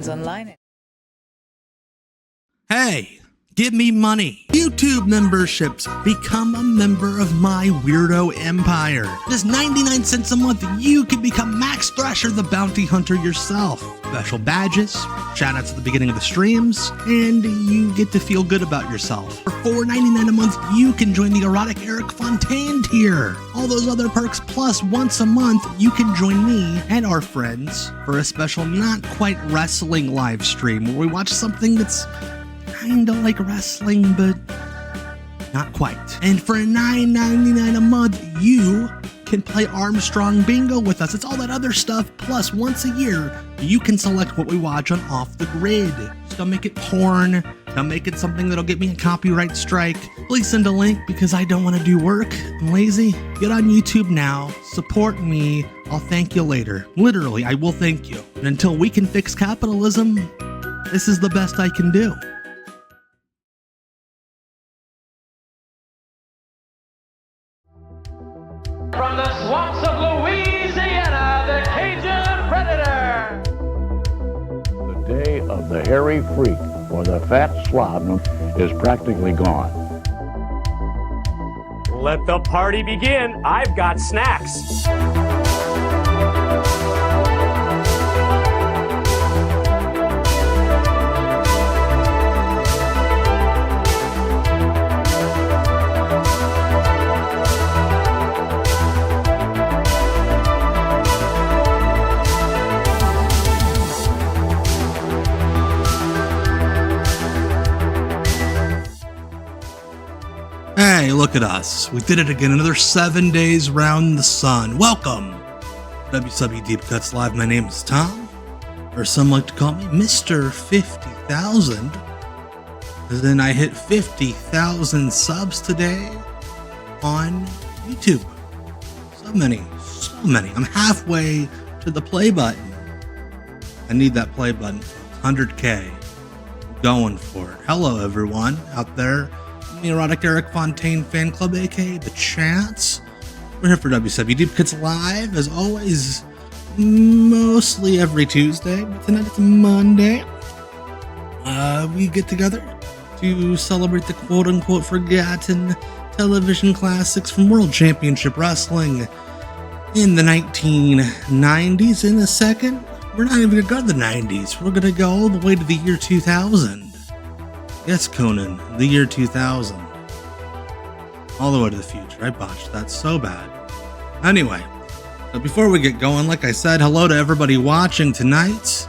online. Hey, give me money. YouTube memberships. Become a member of my weirdo empire. Just 99 cents a month, you can become Max Thrasher the Bounty Hunter yourself. Special badges, shoutouts at the beginning of the streams, and you get to feel good about yourself. For $4.99 a month, you can join the Erotic Eric Fontaine tier. All those other perks, plus once a month, you can join me and our friends for a special not quite wrestling live stream where we watch something that's kinda like wrestling, but not quite. And for $9.99 a month, you can play Armstrong Bingo with us. It's all that other stuff, plus once a year, you can select what we watch on Off the Grid. Just don't make it porn, don't make it something that'll get me a copyright strike. Please send a link because I don't want to do work. I'm lazy. Get on YouTube now, support me, I'll thank you later. Literally, I will thank you. And until we can fix capitalism, this is the best I can do. From the swamps of Louisiana, the Cajun Predator. The day of the hairy freak or the fat slob is practically gone. Let the party begin. I've got snacks. Hey, look at us. We did it again. Another 7 days round the sun. Welcome. WCW Deep Cuts Live. My name is Tom, or some like to call me Mr. 50,000. And then I hit 50,000 subs today on YouTube. So many. I'm halfway to the play button. I need that play button. 100K. I'm going for it. Hello, everyone out there. The Erotic Eric Fontaine Fan Club, aka The Chants. We're here for WCW Deep Cuts Live, as always, mostly every Tuesday, but tonight it's Monday. We get together to celebrate the quote-unquote forgotten television classics from World Championship Wrestling in the 1990s. In a second, we're not even going to go to the 90s. We're going to go all the way to the year 2000. Yes, Conan, the year 2000. All the way to the future. I botched that so bad. Anyway, so before we get going, like I said, hello to everybody watching tonight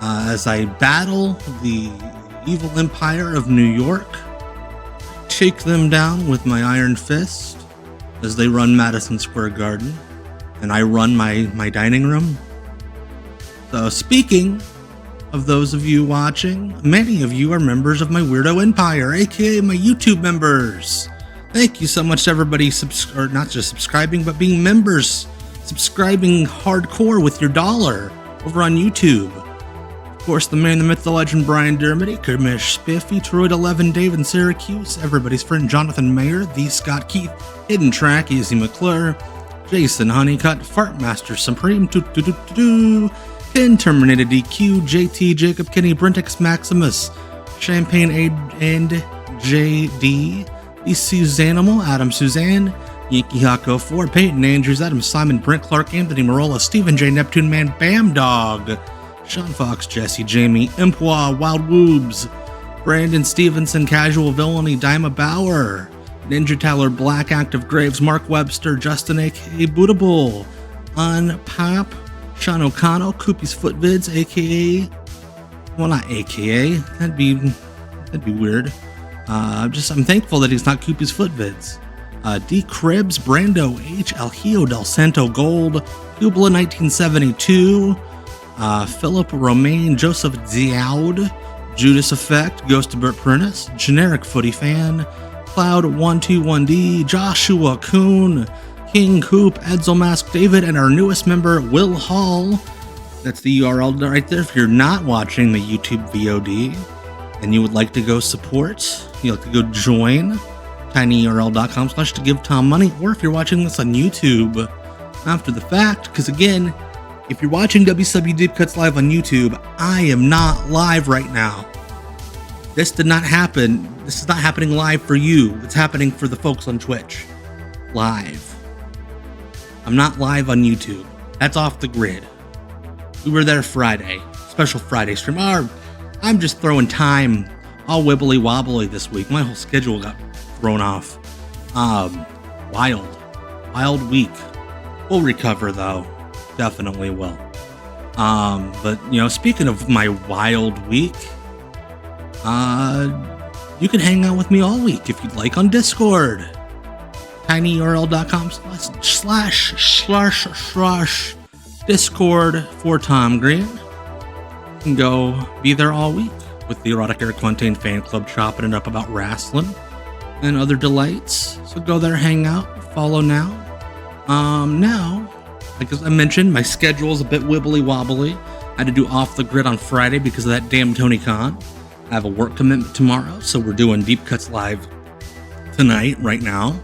as I battle the evil empire of New York. Take them down with my iron fist as they run Madison Square Garden and I run my dining room. So speaking of those of you watching, many of you are members of my Weirdo Empire, aka my YouTube members. Thank you so much to everybody, not just subscribing, but being members, subscribing hardcore with your dollar over on YouTube. Of course, the man, the myth, the legend, Brian Dermody, Kermish Spiffy, Troyd 11, Dave in Syracuse, everybody's friend Jonathan Mayer, the Scott Keith, Hidden Track, Easy McClure, Jason Honeycutt, Fartmaster Supreme, Pin Terminated DQ, JT, Jacob, Kenny, Brentix, Maximus, Champagne Aid, and JD, the Suzanimal, Adam Suzanne, Yankee Hako 4, Peyton Andrews, Adam Simon, Brent Clark, Anthony Marola, Stephen J. Neptune Man, Bam Dog, Sean Fox, Jesse, Jamie, Impois, Wild Woobs, Brandon Stevenson, Casual Villainy, Dima Bauer, Ninja Tyler, Black Active Graves, Mark Webster, Justin aka Bootable, Unpop, Sean O'Connell, Koopy's Foot Vids, aka, well, not aka, that'd be weird. I'm thankful that he's not Koopy's Foot Vids. D. Cribs, Brando H, El Hijo del Santo Gold, Kubla 1972, Philip Romaine, Joseph Dowd, Judas Effect, Ghost of Bert Prentice, Generic Footy Fan, Cloud 121D, Joshua Kuhn, King Coop, Edsel Mask, David, and our newest member, Will Hall. That's the URL right there. If you're not watching the YouTube VOD and you would like to go support, you'd like to go join, tinyurl.com/to give Tom money, or if you're watching this on YouTube after the fact, because again, If you're watching WCW Deep Cuts live on YouTube, I am not live right now. This did not happen. This is not happening live for you. It's happening for the folks on Twitch. Live. I'm not live on YouTube. That's off the grid. We were there Friday. Special Friday stream. I'm just throwing time all wibbly wobbly this week. My whole schedule got thrown off. Wild week. We'll recover though. Definitely will. But speaking of my wild week, you can hang out with me all week if you'd like on Discord. tinyurl.com/Discord for Tom Green. You can go be there all week with the Erotic Air Quintain fan club chopping it up about wrestling and other delights. So go there, hang out, follow now. Now, like I mentioned, my schedule is a bit wibbly wobbly. I had to do off the grid on Friday because of that damn Tony Khan. I have a work commitment tomorrow, so we're doing Deep Cuts live tonight, right now,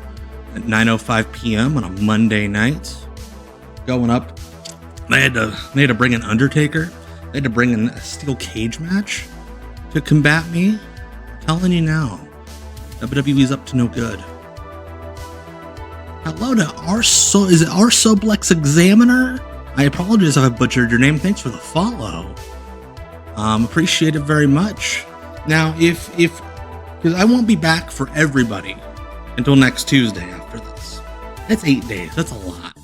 at 9:05 p.m. on a Monday night. Going up, they had to bring an Undertaker. They had to bring in a steel cage match to combat me. I'm telling you now, WWE's up to no good. Hello to is it Arsoblex Examiner? I apologize if I butchered your name. Thanks for the follow. Appreciate it very much. Now, because I won't be back for everybody until next Tuesday after this. That's 8 days. That's a lot.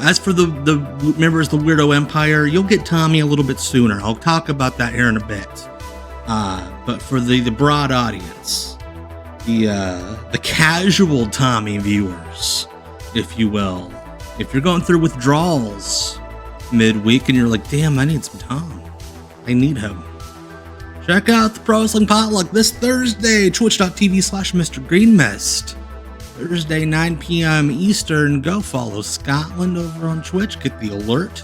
As for the members of the Weirdo Empire, you'll get Tommy a little bit sooner. I'll talk about that here in a bit. But for the broad audience, the casual Tommy viewers, if you will, if you're going through withdrawals midweek and you're like, damn, I need some Tom. I need him. Check out the Pro Wrestling Potluck this Thursday, twitch.tv/MrGreenMist. Thursday, 9 p.m. Eastern. Go follow Scotland over on Twitch. Get the alert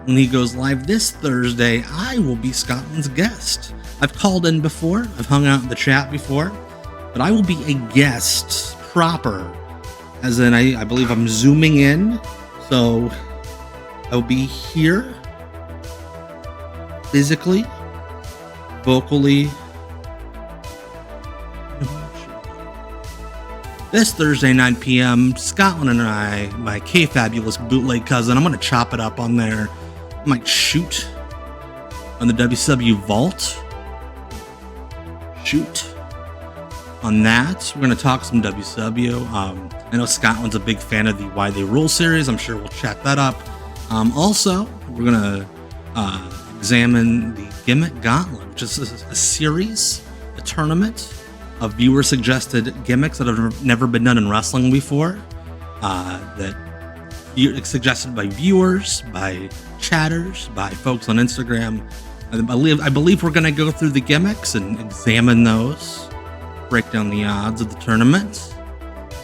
when he goes live this Thursday. I will be Scotland's guest. I've called in before. I've hung out in the chat before. But I will be a guest proper. As in, I believe I'm zooming in. So I'll be here physically, vocally. This Thursday, 9 p.m., Scotland and I, my K-Fabulous bootleg cousin, I'm going to chop it up on there. I might shoot on the WCW Vault. Shoot on that. We're going to talk some WCW. I know Scotland's a big fan of the Why They Rule series. I'm sure we'll chat that up. Also, we're going to examine the Gimmick Gauntlet, which is a series, a tournament of viewer-suggested gimmicks that have never been done in wrestling before, that suggested by viewers, by chatters, by folks on Instagram. I believe we're going to go through the gimmicks and examine those, break down the odds of the tournament.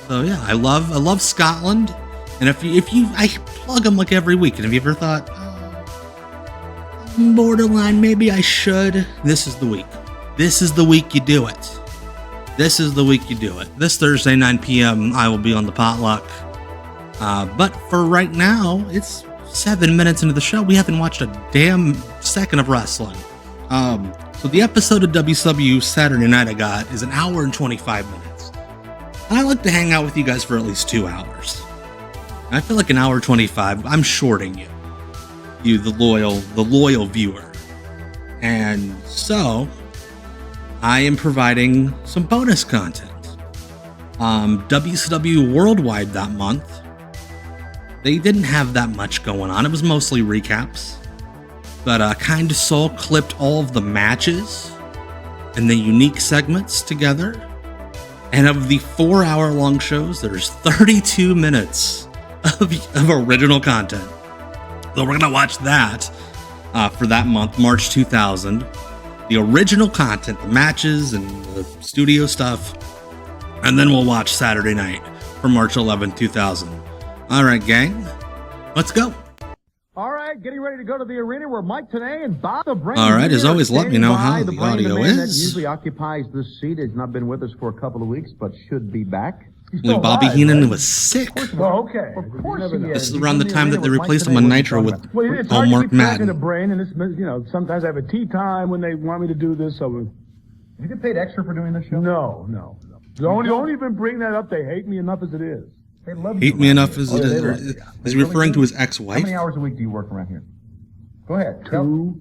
So yeah, I love Scotland, and if you I plug them like every week. And have you ever thought, borderline, maybe I should? This is the week. This is the week you do it. This is the week you do it. This Thursday, 9 p.m., I will be on the potluck. But for right now, it's 7 minutes into the show. We haven't watched a damn second of wrestling. So the episode of WCW Saturday Night I got is 1 hour and 25 minutes. And I like to hang out with you guys for at least 2 hours. And I feel like 1 hour 25, I'm shorting you, the loyal viewer. And so I am providing some bonus content. WCW Worldwide that month, they didn't have that much going on. It was mostly recaps. But Kind Soul clipped all of the matches and the unique segments together. And of the 4-hour-long shows, there's 32 minutes of original content. So we're going to watch that for that month, March 2000. The original content, the matches and the studio stuff, and then we'll watch Saturday Night for March 11th, 2000. All right, gang, let's go. All right, getting ready to go to the arena where Mike Tenay and Bob the Brain. All right, as always, let me know how the audio is. That is. usually occupies this seat. Has not been with us for a couple of weeks, but should be back. When Bobby Heenan was sick. Well, okay. Of course he This is. is around the time that they replaced him on Nitro with it's hard to Mark keep track of the Madden. brain, and it's, sometimes I have a tea time when they want me to do this. So You get paid extra for doing this show? no. Don't even bring that up. They hate me enough as it is. They love Hate you me around enough here. as it is. Is he referring to his ex-wife? How many hours a week do you work around here? Go ahead. Two.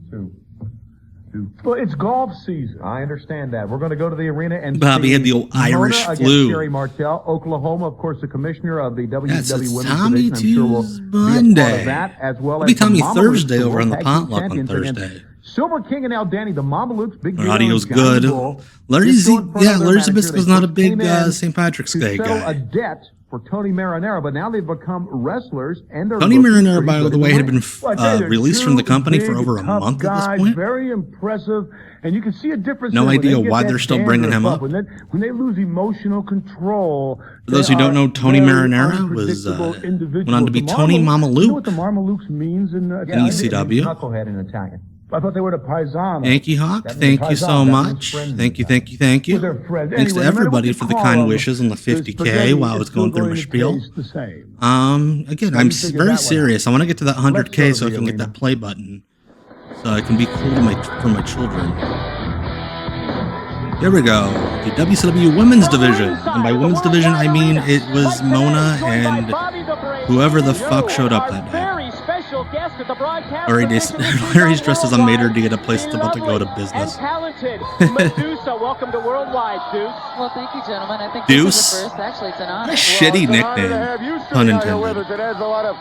Well, it's golf season. I understand that. We're going to go to the arena and Bobby see had the old Irish Mona flu. against Sherri Martel, Oklahoma, of course, the commissioner of the WCW Yes, it's Women's Tommy Division. I'm sure will Tues be a part Monday. of that, as well It'll be as the Tommy Mamalukes, Thursday the over on the World Tag Team potluck on Champions against Thursday. Silver King and Al Danny, the Mamalukes, Big Our Deal, audio's and Johnny good. Bull. Larry's Just going for another Larry's manager. Zabisco's They not a first big came in St. Patrick's to Day settle guy. a debt for Tony Marinara, but now they've become wrestlers and they're Tony looking Marinara, pretty by good the in way, the had been ring. Well, I tell you, they're released from the two company for big, over a tough month at this guys, point. Very impressive, and you can see a difference. No in when idea they get why that they're still bringing him dandruff up. When they lose emotional control. For those they who don't are know, Tony very Marinara was unpredictable individuals. went on to be The Tony Mamalukes- You know what Mamaluke the Mamalukes means in in ECW. Knucklehead in Italian. I thought they were the paisano. Yankee Hawk, That thank means you so Paisan, that much. means friends Thank you. Well, they're friends. Thanks to Anyway, no matter everybody what for you the call kind them, wishes on the this 50K spaghetti while I is was still going through my to spiel. taste the same. Again, Let I'm me figure very that one serious. I want to get to that Let's 100K go so I to can the get that arena. play button, so I can be cool for my children. Here we go. The WCW Women's Division, and by Women's Division I mean it was Mona and whoever the fuck showed up that day. Larry's dressed as a mater to get a place that's about to go to business. Medusa, welcome to Worldwide, Deuce. Well, thank you, gentlemen. I think Deuce? this is a first. Actually, it's an honor. What a shitty nickname. Pun intended. It adds a lot of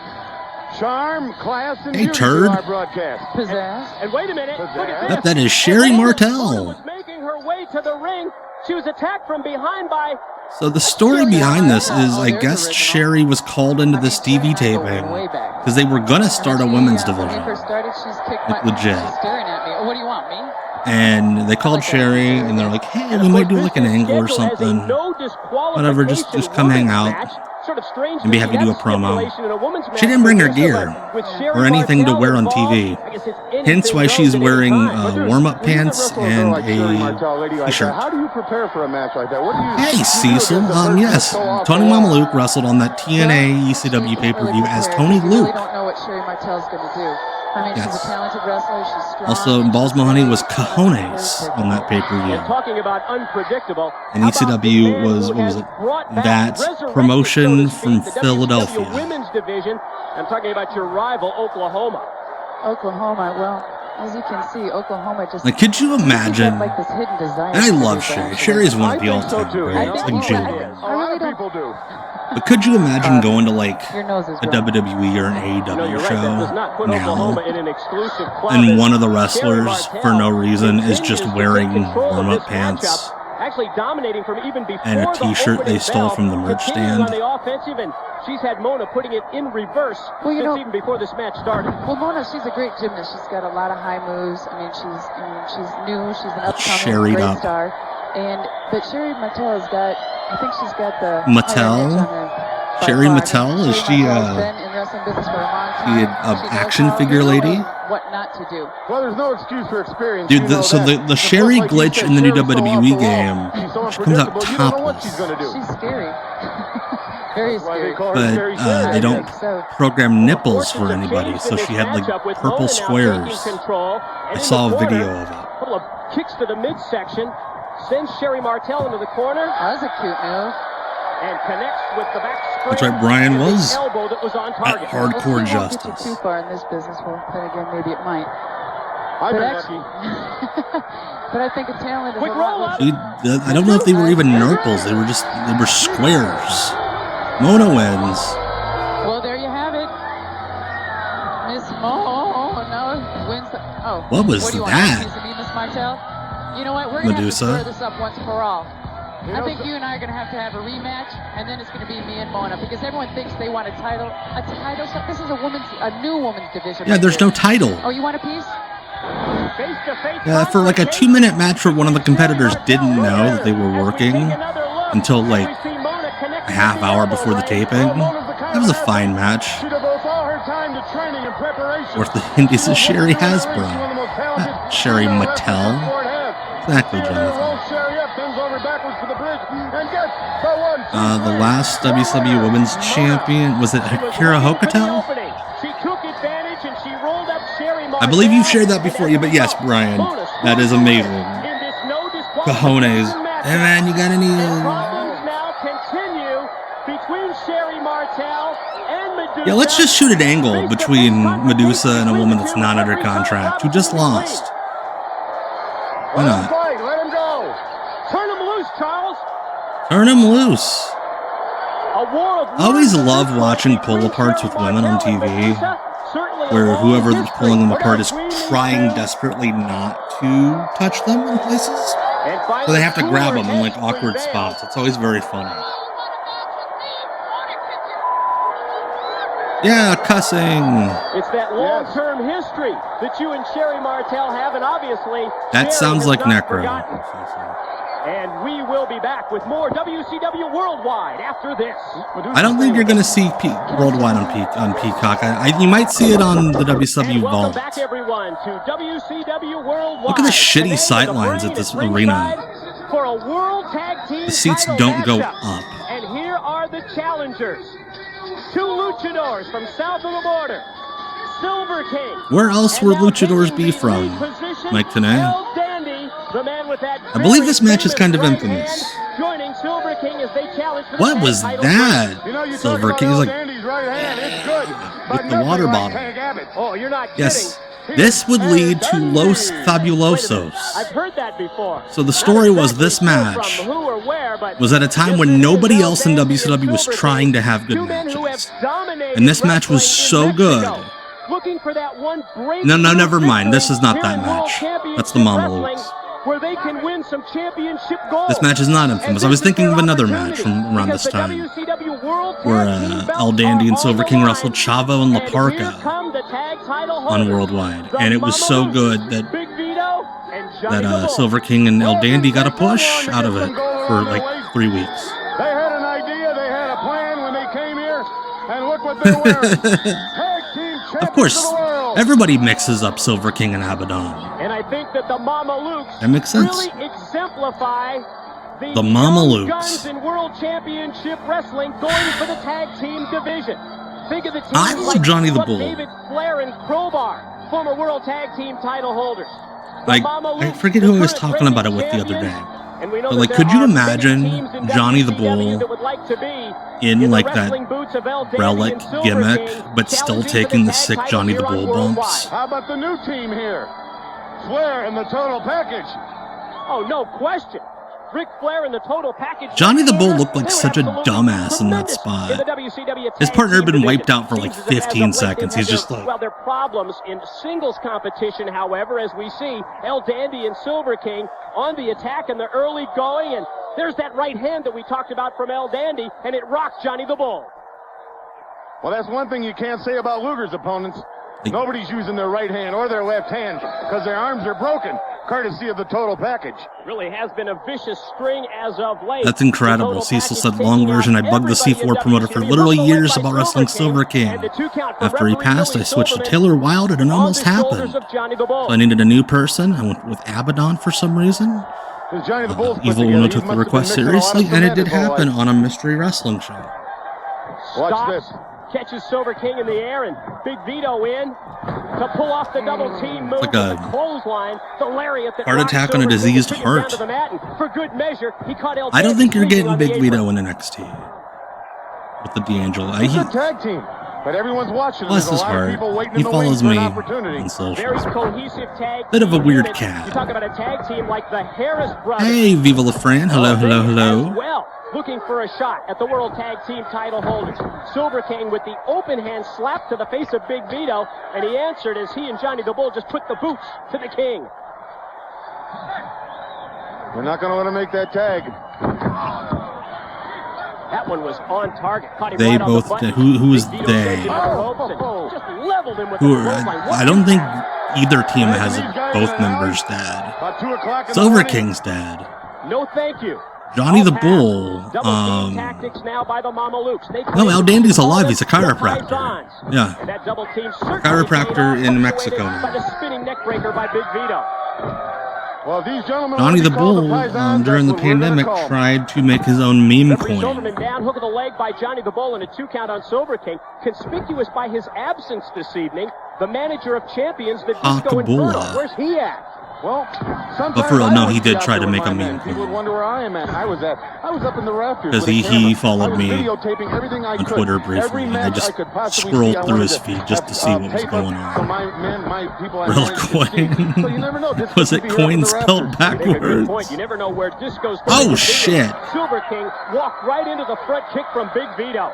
charm, class, and Hey, beauty turd. to our broadcast. Pizzazz. And wait a minute, look at Yep, this. that is Sherri Mona Martel. was making her way to the ring. She was attacked from behind by So the story behind this is, I guess Sherri was called into this TV taping because they were gonna start a women's When we division, first started, she's kicked Like my... legit. She's staring at me. Oh, what do you want, me? and they called Sherri and they're like, "Hey, we might do like an angle or something. Whatever, just come hang out and be happy to do a promo." She didn't bring her gear or anything to wear on TV. Hence why she's wearing warm-up pants and a t-shirt. How do you prepare for a match like that? What do you? Hey, Cecil. Yes, Tony Mamaluke wrestled on that TNA ECW pay-per-view as Tony We really Luke. don't know what Sherri Martel's going to do. I mean, Yes. she's a talented wrestler. She's strong. Also, Balls Mahoney was cojones on that pay-per-view. Talking about unpredictable. And ECW was, what was it? That promotion from Philadelphia. Women's division. I'm talking about your rival, Oklahoma. Oklahoma, well, as you can see, Oklahoma just... Like, could you imagine? Like this hidden desire. And I love Sherri. Sherri is one of the I think so all-time too. greats, I like think Genie. so. A lot of people do. But could you imagine going to like Your nose is a wrong. WWE or an No, you're AEW right. That does show not put now, Oklahoma in an exclusive club. and one of the Sherri wrestlers, Martel for no reason, is continues just to take wearing control of warm-up this pants matchup, actually dominating from even before and a the t-shirt they opening stole bell, from the merch continues stand. on the offensive, and she's had Mona putting it in reverse Well, you since know- even before this match started. Well, Mona, she's a great gymnast. She's got a lot of high moves. I mean, she's new. She's an upcoming Sherried great up. star. But Sherri Martel has got, I think she's got the Mattel? higher edge on her by Sherri far. Mattel? Is Sherri she, Martel's been in wrestling business for a long she time. an She knows action how figure to do lady? and what not to do. Well, there's no excuse for experience. Dude, you know so that. the Sherri Like you glitch said, in the new Sherri's so WWE off the wall. game, She's so she comes out unpredictable, you don't know what she's topless. gonna do. She's scary. Very That's why they scary. call her But Sherri Sherri. they don't So, program nipples Fortunes for have anybody, changed so in this she had like matchup with purple Mona now squares. taking control, and I in the saw a corner, video of it. A couple of kicks to the midsection, sends Sherri Martel into the corner, that was a cute move. and connects with the back spring. That's right, Brian and the was elbow that was on at target. Hardcore Well, it won't Justice. get you too far in this business. Well, then again, maybe it might. I've But been actually- lucky. But I think a talent is Quick a lot roll what up. you- I don't know if they were even nurples. They were squares. Mona wins. Well, there you have it. Miss Mona wins the... Oh. What was do you that? Want, a piece of me, Miss Martel? You know what? We're going to have to Medusa? square this up once for all. You I know, think so- you and I are going to have a rematch, and then it's going to be me and Mona, because everyone thinks they want a title. A title? So this is a new women's division. Yeah, right there's here. no title. Oh, you want a piece? Face-to-face Yeah, for like a confrontation. 2-minute match where one of the competitors didn't know that they were working until like a half hour before the taping. That was a fine match. She devotes all her time to training and preparation. Or if the Indies is Sherri Hasbro. Not Sherri Mattel. Exactly, Jonathan. The last WCW Women's Champion, was it Akira Hokuto? I believe you've shared that before, but yes, Brian, that is amazing. Cojones. Hey man, you got any... Yeah, let's just shoot an angle between Medusa and a woman that's not under contract, who just lost. Why not? Let him go. Turn him loose, Charles. Turn him loose. I always love watching pull-aparts with women on TV, where whoever's pulling them apart is trying desperately not to touch them in places. So they have to grab them in like awkward spots. It's always very funny. Yeah, cussing. It's that long-term history that you and Sherri Martel have, and obviously... That sounds like Necro. And we will be back with more WCW Worldwide after this. I don't think you're going to see Worldwide on Peacock. You might see it on the WCW Vault. Back everyone to WCW Worldwide. Look at the shitty sightlines at this arena. For a World Tag Team the seats don't go up. And here are the challengers. Two luchadors from south of the border. Silver King. Where else would luchadors be from? Mike Tenay? I believe this match is kind of infamous. What was that? Silver King is like with the water bottle. Yes, this would lead to Los Fabulosos. I've heard that before. So the story was this match was at a time when nobody else in WCW was trying to have good matches. And this match was so good. No, never mind. This is not that match. That's the Mama Luke's. Where they can win some championship gold. This match is not infamous. I was thinking of another match from around this time, where El Dandy and Silver King wrestled Chavo and La Parka on Worldwide, and it was so good that Silver King and El Dandy got a push out of it for like 3 weeks. They had an idea, they had a plan when they came here, and look what they're wearing. Tag team champions Of course, of the world. everybody mixes up Silver King and Abaddon. And I think that the Mama Lukes That makes sense. really exemplify The Mama young Lukes. guns in World Championship Wrestling going for the tag team division. Think of the teams I love like Johnny the Buck Bull. David, Flair, and Crowbar, former World Tag Team title holders. I forget who I was talking about it with the other day. But like, could you imagine Johnny the Bull in like that relic gimmick, but still taking the sick Johnny the Bull bumps? How about the new team here? Flair and the total package. Oh, no question. Ric Flair and the total package. Johnny the Bull looked like such a dumbass in that spot. His partner had been wiped out for like 15 seconds. He's just like... Well, there are problems in singles competition, however, as we see El Dandy and Silver King on the attack in the early going, and there's that right hand that we talked about from El Dandy, and it rocked Johnny the Bull. Well, that's one thing you can't say about Luger's opponents. Nobody's using their right hand or their left hand because their arms are broken, courtesy of the total package. Really has been a vicious string as of late. That's incredible. Cecil said, long version, I bugged the C4 promoter for literally years about wrestling Silver King. After he passed, I switched to Taylor Wilde and it almost happened. So I needed a new person. I went with Abaddon for some reason. Evil Uno took the request seriously, and it did happen on a mystery wrestling show. Watch this. Catches Silver King in the air, and Big Vito in to pull off the double team move. Like a clothesline, the lariat that heart attack on a diseased heart. For good measure, he caught El I don't think you're getting Big Vito Vito in NXT with the D'Angelo. It's a tag team, but everyone's watching. Bless his heart. He follows me on socials. Bit of a weird cat. You talk about a tag team like the Harris brothers. Hey, Viva La Fran. Hello, hello, hello. Well, looking for a shot at the World Tag Team title holders. Silver King with the open hand slap to the face of Big Vito, and he answered as he and Johnny the Bull just put the boots to the King. They're not going to let him make that tag. That one was on target. Caught him They right on the both button. did. Who is Big Vito they? taking the ropes and just leveled him with Who the are, clothesline. I don't think either team has both members dead. About 2 o'clock in the Silver morning. King's dead. No thank you. Johnny the Bull. Double team tactics now by the Mama Lukes. No, El Dandy's alive. He's a chiropractor. Yeah. And that double team certainly Chiropractor paid off, in Mexico punctuated by the spinning neck breaker by Big Vito. Well, these gentlemen Johnny want to the be called Bull, Paisans, during the that's what we're gonna pandemic, call 'em. tried to make his own meme Referee coin. Silverman down, hook of the leg by Johnny the Bull, and a 2 count on Silver King. Conspicuous by his absence this evening, the manager of champions, the Disco Inferno. Hakabula. Where's he at? Well, sometimes But for real, I no, was he did out try there to with make a my meme men. People coin. would wonder where I am at. I was up in the rafters. Because with a he camera. followed I was me videotaping everything I on could. Twitter briefly, Every and I match just could possibly scrolled see. I through wanted his to feed just to see what was tape going up So on. my men, my people, I Real wanted to see. coin. So you never know. This Was could it be here up in coin the spelled rafters. Make a good backwards? point. You never know where Disco's Oh, going to be. shit. Silver King walked right into the front kick from Big Vito.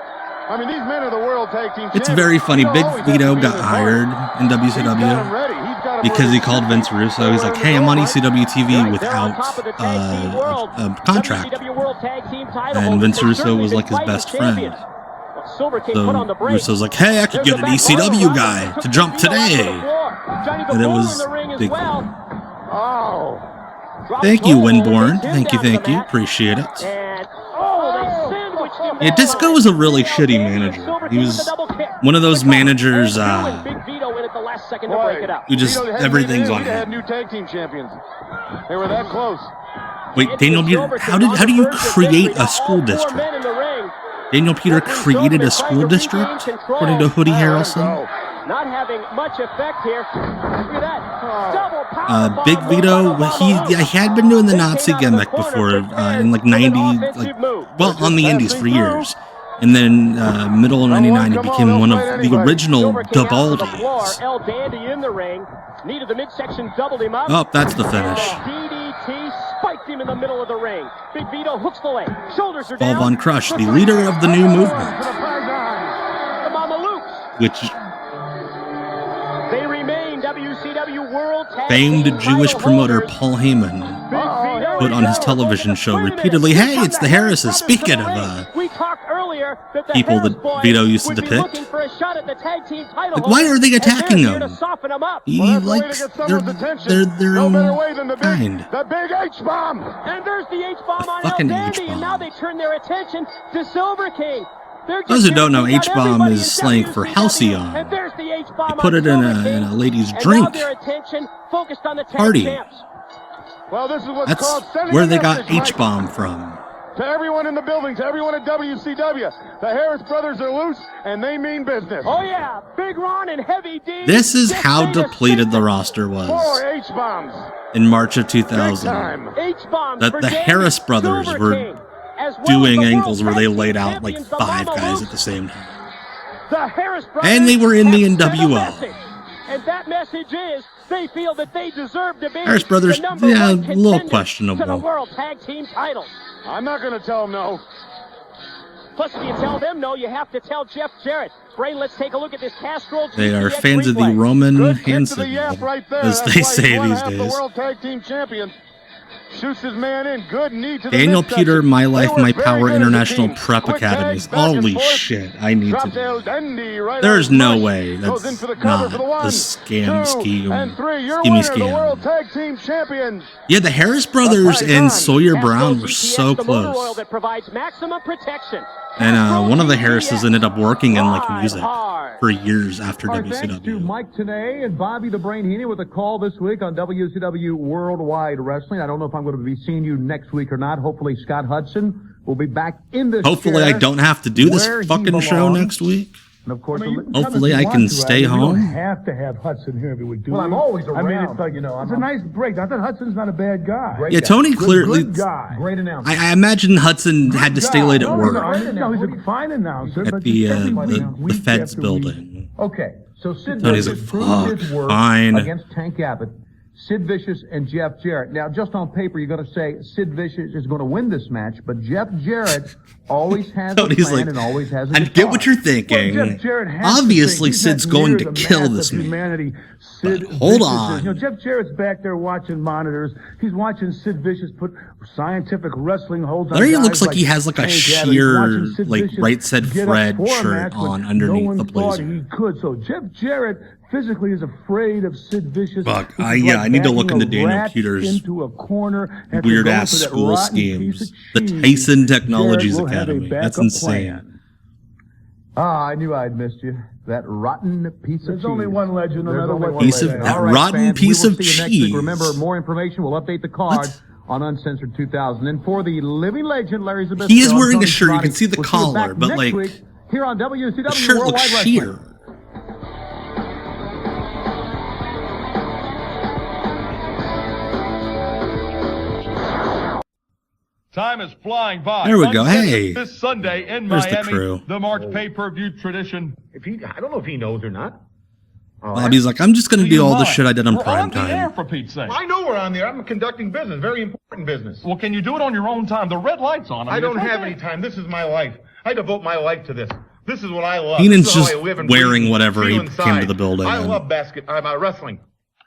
I mean, these men are the world tag team It's champions. very funny. You Big always have to Vito be got in his hired corner. in He's got 'em WCW ready. He's got 'em because ready he to called shoot. Vince Russo. He's like, They're hey, I'm on right. ECW TV Right there on without top of the tag team world. a contract. WCW World Tag Team title And holders. Vince They Russo certainly was been like his fighting best friend. champions. Well, Silver King put on the So brakes. Russo's like, hey, I could get an ECW guy to jump today. And it was big. Oh. Thank you, Winborn. Thank you. Appreciate it. And, oh, they sandwiched him. Yeah, Disco was a really shitty manager. He was one of those managers Big Vito in at the last second to break it up. who just Vito hadn't everything's made it. on He'd had him. new tag team champions. They were that close. Wait, Daniel Peter, how do you create a school district? Daniel Peter created a school district, according to Hoodie Harrelson. Not having much effect here. Look at that. Double power Big bomb. Vito, he had been doing the Nazi gimmick before in like 90, on the Indies for years. And then middle of 99, he became one of the original Dabaldis. El Dandy in the ring. Knee to the midsection, doubled him up. Oh, that's the finish. DDT spiked him in the middle of the ring. Big Vito hooks the leg. Shoulders are Paul down. Von Crush, the leader of the new movement, The Mamalukes. which They remain WCW World Tag famed Team Jewish title promoter holders. Paul Heyman Big Vito put on his television show repeatedly, hey, it's the Harrises. Speaking of we talked earlier that the people Harris that boys Vito used to would be depict. looking for a shot at the tag team title Like, why are they holders, and attacking they're here him? to soften them up. He Well, that's the way to likes get someone's attention. they're their No own better way than the kind. big H-bomb. And there's the H-bomb on El fucking Dandy, H-bomb. and now they turn their attention to Silver King. They're just Those who don't know, here to take out H-bomb everybody is in slang for WCW, halcyon. And there's the H-bomb You put on it in Silver King, a lady's and drink. now their attention focused on the tag Party. champs. Well, this is what's That's called sending where a they got message, Mike. H-bomb from. To everyone in the building, to everyone at WCW, the Harris brothers are loose, and they mean business. Oh yeah, Big Ron and Heavy D. This is just how made a depleted the statement. roster was 4 H-bombs. in March of Big 2000. time. H-bombs That for the Dandy, Harris brothers Silver were King, as well doing as the angles World where they Tag laid Team out like Champions, the 5 Mama guys Luke. at the same time. The Harris brothers And they were in the have sent a NWO. message. And that message is they feel that they deserve to be Harris brothers, the number yeah, one a little contender questionable. to the World Tag Team titles. I'm not going to tell them no. Plus, if you tell them no, you have to tell Jeff Jarrett. Brain, let's take a look at this Castrol They are GTX fans of the replay. Roman Good kick hand to the signal, yap right there. as That's they why say he's one these half the days. World Tag Team champion. Shoots his man in. Good knee to the Daniel midsection. Peter, My They Life, were My very Power good as a International team. Prep Quick Academies. tags, back and Holy forth. shit, I need Drops to. El Dandy right There's on his no punch. way. Goes in That's for the cover not for the 1, the scam 2, scheme. and 3. Your Schemey winner, the scam. World Tag Team champions. Yeah, the Harris brothers and Sawyer Brown were so the motor oil close. that provides maximum protection. And one of the Harrises ended up working in like Ride music hard. for years after Our thanks to WCW. Mike Tenay and Bobby the Brain Heaney with a call this week on WCW Worldwide Wrestling. I don't know if I'm going to be seeing you next week or not. Hopefully Scott Hudson will be back in this Hopefully I chair don't have to do this where he fucking show belongs. next week. And of course, Hopefully I can stay home. You don't have to have Hudson here if you would do Well, it. I'm always I mean, around. it's like, You know, it's I'm- a nice break. I thought Hudson's not a bad guy. Great Yeah, guy. Tony clearly. Good guy. Great announcement. I imagine Hudson had to stay late at No, work no, he's a fine announcer. at but the every week Feds after building. Okay, so Sid Tony's Vicious like, proved "Fuck, his worth fine." against Tank Abbott. Sid Vicious and Jeff Jarrett. Now, just on paper, you're going to say Sid Vicious is going to win this match, but Jeff Jarrett always has a Tony's plan like, and always has a I guitar. get what you're Well, thinking. Jeff Jarrett has to Obviously, think. He's Sid's not going near to the kill mass this of man. humanity Sid But hold Vicious on. is. You know, Jeff Jarrett's back there watching monitors. He's watching Sid Vicious put scientific wrestling holds on Larry guys looks like he has like a Tank Abbott. He's sheer, watching Sid like, Vicious Right Said get up Fred for a shirt match when on underneath no one the thought blazer. he could. So Jeff Jarrett physically is afraid of Sid Vicious. Fuck, This I is like need to look backing into a Daniel rat Peters' into a corner after weird going ass for that school rotten piece schemes. of The cheese. Tyson Technologies Jarrett will have a Academy. That's backup insane. plan. I knew I'd missed you. That rotten piece of cheese. There's only one legend, another one. Piece of that rotten piece of cheese. Remember, more information. We'll update the cards on Uncensored 2000. And for the living legend, Larry Zabisco. He is wearing a shirt. You can see the collar, but like here on WCW the shirt looks sheer. Time is flying by. There we go. Hey, this Sunday in there's Miami, the crew. The March pay-per-view tradition. I don't know if he knows or not. Bobby's like, I'm just going to do all the shit I did on prime We're on the air, time. for Pete's sake. I know we're on there. I'm conducting business, very important business. Well, can you do it on your own time? The red light's on. I don't have any time. This is my life. I devote my life to this. This is what I love. Heenan's This is how just I live and wearing breathe, whatever he feel came inside. to the building I in. love wrestling.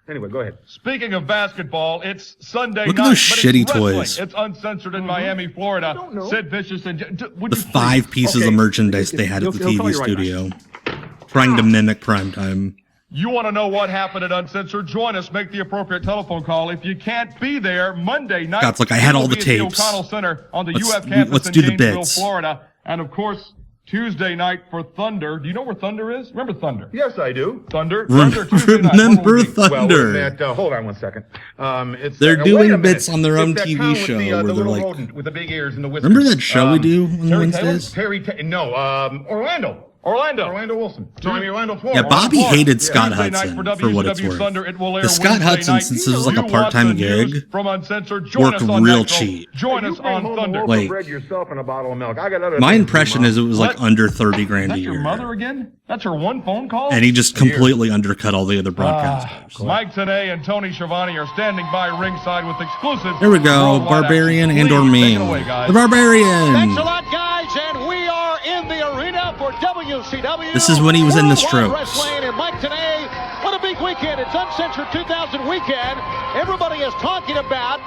Anyway, go ahead. Speaking of basketball, it's Sunday Look night. at those but shitty it's wrestling. toys. It's Uncensored in Miami, Florida. Sid Vicious and The 5 pieces of merchandise they had at the TV studio, trying to mimic primetime. You want to know what happened at Uncensored? Join us. Make the appropriate telephone call. If you can't be there, Monday night. Scott's like, I had all the we'll be at tapes. The O'Connell Center on the Let's- UF campus let's in do the Gainesville, bits. Florida. And of course, Tuesday night for Thunder. Do you know where Thunder is? Remember Thunder? Yes, I do. Thunder Tuesday night. Remember Well, Thunder. wait a minute, hold on one second. They're wait a doing minute. bits on their own It's that TV clown with show the where they're little like, rodent with the big ears and the whiskers. remember that show we do on Terry Wednesdays? Orlando Wilson. Orlando, Florida. Yeah, Bobby hated Scott Tuesday night Hudson, for for what it's WCW worth. Thunder. It will air The Scott Wednesday Hudson, night. since this was like a You want part-time the news gig, from Uncensored, join worked us on real Nitro. cheap. Join us on Thunder. Wait. Bread yourself and a bottle of milk. I got other My things impression to do, is it was like What? under 30 grand That's a your year. mother again? That's her one phone call? And he just completely undercut all the other broadcasters. Mike Tenay and Tony Schiavone are standing by ringside with exclusive. Here we go, worldwide Barbarian action. and or Please, me. take it away, guys. The Barbarian! Thanks a lot, guys, and we are in the arena for WCW. This is when he was in the Worldwide Strokes. Wrestling, and Mike Tenay, what a big weekend. It's Uncensored 2000 weekend. Everybody is talking about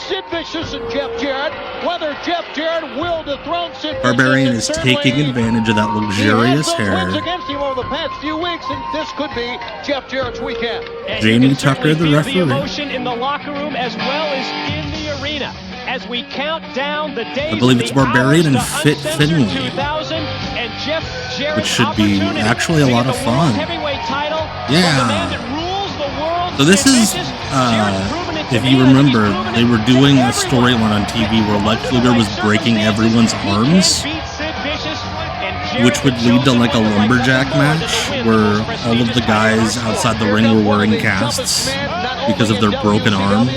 Sid Vicious and Jeff Jarrett, whether Jeff Jarrett will dethrone Sid Vicious. Barbarian and is certainly taking advantage of that he has luxurious those wins hair. against him over the past few weeks, and this could be Jeff Jarrett's weekend. And Jamie you can Tucker, certainly the feel referee. the emotion in the locker room as well as in the arena. As we count down the days, I believe it's Barbarian and and Fit Finlay, 2000, and Jeff Jarrett's which should be opportunity actually a to lot get of the fun. World Heavyweight title Yeah. from the man that rules the world. So this Sid is, Vicious. Jarrett's proven it to if me, you and I think he's remember, proven they it were to doing a everyone. storyline on TV where Lex Luger was breaking everyone's arms, which would lead to like a lumberjack match where all of the guys outside the ring were wearing casts because of their broken arm.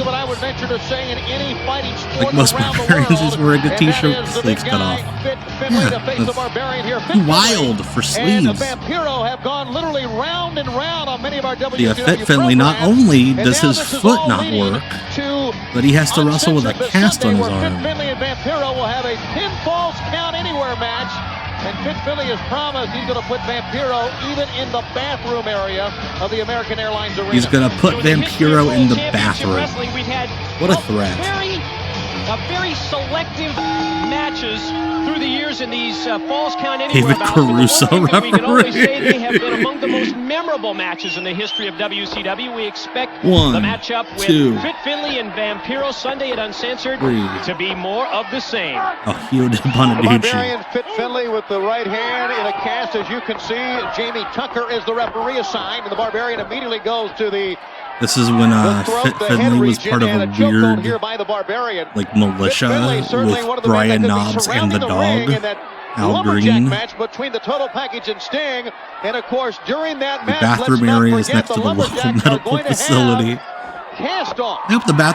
Like most Barbarians, he's wearing a t-shirt with the sleeves cut off. Yeah, that's wild for sleeves. Yeah, Fit Finlay, not only does his foot not work, but he has to wrestle with a cast on his arm. Finlay and Vampiro will have a pinfalls count anywhere match. And Fit Finlay has promised he's going to put Vampiro even in the bathroom area of the American Airlines Arena. He's gonna put Vampiro in the bathroom. What a threat. Very selective matches through the years in these Falls Count Anywhere David bouts. Caruso But the one thing we can always say referee. they have been among the most memorable matches in the history of WCW. We expect One, the matchup with two, Fit Finlay and Vampiro Sunday at Uncensored three. to be more of the same. Oh, Hio de Bonaducci. Barbarian Fit Finlay with the right hand in a cast, as you can see. Jamie Tucker is the referee assigned, and the Barbarian immediately goes to the This is when Fit Finlay was part of a weird like militia with Brian Knobs and the dog, Al Green. Match between the Total Package and Sting, and of course during that The match, bathroom area is next to the local medical facility. Cast off. I hope the local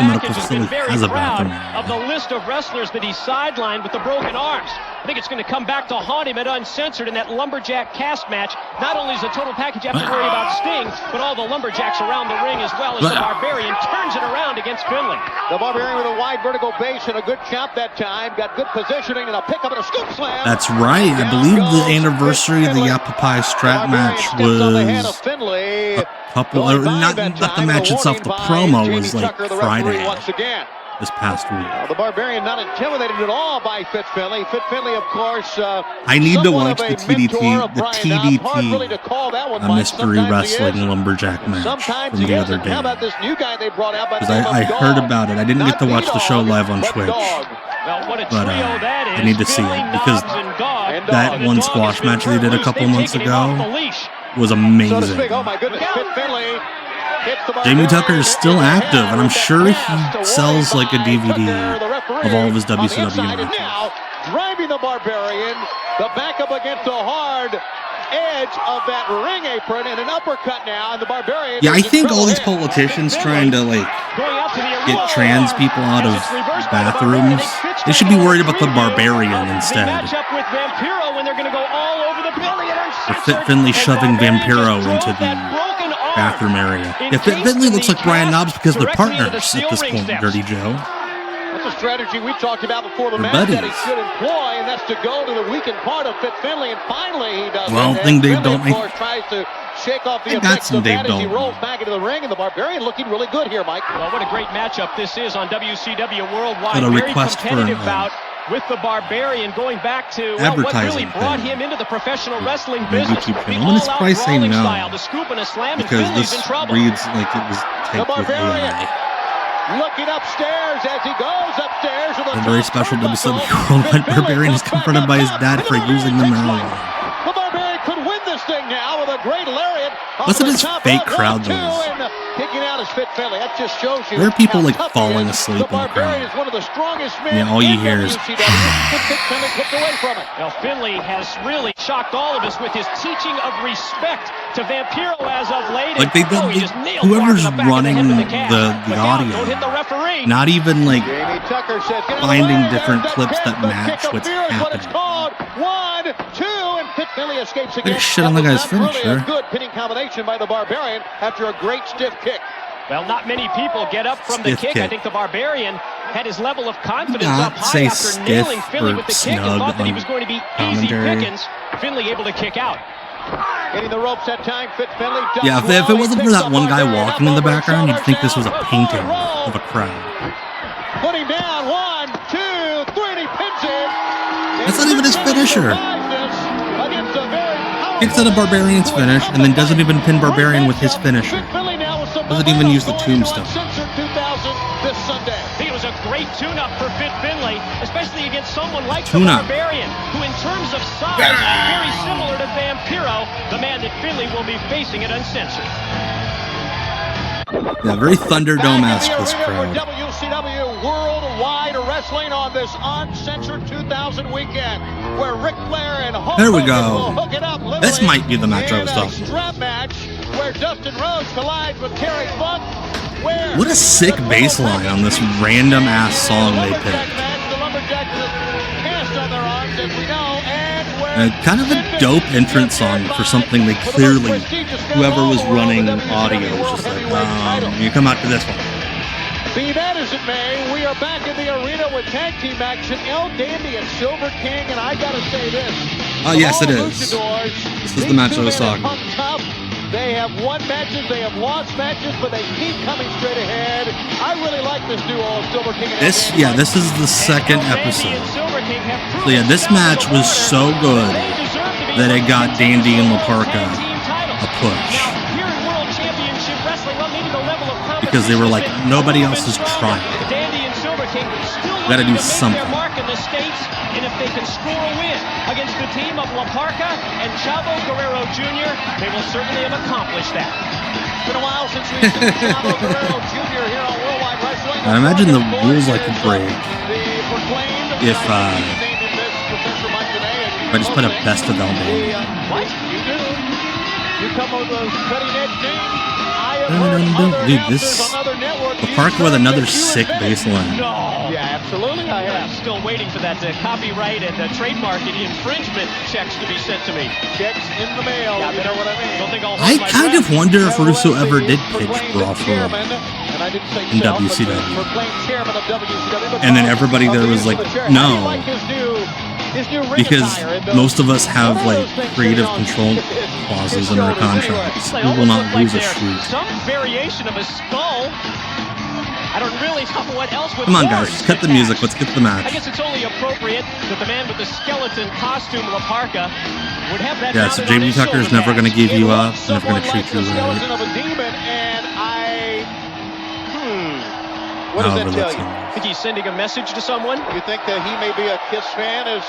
medical Package has facility been very has a proud bathroom. of the list of wrestlers that he sidelined with the broken arms. I think it's going to come back to haunt him at Uncensored in that lumberjack cast match. Not only does the Total Package have to worry about Sting, but all the lumberjacks around the ring as well as the Barbarian turns it around against Finlay. The Barbarian with a wide vertical base and a good chop that time. Got good positioning and a pickup and a scoop slam. That's right. I believe the anniversary of the Yapapai strap match was a couple, or not the match itself, the promo was like Friday this past week. The Barbarian not intimidated at all by Fit Finlay. Fit Finlay, of course. I need to watch the TDT, Mystery Wrestling Lumberjack match from the other day. Because I heard about it. I didn't get to watch the show live on Twitch. Well, what a But trio that is. I need to see it because that one squash match they did a couple months ago was amazing. Oh my goodness, Finlay. Jamie Tucker is still active, and I'm sure he sells like a DVD of all of his WCW matches. Now, driving the Barbarian, the back up against the hard edge of that ring apron, and an uppercut now, and the Barbarian. Yeah, I think all these politicians trying to like get trans people out of bathrooms, they should be worried about the Barbarian instead. Or Finlay shoving Vampiro into the bathroom area. Yeah, Finlay looks like Brian Knobbs because they're partners at this point, Dirty Joe. That's a strategy we talked about before the match that he should employ, and that's to go to the weakened part of Finlay, and finally he does. Well, I think Dave Dalton tries to shake off the effects of that as he rolls back into the ring, and the Barbarian looking really good here, Mike. Well, what a great matchup this is on WCW Worldwide. Got a request very competitive bout with the Barbarian, going back to what really brought him into the professional wrestling business. I'm going to surprise say no, because this reads like it was taped with AI. Looking upstairs as he goes upstairs. A very special WCW Worldwide Barbarian is confronted by his dad for using the marijuana. The Barbarian could win this thing now with a great lariat. Listen to his fake crowd noise. Kicking out his fit Finlay. That just shows you. There are people like falling asleep in the crowd. Is one of the strongest men. Yeah, all you hear is. Well, Finlay has really shocked all of us with his teaching of respect to Vampiro as of late. Like whoever's running the audio, not even like finding different clips that match what's happening. They're shit on the guy's finisher. Good pinning combination by the Barbarian after a great stiff kick. Well, not many people get up from the kick. I think the Barbarian had his level of confidence up high say after nailing Finlay with the kick and thought that he was on going to be easy pickings. Finlay able to kick out. Getting the ropes that time, fit Finlay. Yeah, if it wasn't for that one guy walking in the background, you'd think this was a painting of a crowd. Put him down, 1, 2, 3, and he pins him. That's not even his finisher. Kicks out a Barbarian's finish, and then doesn't even pin Barbarian with his finisher. Doesn't even use the tombstone. I think it was a great tune-up for Finlay, especially against someone like the Barbarian, who in terms of size is very similar to Vampiro, the man that Finlay will be facing at Uncensored. Yeah, very Thunderdome-esque, this crowd. WCW Worldwide Wrestling on this Uncensored 2000 weekend, where Ric Flair and Hogan there we go. will hook it up. This might be the match I was talking about. Strap match where Dustin Rhodes collides with Terry Funk. What a sick bass line on this random ass song they picked. Kind of a dope entrance song for something they clearly, whoever was running audio was just like, you come out to this one. Be that as it may, we are back in the arena with tag team action. El Dandy and Silver King, and I gotta say this. Oh yes, it is. This is the match I was talking about. They have won matches, they have lost matches, but they keep coming straight ahead. I really like this duo of Silver King and this, yeah, this is the second episode. So yeah, this match was so good that it got Dandy and LaParca a push. Because they were like, nobody else is trying. We gotta do something. And if they can score a win against the team of LaParca and Chavo Guerrero Jr., they will certainly have accomplished that. It's been a while since we've seen Chavo Guerrero Jr. here on Worldwide Wrestling. I imagine the rules I could break if I just put a best of El Dandy. What? You come with those cutting edge names. Dude, this LaParca with another sick bass line. No. Yeah, absolutely. I am still waiting for that copyright and trademark and infringement checks to be sent to me. Checks in the mail. Yeah, you know what I mean? I kind of wonder if Russo ever did pitch Raw for him in WCW. And then everybody there was like, no. Because most of us have like creative control clauses in our contracts. We will not lose a shoot. Some variation of a skull. I don't really know what else would. Come on, guys, just cut the music. Let's get to the match. I guess it's only appropriate that the man with the skeleton costume, LaParca, would have that. Yeah, so Jamie Tucker is never going to give you up. Never going to treat you right. What does that tell you? Think he's sending a message to someone? You think that he may be a Kiss fan as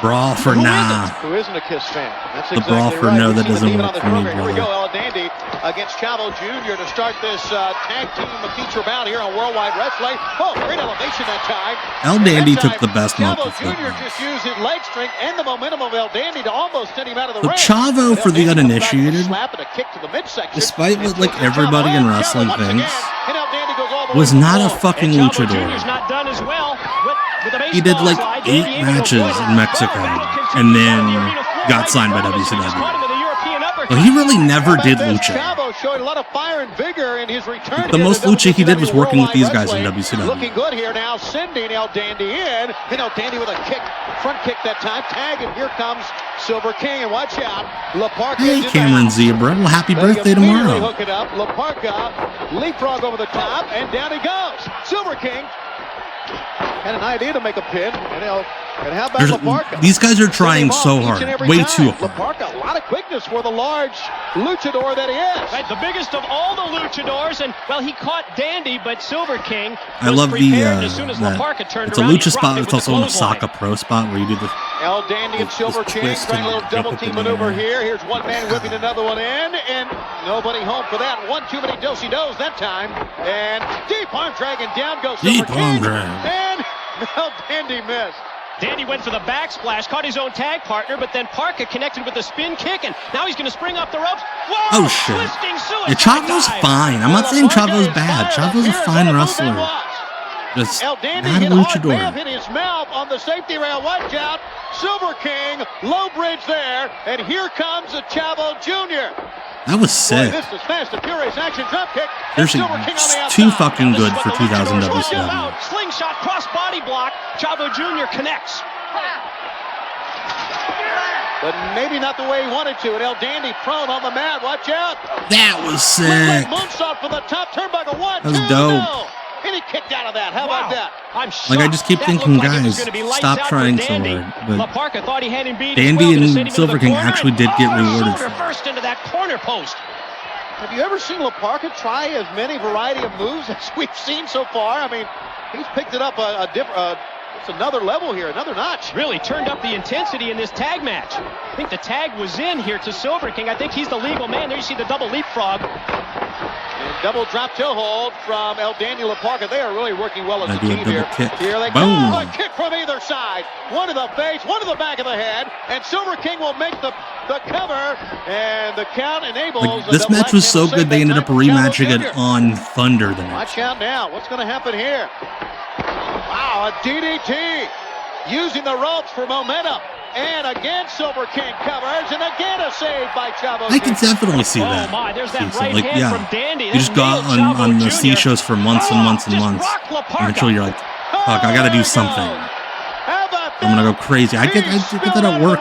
Brawl for nah. Who isn't a Kiss fan? That's the brawl for right. no, that doesn't work for me, Here we go, brother. El Dandy against Chavo Jr. to start this tag team feature bout here on Worldwide Wrestling. Oh, great elevation that time. El Dandy took the best month Chavo of Jr. football. just used his leg strength and the momentum of El Dandy to almost send him out of the So ring. Chavo, for the uninitiated, Slap and a kick to the midsection. despite what like everybody in wrestling thinks, was not a fucking luchador. He did like 8 matches in Mexico and then got signed by WCW. Well, he really never did lucha. The most lucha he did was working with these guys in WCW. Looking good here now, sending El Dandy in. And El Dandy with a kick, front kick that time. Tag, and here comes Silver King. And watch out, La Parca. Hey, Cameron Zebra. Well, happy birthday tomorrow. Hook it up. La Parca, leapfrog over the top, and down he goes. Silver King had an idea to make a pin, and how about La Parca? These guys are trying so hard, way too hard. La Parca, a lot of quickness for the large luchador that he is. Right, the biggest of all the luchadors, and well, he caught Dandy, but Silver King. I love the as soon as La Parca turned it's a around, lucha spot. It's also an Osaka Pro spot where you do the El Dandy and Silver King trying a little double team maneuver here. Here's one man whipping another one in, and nobody home for that. One too many do-si-dos that time, and deep arm drag, and down goes Silver King, and El Dandy missed. Dandy went for the backsplash, caught his own tag partner, but then Parca connected with the spin kick, and now he's going to spring up the ropes. Whoa! Oh, shit. Yeah, Chavo's fine. I'm not saying Chavo's bad. Chavo's a fine wrestler. Just El Dandy not a hit hard, may luchador. have hit his mouth on the safety rail. Watch out. Silver King, low bridge there, and here comes a Chavo Jr. That was sick. Boy, this is fast and furious action drop kick. There's too fucking good for 2000 WCW. Slingshot cross body block. Chavo Jr. connects. But maybe not the way he wanted to. And El Dandy prone on the mat. Watch out. That was sick. Moonsault for the top turnbuckle. 1, 2, That was dope. no. And he kicked out of that. How about that? Like, I just keep thinking, guys, stop trying so hard. But Dandy and Silver King actually did get rewarded for it. First into that corner post. Have you ever seen La Parca try as many variety of moves as we've seen so far? I mean, he's picked it up it's another level here, another notch. Really turned up the intensity in this tag match. I think the tag was in here to Silver King. I think he's the legal man. There you see the double leapfrog. And double drop toe hold from El Dandy La Parca. They are really working well as a team here. Kick. Here they Boom. go. A kick from either side. One to the face, one to the back of the head. And Silver King will make the cover. And the count enables. Like, this match was so good they ended up rematching it on Thunder the next. Watch out now. What's going to happen here? Wow, a DDT. Using the ropes for momentum. And again, Silver King covers, and again a save by Chavo. I can definitely see that. Oh my, there's that right like, hand yeah, from Dandy. you just got on the C shows for months and months and months, and until you're like, fuck, I gotta do something. I'm gonna go crazy. I get that at work.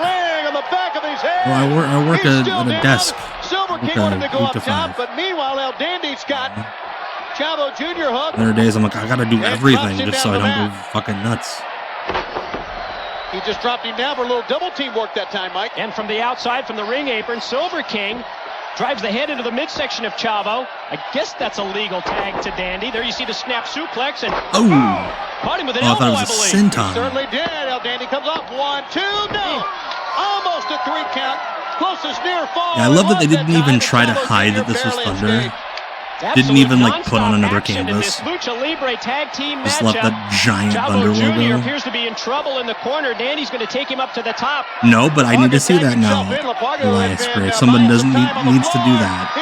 Well, I work at a desk. Silver King wanted to go up top, but meanwhile, El Dandy's got Chavo Jr. hook. There are days I'm like, I gotta do everything just so I don't go fucking nuts. He just dropped him down for a little double team work that time, Mike. And from the outside, from the ring apron, Silver King drives the head into the midsection of Chavo. I guess that's a legal tag to Dandy. There you see the snap suplex, and caught him with an elbow, I thought it was a senton. Certainly did. El Dandy comes up. 1, 2, no. Almost a 3 count. Closest near fall. Yeah, I love that they didn't even try to hide that this was Thunder. Didn't even like put on another canvas. Lucha Libre tag team just left that giant Thunder Jr. logo. appears to be in trouble in the corner. Dandy's going to take him up to the top. No, but I need to see that now. Elias Gray. Someone needs to do that.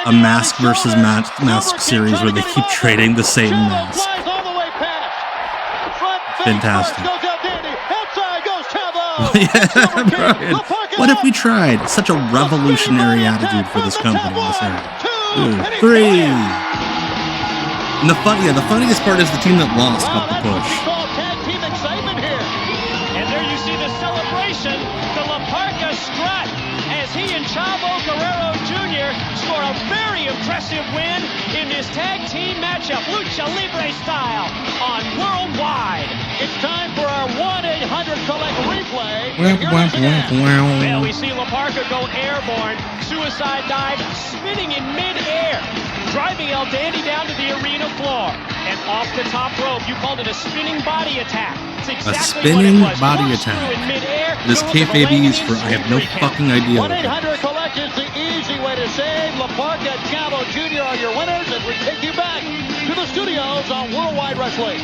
A mask versus mask series where they keep trading the same mask. Fantastic. Yeah, Brian. What if we tried? Such a revolutionary attitude for this company in this era. 2, 3. And the funniest part is the team that lost got the push. And there you see the celebration, the La Parca strut, as he and Chavo Guerrero Jr. score a very impressive win in this tag team matchup, Lucha Libre style, on Worldwide. It's time for our 1-800-COLLECT replay. Well, we see La Parca go airborne, suicide dive, spinning in mid-air, driving El Dandy down to the arena floor. And off the top rope, you called it a spinning body attack. It's exactly a spinning what it was. body attack. This kayfabe is for I have no fucking idea. 1-800-COLLECT is the easy way to save. LaParca and Calvo Jr. are your winners as we take you back to the studios on Worldwide Wrestling.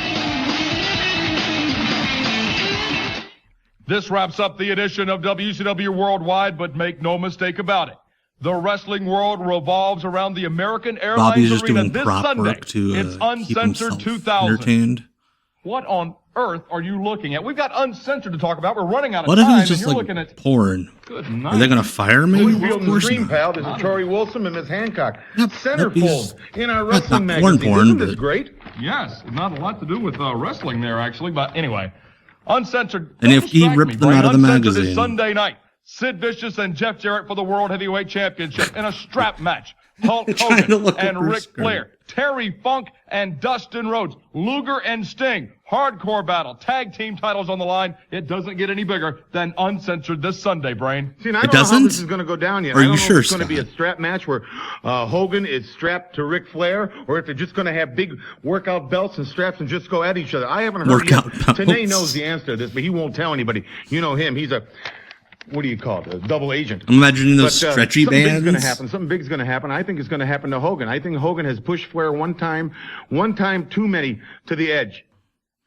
This wraps up the edition of WCW Worldwide, but make no mistake about it. The wrestling world revolves around the American Airlines Bobby's just Arena doing this prop Sunday. work to It's keep Uncensored himself 2000. entertained. What on earth are you looking at? We've got Uncensored to talk about. We're running out of What if time, it's just and you're like looking at... porn? Good night. Are they gonna fire me? Of course Dream not. Pal. This is Tori Wilson and Miss Hancock. Yep, Centerfold in our that's wrestling not porn, magazine. Isn't this but- great? Yes, not a lot to do with wrestling there, actually. But anyway, Uncensored. And don't if he distract ripped me, them Brian. out of the Uncensored is magazine. Sunday night. Sid Vicious and Jeff Jarrett for the World Heavyweight Championship in a strap match. Hulk Trying to Hogan look and at her Ric skirt. Flair. Terry Funk and Dustin Rhodes. Luger and Sting. Hardcore battle. Tag team titles on the line. It doesn't get any bigger than Uncensored this Sunday, Brain. See, and I It don't know how doesn't? this is going to go down yet. Are I don't you know sure, if it's going to be a Scott? strap match where Hogan is strapped to Ric Flair, or if they're just going to have big workout belts and straps and just go at each other. I haven't heard Workout yet. belts. Tenay knows the answer to this, but he won't tell anybody. You know him. He's a, what do you call it, a double agent. I'm imagining those But, stretchy something bands. Big's going to happen. Something big's going to happen. I think it's going to happen to Hogan. I think Hogan has pushed Flair one time too many to the edge.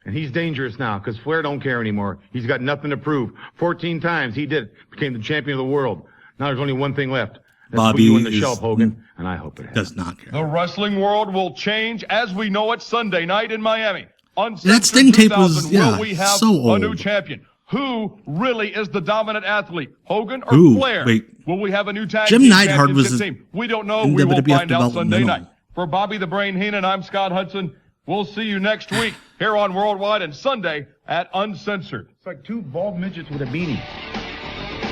And he's dangerous now because Flair don't care anymore. He's got nothing to prove. 14 times he did, became the champion of the world. Now there's only one thing left. That's Bobby put you in the is- shelf, Hogan, and I hope it happens. Does not care. The wrestling world will change as we know it Sunday night in Miami. Uncensored That Sting tape was, 2000, yeah, will we have so a new old. champion? Who really is the dominant athlete? Hogan or Who? Flair? Wait. Will we have a new tag Jim team Neidhart was championship team? We don't know. in We will WWF find out Sunday developmental. night. For Bobby the Brain Heenan, I'm Scott Hudson. We'll see you next week here on Worldwide and Sunday at Uncensored. It's like two bald midgets with a beanie.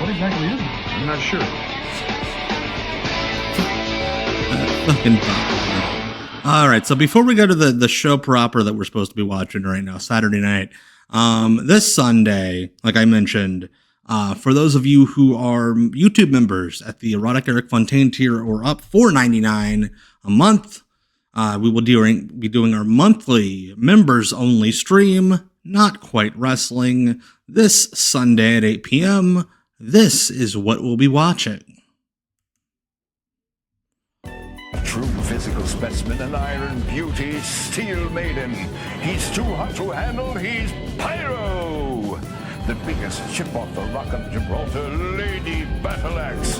What exactly is it? I'm not sure. Fucking all right, so before we go to the show proper that we're supposed to be watching right now, Saturday night, this Sunday, like I mentioned, for those of you who are YouTube members at the Erotic Eric Fontaine tier or up, $4.99 a month, we will be doing our monthly members only stream, Not Quite Wrestling, this Sunday at 8 p.m. This is what we'll be watching. True physical specimen, an iron beauty, steel maiden. He's too hot to handle, he's Pyro! The biggest chip off the Rock of Gibraltar, Lady Battle Axe.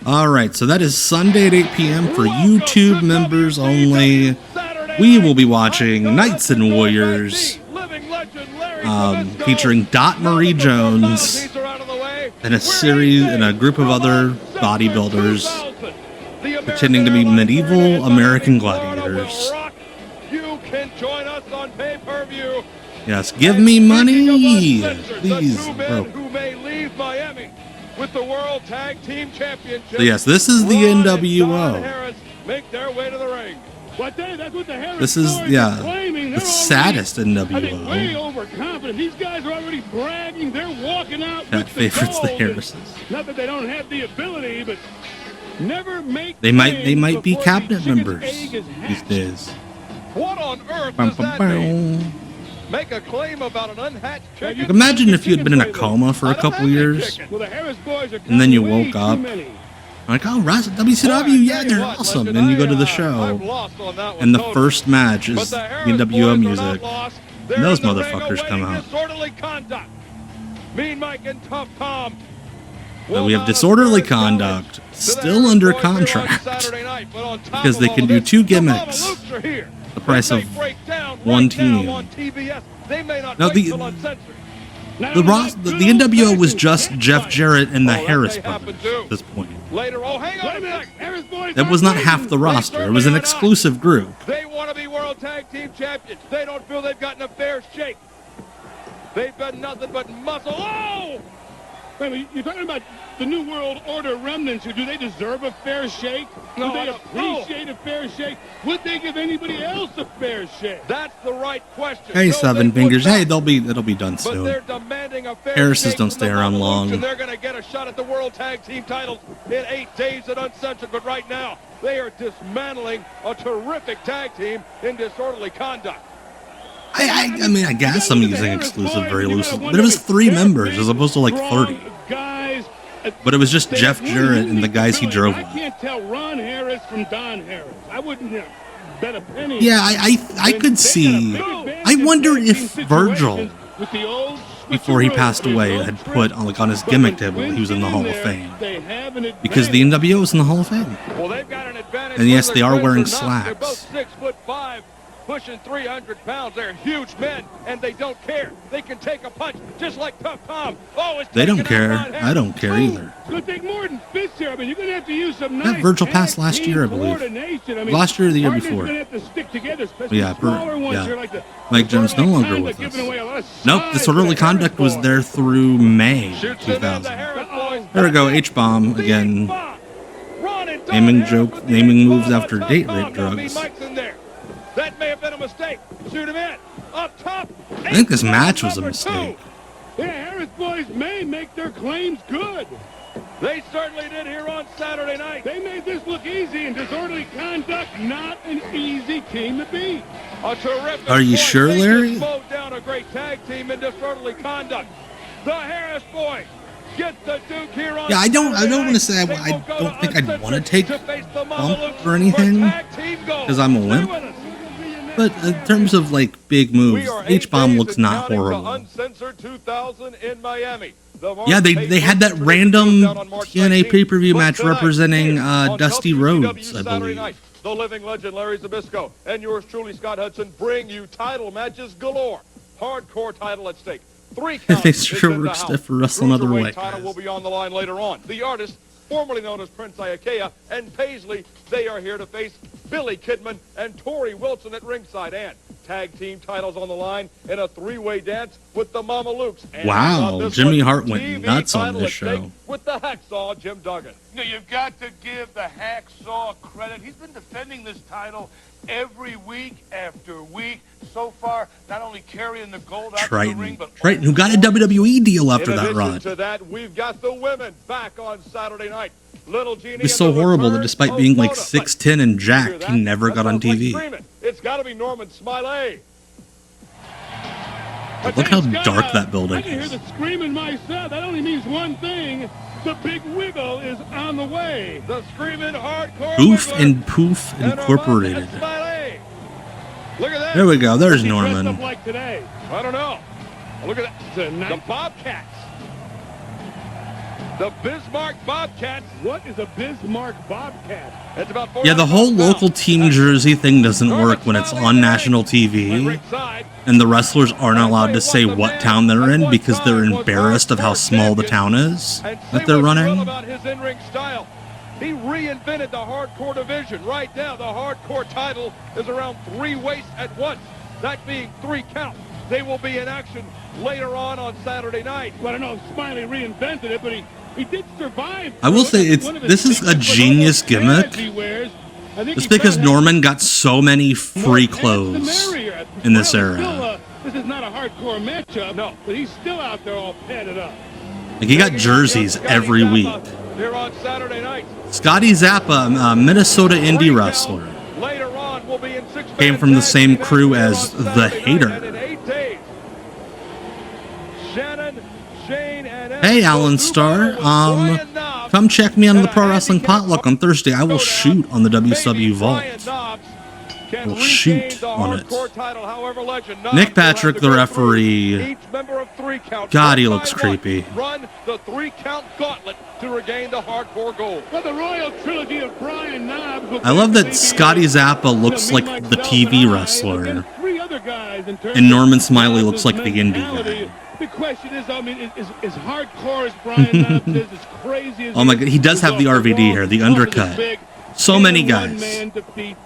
All right, so that is Sunday at 8 p.m. for YouTube members only. We will be watching Knights and Warriors, featuring Dot Marie Jones and a group of other bodybuilders pretending to be medieval American gladiators. You can join us on pay-per-view. Yes, give me money, please. Two men who may leave Miami with the World Tag Team Championship. So yes, this is the NWO. Harris make their way to the ring. This is, the saddest I think way NWO. overconfident. These guys are already bragging. They're walking out That with the favorites the gold. Harrises. Not that they don't have the ability, but never make They might be before cabinet the chicken's members egg is these hatched. days. What on earth Bum, does bum, that mean? bum. Make a claim about an unhatched chicken? Imagine if you had been in a coma for a couple years, Well, the Harris boys are and then you way woke too up. many. Like, oh, WCW, yeah, they're awesome. And then you go to the show, and the first match is NWO music, and those motherfuckers come out. Mean Mike and Tough Tom. So we have disorderly conduct, still under contract, because they can do two gimmicks, the price of one team. Now, the NWO was just Jeff Jarrett and the Harris brothers at this point. Later, oh, hang on a second. That was not half the roster. It was an exclusive group. They want to be World Tag Team Champions. They don't feel they've gotten a fair shake. They've been nothing but muscle. Oh! Wait, you're talking about the New World Order remnants. Do they deserve a fair shake? Do they appreciate a fair shake? Would they give anybody else a fair shake? That's the right question. Hey, Seven Fingers. Hey, it'll be done But soon. they're demanding a fair Harris's shake don't from stay the around Mamalukes, long. And they're going to get a shot at the World Tag Team titles in 8 days at Uncensored. But right now, they are dismantling a terrific tag team in disorderly conduct. I mean, I guess I'm using exclusive very loosely, but it was 3 members as opposed to like 30. But it was just Jeff Jarrett and the guys he drove I with. can't tell Ron Harris from Don Harris. I wouldn't bet a penny. Yeah, I could see. I wonder if Virgil, before he passed away, had put on his gimmick table he was in the Hall of Fame. Because the NWO is in the Hall of Fame. Well, they've got an advantage. And yes, they are wearing They're slacks. both 6'5", pushing 300 pounds. They're huge men, and they don't care. They can take a punch, just like Tough Tom. Oh, They don't care. I don't care either. It's going to take more than fists here. I mean, you're going to have to use some That nice Virgil passed last year, I believe. coordination. I mean, Last year or the year partners before. are going to have to stick together, especially Yeah, smaller ones here, like the Mike Jones no disorderly longer with conduct, giving away a lot of us. Nope, size disorderly to the conduct was Harris there boys. through May Shoots it in the 2000. Harris boys. There we go, H-bomb again. Ron and Todd Naming Harris joke, with the naming big moves bomb on after Tough date Tom. rape Gotta be drugs. Mike's in there. That may have been a mistake. Shoot him in. Up top. I think this match was a mistake. Yeah, Harris boys may make their claims good. They certainly did here on Saturday night. They made this look easy, and disorderly conduct not an easy team to beat. A terrific Are you point. sure, They Larry? just mowed down a great tag team in disorderly conduct. The Harris boys get the Duke here on Yeah, I don't Saturday want to night. say They I will go don't to think I'd Uncensored want to take to face the bump Mamalukes or anything, for tag team gold. because I'm a Stay wimp. with us. But in terms of like big moves, We are 8 H-bomb days looks and not counting to horrible. Uncensored 2000 in Miami. Yeah, they had that random TNA pay-per-view match representing Dusty Rhodes, I believe. The living legend Larry Zbyszko and yours truly Scott Hudson bring you title matches galore. Hardcore title at stake. 3 counts. They sure work stiff for wrestling other way. Title will be on the line later on. The artist, formerly known as Prince Iaukea, and Paisley, they are here to face Billy Kidman and Tori Wilson at ringside, and tag team titles on the line in a 3-way dance with the Mamalukes. And Wow, on this Jimmy one, Hart went TV nuts on title this at stake show. with the Hacksaw Jim Duggan. No, you've got to give the Hacksaw credit. He's been defending this title every week after week. So far, not only carrying the gold out of the ring, Triton. but Triton, who got a WWE deal after In that addition run. to that, we've got the women back on Saturday night. Little Genie It was and so the horrible that return despite of being like Mona. 6'10" and Hear jacked, that? he never That got on sounds like TV. screaming. It's got to be Norman Smiley. Look how dark that building I can hear is. the screaming myself. That only means one thing. The big wiggle is on the way. The screaming hardcore Poof wiggler. and Poof And Incorporated. Norman Smiley. Look at that. There we go. There's What's he dressed Norman. up like today? I don't know. Look at that. The Bobcats. The Bismarck Bobcats. What is a Bismarck Bobcat? It's about Yeah, the whole 400 local pounds. team jersey thing doesn't work when it's on national TV, and the wrestlers aren't allowed to say what town they're in because they're embarrassed of how small the town is that they're running. About his in-ring style. He reinvented the hardcore division. Right now, the hardcore title is around 3 weights at once, that being 3 counts. They will be in action later on Saturday night. Well, I don't know if Smiley reinvented it, but he did survive. I will say this is a genius gimmick. It's because Norman got so many free clothes in this era. This is not a hardcore matchup, no, but he's still out there all padded up. Like he got jerseys every week. Here on Saturday night. Scotty Zappa, a Minnesota indie wrestler, Later on, we'll be in 6 came from the same crew as The Hater. Hey, Alan Starr, come check me on the Pro Wrestling Potluck on Thursday. I will shoot on the WCW Vault. We'll shoot on it. Nick Patrick, the referee. God, he looks creepy. Run the 3-count gauntlet to regain the hardcore gold. Well, the Royal Trilogy of Brian Knobbs. I love that Scotty Zappa looks like the TV wrestler, and Norman Smiley looks like the indie guy. The question is, I mean, is hardcore as Brian Knobbs is, as crazy as Oh my god, he does have the RVD here, the undercut. So many guys.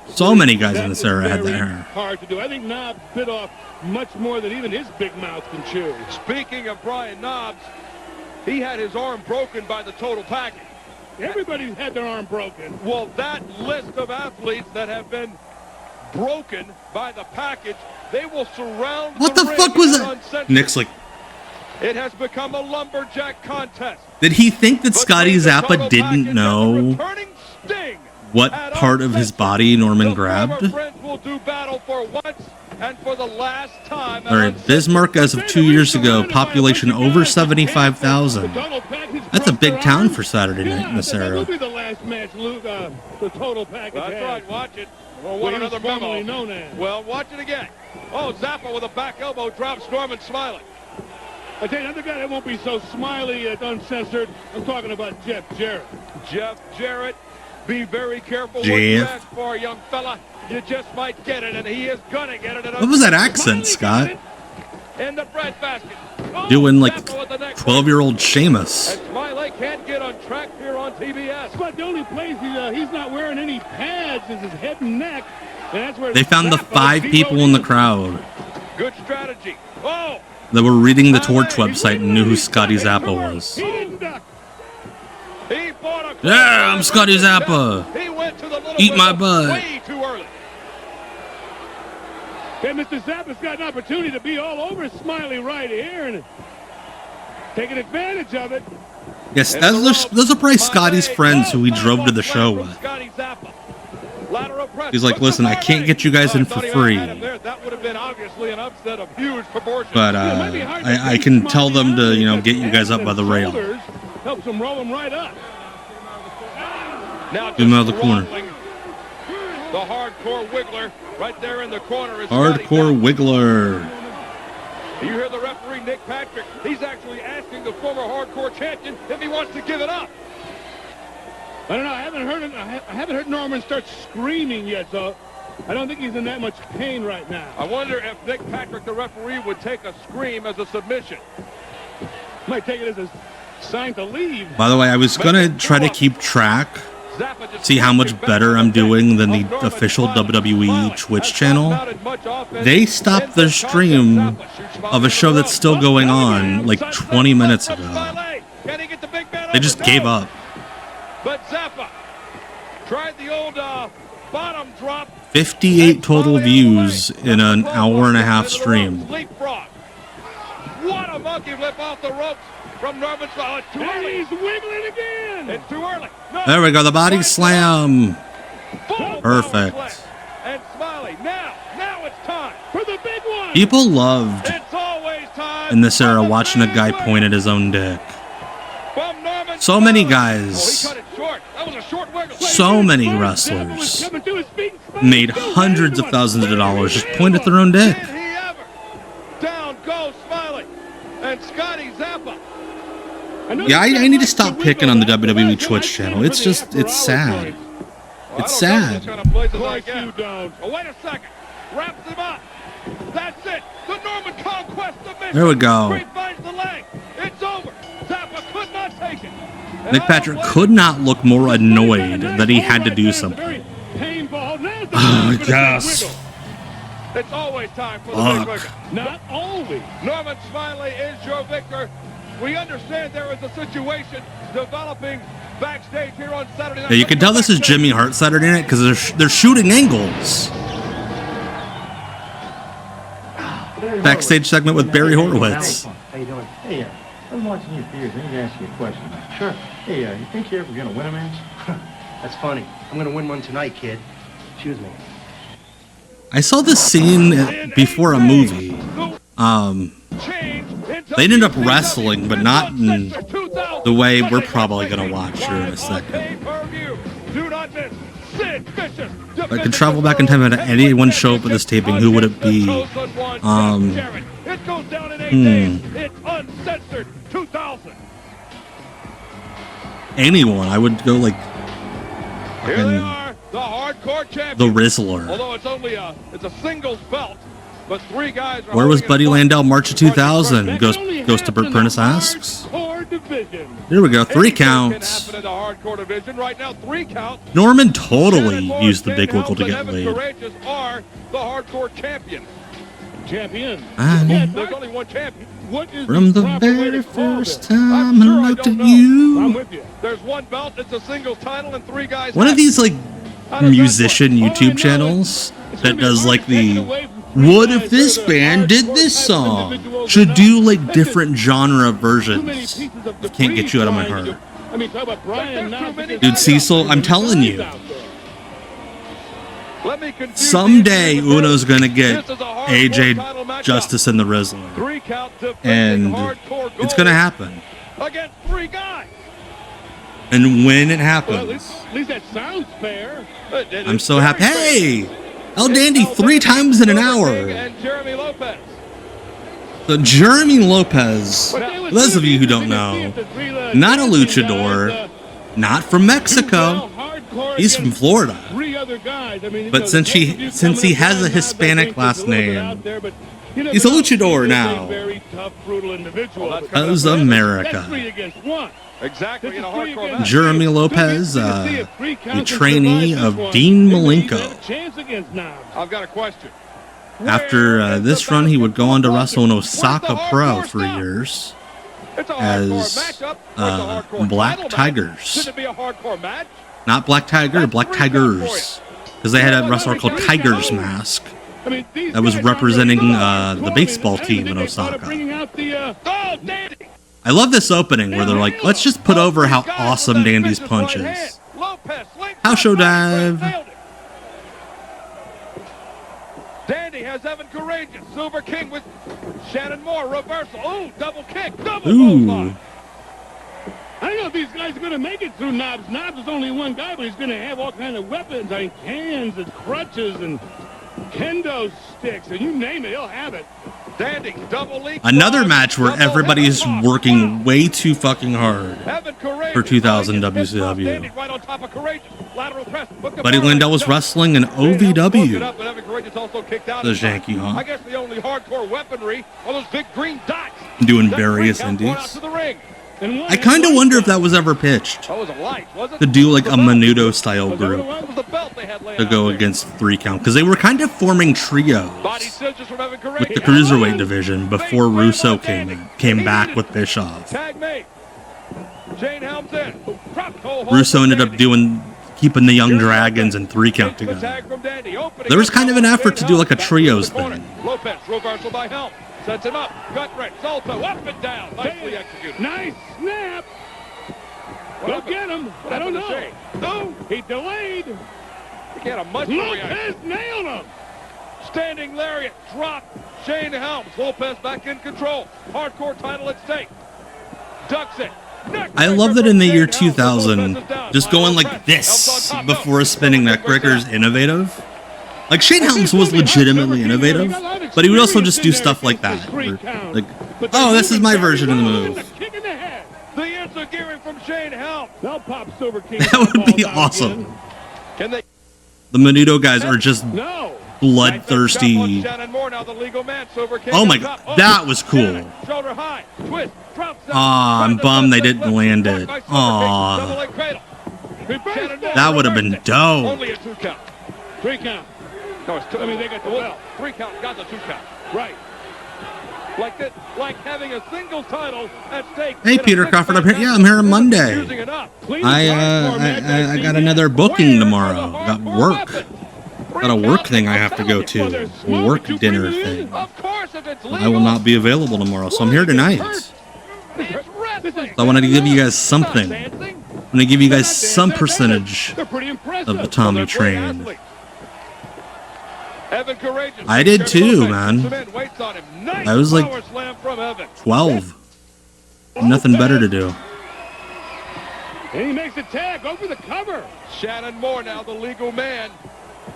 So many guys in this era had that hair. Hard to do. I think Knobbs bit off much more than even his big mouth can chew. Speaking of Brian Knobbs, he had his arm broken by the total package. Everybody had their arm broken. Well, that list of athletes that have been broken by the package, they will surround What the fuck was that? Nick's like, it has become a lumberjack contest. did he think that Scotty Zappa didn't know what part of his body Norman grabbed? Will do battle for once and for the last time. All right, Bismarck as of 2 years ago, population over 75,000. That's a big town for Saturday night in this That era. will be the last match, Luke, the total package. That's right, watch it. Well, what another memo. Known as. Well, watch it again. Oh, Zappa with a back elbow drops Norman Smiley. I tell you, another guy that won't be so smiley at Uncensored. I'm talking about Jeff Jarrett. Jeff Jarrett, be very careful what Jeff. you ask for, young fella. You just might get it, and he is gonna get it. What was that accent, Scott? In the bread basket. Oh, Doing like Zappa with the neck 12-year-old Sheamus. And Smiley can't get on track here on TBS. But the only place he's not wearing any pads is his head and neck. And that's where They found the 5 people in the crowd Good strategy. Oh! that were reading the Torch website and knew who Scotty Zappa was. He didn't duck. He fought a Yeah, I'm Scotty Zappa. He went to the little Eat my window butt. way too early. And Mr. Zappa's got an opportunity to be all over Smiley right here and taking advantage of it. Yes, those are probably Scotty's friends who he drove to the show with. He's like, listen, I can't get you guys in for free, but I can tell them to, you know, get you guys up by the rail. Helps him roll him right up. Now Get him out of the corner. The hardcore wiggler right there in the corner is Hardcore wiggler. You hear the referee, Nick Patrick. He's actually asking the former hardcore champion if he wants to give it up. I don't know. I haven't heard Norman start screaming yet, so I don't think he's in that much pain right now. I wonder if Nick Patrick, the referee, would take a scream as a submission. Might take it as a sign to leave. By the way, I was gonna try to keep track, see how much better I'm doing than the official WWE Twitch channel. They stopped their stream of a show that's still going on like 20 minutes ago. They just gave up. But Zappa tried the old bottom drop. 58 total views in an hour and a half stream. Leapfrog. What a monkey flip off the ropes from Norman Smiley. Too early. He's wiggling again. It's too early. No. There we go, the body slam. Perfect. And Smiley, now it's time for the big one. People loved It's always time in this era watching a guy point at his own dick. So many guys, so many wrestlers made hundreds of thousands of dollars just point at their own dick. Down goes Smiley and Scotty Zappa. Yeah, I need to stop picking on the WWE Twitch channel. It's just, it's sad. It's sad. Oh, wait a second. Wraps him up. That's it. The Norman Conquest submission. There we go. Finds the leg. It's over. Zappa could not take it. Nick Patrick could not look more annoyed that he had to do something. Oh, yes. It's always time for the big wigger. Not always. Norman Smiley is your victor. We understand there is a situation developing backstage here on Saturday night. Yeah, you can tell this is Jimmy Hart Saturday night because they're shooting angles. Backstage segment with Barry Horowitz. How you doing? Hey, I've been watching you for years. I need to ask you a question. Sure. Hey, you think you're ever going to win a match? That's funny. I'm going to win one tonight, kid. Excuse me. I saw this scene before a movie. They ended up wrestling, but not in the way we're probably going to watch here in a second. If I could travel back in time and have anyone show up at this taping, who would it be? Anyone. I would go like the Rizzler. Although it's only it's a singles belt, but 3 guys are. Where was Buddy Landau March of 2000? Goes to Burt Prentice asks. Here we go, 3 counts. Norman totally used the big wiggle to get laid. Are the hardcore champion. Champion. There's only one champion. what is From the proper way very to call first this? time I'm sure I looked don't at know. you. I'm with you. There's one belt, it's a singles title, and 3 guys. One of these like How does that musician work? YouTube All I know channels it's that gonna be does hard like to take it the away from what guys if this that are band did hardcore this type song individuals should or do not. like That's just different genre too many versions. pieces of I can't get you out of my trying to heart. do. I mean, talk about Brian Knox against Dude, Cecil, I'm telling you. out there. Let me confuse Someday the Uno's gonna get This is a hardcore AJ title matchup. Justice and the Rizzler. 3 count defending And hardcore it's gold gonna happen. against 3 guys. And when it Well, happens, at least that sounds fair. I'm so happy. Hey! El Dandy 3 times in an hour. And Jeremy Lopez. So Jeremy Lopez, for those of you who don't know, not a luchador, not from Mexico. He's from Florida. But since he has a Hispanic last name, he's a luchador now. Because America. Exactly in a hardcore match. Jeremy Lopez, the trainee of Dean Malenko. I've got a question. After this run, he would go on to wrestle in Osaka Pro for years as Black Tigers. Should it be a hardcore match? Not Black Tiger, Black Tigers. Because they had a wrestler called Tiger's Mask that was representing the baseball team in Osaka. I love this opening where they're like, let's just put over how awesome Dandy's punch is. House show dive. Dandy has Evan Courageous. Silver King with Shannon Moore. Reversal. Ooh, double kick. Double Ooh. I don't know if these guys are going to make it through Knobs. Knobs is only one guy, but he's going to have all kinds of weapons. I mean, cans and crutches and kendo sticks, and you name it, he'll have it. Dandy, double leap. Another match where everybody's working way too fucking hard for 2000 WCW. Right on top of Courageous. Lateral press. Buddy Landell was wrestling in OVW. The Janky Hawk. I guess the only hardcore weaponry are those big green dots. Doing various indies. I kind of wonder if that was ever pitched to do like a Menudo style group to go against 3 count, because they were kind of forming trios with the cruiserweight division before Russo came back with Bischoff. Russo ended up keeping the Young Dragons and 3 count together. There was kind of an effort to do like a trios thing. Lopez reversal by Helm. Sets him up. Gut wrench. Salto up and down. Nicely executed. Nice snap. Go get him. I don't know. No, he delayed. He had a much Lopez nailed him. Standing lariat. Drop. Shane Helms. Lopez back in control. Hardcore title at stake. Ducks it. I love that in the year 2000, just going like this before spinning neck breaker is innovative. Like, Shane Helms was legitimately innovative, but he would also just do stuff like that. Like, oh, this is my version of the move. The gearing from Shane Helms. That would be awesome. The Menudo guys are just bloodthirsty. Oh my god, that was cool. Aw, I'm bummed they didn't land it. Aw. That would have been dope. Only a 2 count. 3 count. No, it's 2. I mean, they got the belt. 3 count, got the 2 count. Right. Like having a single title at stake. Hey, Peter Crawford, I'm here. Yeah, I'm here on Monday. I got another booking tomorrow. Got work. Got a work thing I have to go to. A work dinner thing. I will not be available tomorrow, so I'm here tonight. So I wanted to give you guys something. I'm going to give you guys some percentage of the Tommy train. I did too, man. I was like 12. Nothing better to do. And he makes the tag over the cover. Shannon Moore now the legal man.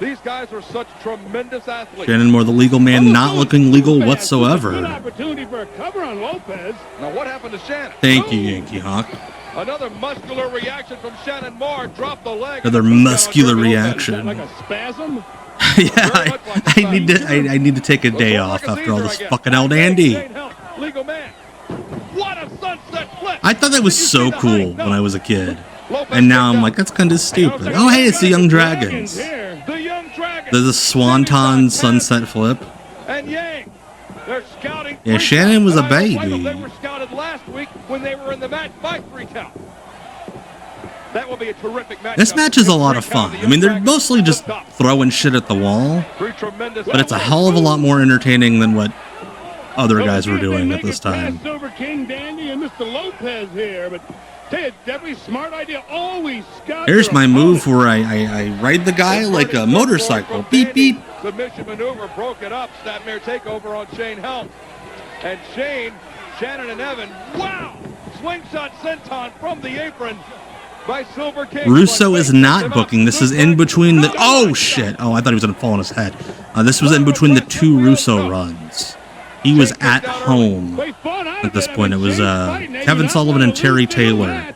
These guys are such tremendous athletes. Shannon Moore, the legal man, not looking legal whatsoever. Good opportunity for a cover on Lopez. Now what happened to Shannon? Thank you, Yankee Hawk. Another muscular reaction from Shannon Moore. Drop the leg. Another muscular reaction. Like a spasm? Yeah, I need to take a day off after all this fucking El Dandy. Legal man. What a sunset flip. I thought that was so cool when I was a kid. And now I'm like, that's kind of stupid. Oh, hey, it's the Young Dragons. There's a Swanton sunset flip. And Yang. They're scouting. Yeah, Shannon was a baby. They were scouted last week when they were in the match by 3 count. That will be a terrific match. This match is a lot of fun. I mean, they're mostly just throwing shit at the wall, but it's a hell of a lot more entertaining than what other guys were doing at this time. Over King Dandy and Mr. Lopez here, but it's definitely a smart idea. Always scout. Here's my move where I ride the guy like a motorcycle. Beep, beep. Submission maneuver broke it up. Snapmare takeover on Shane Helm. And Shannon and Evan, wow! Slingshot senton from the apron by Silver King. Russo is not booking. This is in between the... Oh, shit. Oh, I thought he was going to fall on his head. This was in between the 2 Russo runs. He was at home at this point. It was Kevin Sullivan and Terry Taylor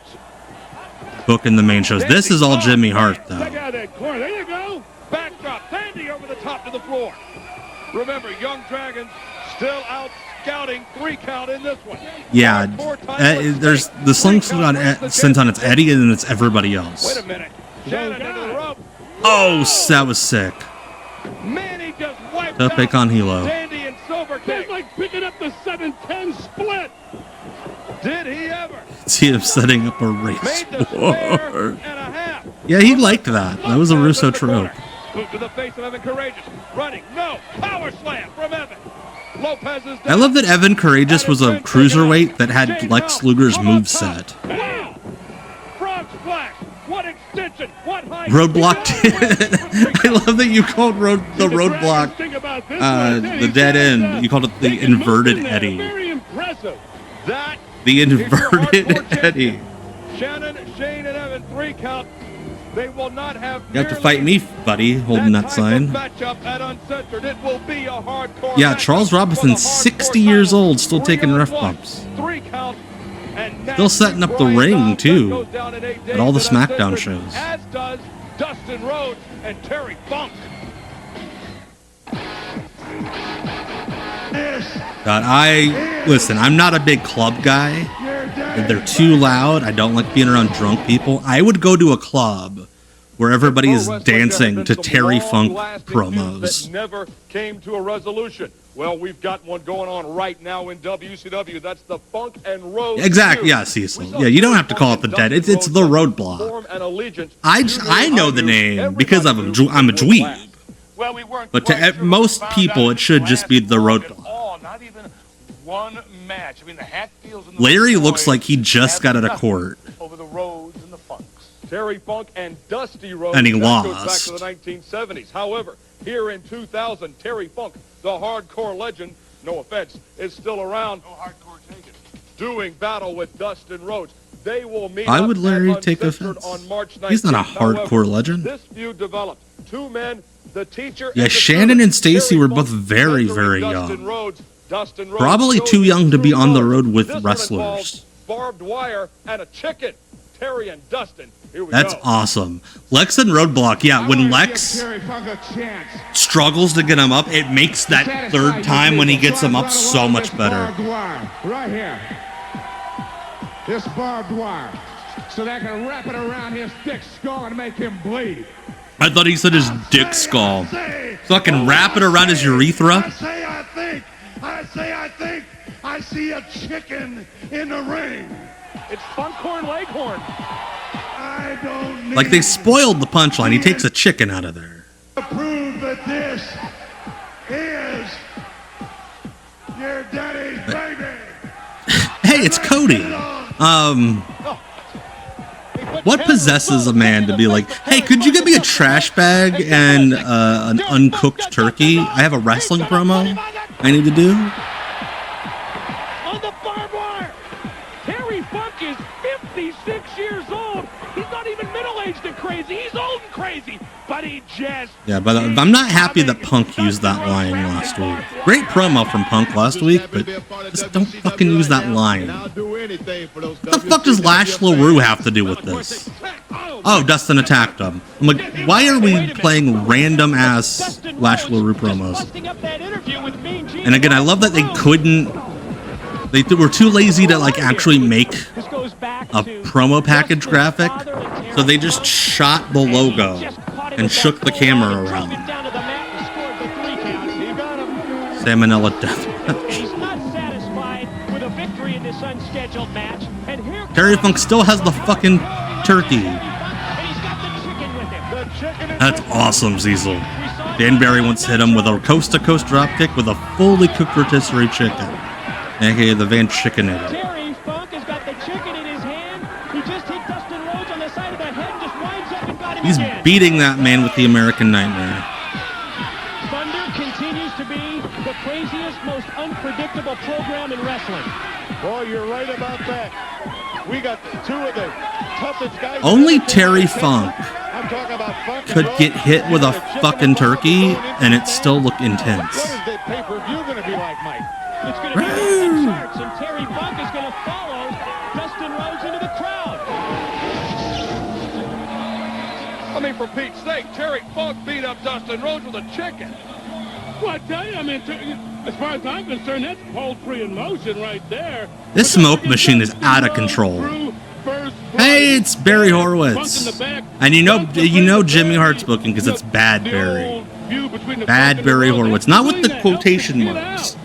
booking the main shows. This is all Jimmy Hart, though. There you go. Backdrop. Sandy over the top to the floor. Remember, Young Dragons still out scouting 3 count in this one. Yeah, there's the slingshot senton. It's Eddie, and then it's everybody else. Wait a minute. Shannon into the rope. Oh, that was sick. Manny just wiped Tope con Hilo. Sandy and Silver King. That's like picking up the 7-10 split. Did he ever? See him setting up a race war. Yeah, he liked that. That was a Russo trope. Move to the face of Evan Courageous. Running. No. Power slam from Evan. Lopez is down. I love that Evan Courageous was a cruiserweight that had Lex Luger's moveset. Wow. Frog splash. What extension. What height. Roadblock. I love that you called the roadblock the dead end. You called it the inverted Eddie. Very impressive. The inverted Eddie. Shannon, Shane, and Evan 3 count. They will not have. You have to fight me, buddy, holding that sign. Matchup at Uncensored. It will be a hardcore. Yeah, Charles Robinson's 60 years old, still taking ref bumps. 3 count. And still setting up the ring, too, at all the SmackDown shows. As does Dustin Rhodes and Terry Funk. God, listen, I'm not a big club guy. If they're too loud, I don't like being around drunk people. I would go to a club where everybody is dancing to Terry Funk promos. That never came to a resolution. Well, we've got one going on right now in WCW. That's the Funk and Rhodes. Exactly. Yeah, Cecil. Yeah, you don't have to call it the Dead. It's the Roadblock. I know the name because I'm a dweeb. But to most people, it should just be the Roadblock. Not even one match. I mean, the Hatfields and the Larry looks like he just got out of court. Over the Rhodes and the Funks. Terry Funk and Dusty Rhodes. And he That lost. goes back to the 1970s. However, here in 2000, Terry Funk, the hardcore legend, no offense, is still around. No hardcore taken. Doing battle with Dustin Rhodes. They will meet Why up would Larry at take Uncensored offense? on March 19th. He's not a hardcore However, legend. This feud developed. 2 men, the teacher Yeah, and the Shannon student. and Stacy Terry were Funk both very, mentoring very Dustin young. Rhodes. Dustin Rhodes Probably showed too young to be true on the colors. road with This one wrestlers. involves barbed wire and a chicken. Terry and Dustin. Here we That's go. awesome. Lex and Roadblock. Yeah, when Lex struggles to get him up, it makes that third time when he gets him up so much better. Right here. This barbed wire. So they can wrap it around his thick skull and make him bleed. I thought he said his dick skull. So I can wrap it around his urethra. I think. I see a chicken in the ring. It's Funkhorn Leghorn. I don't need Like they spoiled the punchline. He takes a chicken out of there. to prove that this is your daddy's baby. Hey, it's Cody. What possesses a man to be like, hey, could you get me a trash bag and an uncooked turkey? I have a wrestling promo I need to do. On the barbed wire. Terry Funk is 56 years old. He's not even middle-aged and crazy. He's old and crazy. But he just... Yeah, but I'm not happy that Punk used that line last week. Great promo from Punk last week, but just don't fucking use that line. What the fuck does Lash LaRue have to do with this? Oh, Dustin attacked him. I'm like, why are we playing random-ass Lash LaRue promos? And again, I love that they couldn't... They were too lazy to like actually make a promo package graphic, so they just shot the logo and shook the camera around. Salmonella deathmatch. Terry Funk still has the fucking turkey. That's awesome, Cecil. Dan Barry once hit him with a coast-to-coast dropkick with a fully cooked rotisserie chicken, aka the Van Chickenator. Terry Funk has got the chicken in his hand. He just hit Dustin Rhodes on the side of the head and just winds up and got him He's again. beating that man with the American Nightmare. Thunder continues to be the craziest, most unpredictable program in wrestling. Boy, you're right about that. We got two of the toughest guys. Only Terry Funk I'm talking about Funk could get hit with a fucking turkey and it still look intense. What is that pay-per-view going to be like, Mike? It's going to be the charts, and Terry Funk is going to follow Dustin Rhodes into the crowd. I mean, for Pete's sake, Terry Funk beat up Dustin Rhodes with a chicken. Well, I tell you, I mean, as far as I'm concerned, that's poultry in motion right there. This smoke machine is out of control. Hey, it's Barry Horowitz. And you know Jimmy Hart's booking because it's Bad Barry. Bad Barry Horowitz. Not with the quotation marks.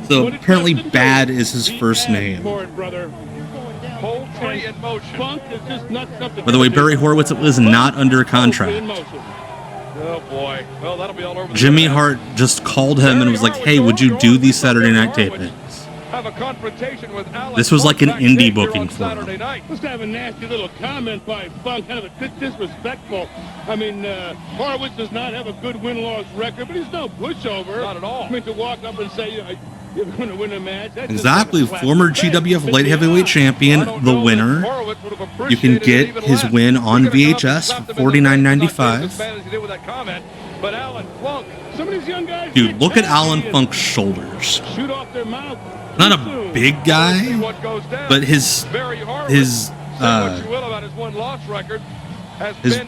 So apparently Bad is his first name. Poultry in motion. By the way, Barry Horowitz was not under contract. Oh boy. Well, that'll be all over. Jimmy Hart just called him and was like, hey, would you do these Saturday night tapings? Have a confrontation with Alan This was like an indie booking for him. Let's have a nasty little comment by Funk, kind of a bit disrespectful. I mean, Horowitz does not have a good win-loss record, but he's no pushover. Not at all. I mean, to walk up and say, you're going to win a match. Exactly. Former GWF light heavyweight champion, the winner. You can get his win on VHS for $49.95. But Alan Funk, some of these young guys, dude, look at Alan Funk's shoulders. Shoot off their mouth. Not a big guy, but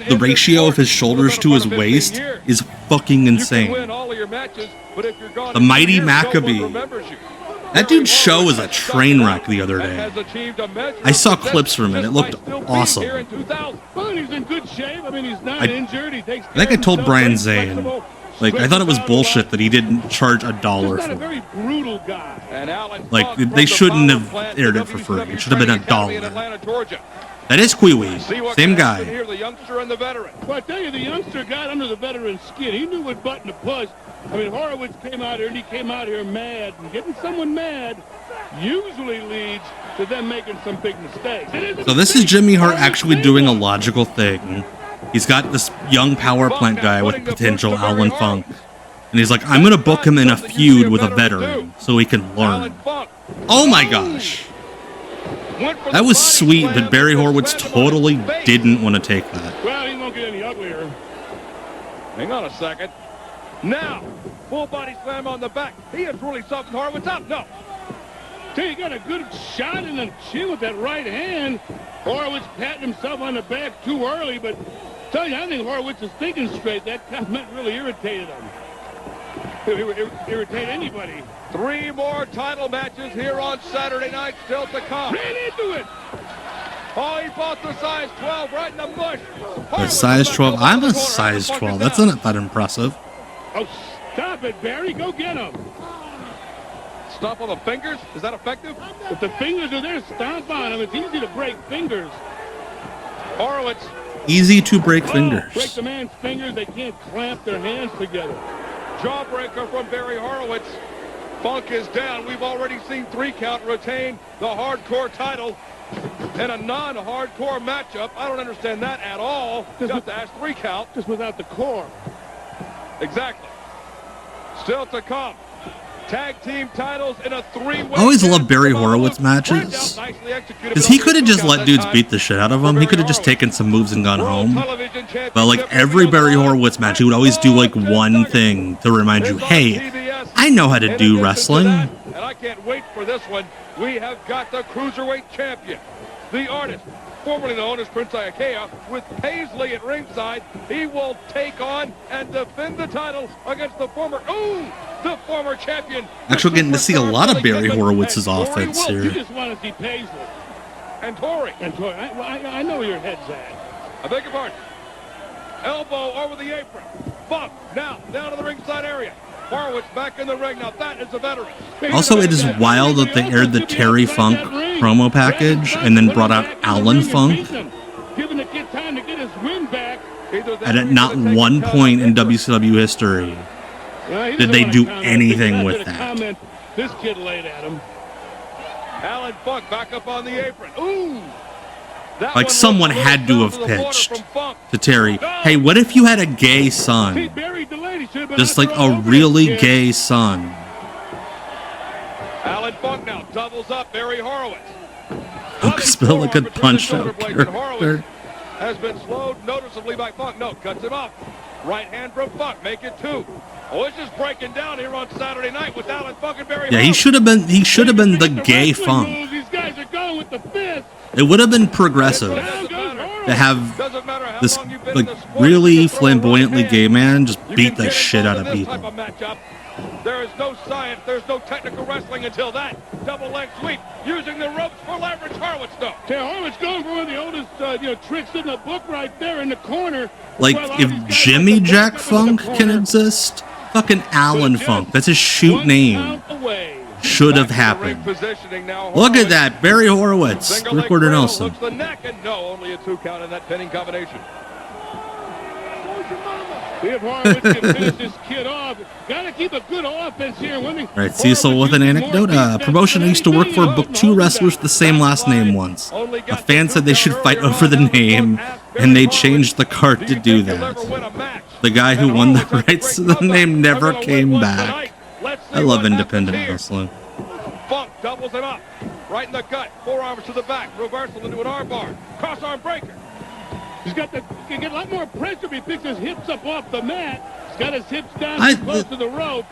the ratio of his shoulders to his waist is fucking insane. The Mighty Maccabee. That dude's show was a train wreck the other day. I saw clips from it. It looked awesome. Well, he's in good shape. I mean, he's not injured. He takes I think I told Brian Zane, like, I thought it was bullshit that he didn't charge $1 for it. very brutal guy. Like, they shouldn't have aired it for free. It should have been $1. That is Kwee-Wee. Same guy. Well, I tell you, the youngster got under the veteran's skin. He knew what button to push. I mean, Horowitz came out here, and he came out here mad. And getting someone mad usually leads to them making some big mistakes. So this is Jimmy Hart actually doing a logical thing. He's got this young power plant guy with potential, Alan Funk. And he's like, I'm going to book him in a feud with a veteran so he can learn. Oh my gosh. That was sweet, but Barry Horowitz totally didn't want to take that. Well, he won't get any uglier. Hang on a second. Now, full body slam on the back. He has really softened Horowitz up. No. He got a good shot in the chin with that right hand. Horowitz patting himself on the back too early, but tell you, I think Horowitz is thinking straight. That comment really irritated him. Irritate anybody. 3 more title matches here on Saturday night still to come. Ran into it. Oh, he fought the size 12 right in the bush. A size 12? I'm a size 12. That's not that impressive. Oh, stop it, Barry. Go get him. Stomp on the fingers? Is that effective? If the fingers are there, stomp on them. It's easy to break fingers. Horowitz. Easy to break fingers. Break the man's fingers. They can't clamp their hands together. Jawbreaker from Barry Horowitz. Funk is down. We've already seen 3 count retain the hardcore title in a non-hardcore matchup. I don't understand that at all. Just have to ask 3 count. Just without the core. Exactly. Still to come. Tag team titles in a 3-way. I always love Barry Horowitz matches. Because he could have just let dudes beat the shit out of him. He could have just taken some moves and gone home. But like every Barry Horowitz match, he would always do like one thing to remind you, hey, I know how to do wrestling. And I can't wait for this one. We have got the Cruiserweight Champion, the Artist, formerly known as Prince Iaukea, with Paisley at ringside. He will take on and defend the title against the former champion. Actually getting to see a lot of Barry Horowitz's offense You here. just want to see Paisley. And Torrey. I know where your head's at. I beg your pardon. Elbow over the apron. Funk now down to the ringside area. Horowitz back in the ring. Now that is a veteran. Also, it is wild that they aired the Terry Funk promo package and then brought out Alan Funk. And at not one point in WCW history did they do anything with that. This kid laid at him. Alan Funk back up on the apron. Ooh! Like someone had to have pitched to Terry, hey, what if you had a gay son? Just like a really gay son. Alan Funk now doubles up Barry Horowitz. Funk spelled like a punch-out character. Has been slowed noticeably by Funk. No, cuts him off. Right hand from Funk. Make it 2. Oh, it's just breaking down here on Saturday night with Alan Funk and Barry. Yeah, he should have been the gay Funk. These guys are going with the fist. It would have been progressive to have this like really flamboyantly gay man just beat the shit out of people. There is no science, there's no technical wrestling until that double leg sweep using the ropes for leverage. Horowitz though. Horowitz going for one of the oldest tricks in the book right there in the corner. Like if Jimmy Jack Funk can exist, fucking Alan Funk. That's his shoot name. Should have happened. Look at that, Barry Horowitz, Recorder Nelson. The neck and no, only a 2 count in that pinning combination. We have Horowitz can finish this kid off. Got to keep a good offense here. All right, Cecil with an anecdote. Promotion I used to work for booked 2 wrestlers with the same last name once. A fan said they should fight over the name, and they changed the card to do that. The guy who won the rights to the name never came back. I love independent wrestling. Funk doubles him up. Right in the gut. Forearms to the back. Reversal into an armbar. Cross arm breaker. He can get a lot more pressure if he picks his hips up off the mat. He's got his hips down close to the rope.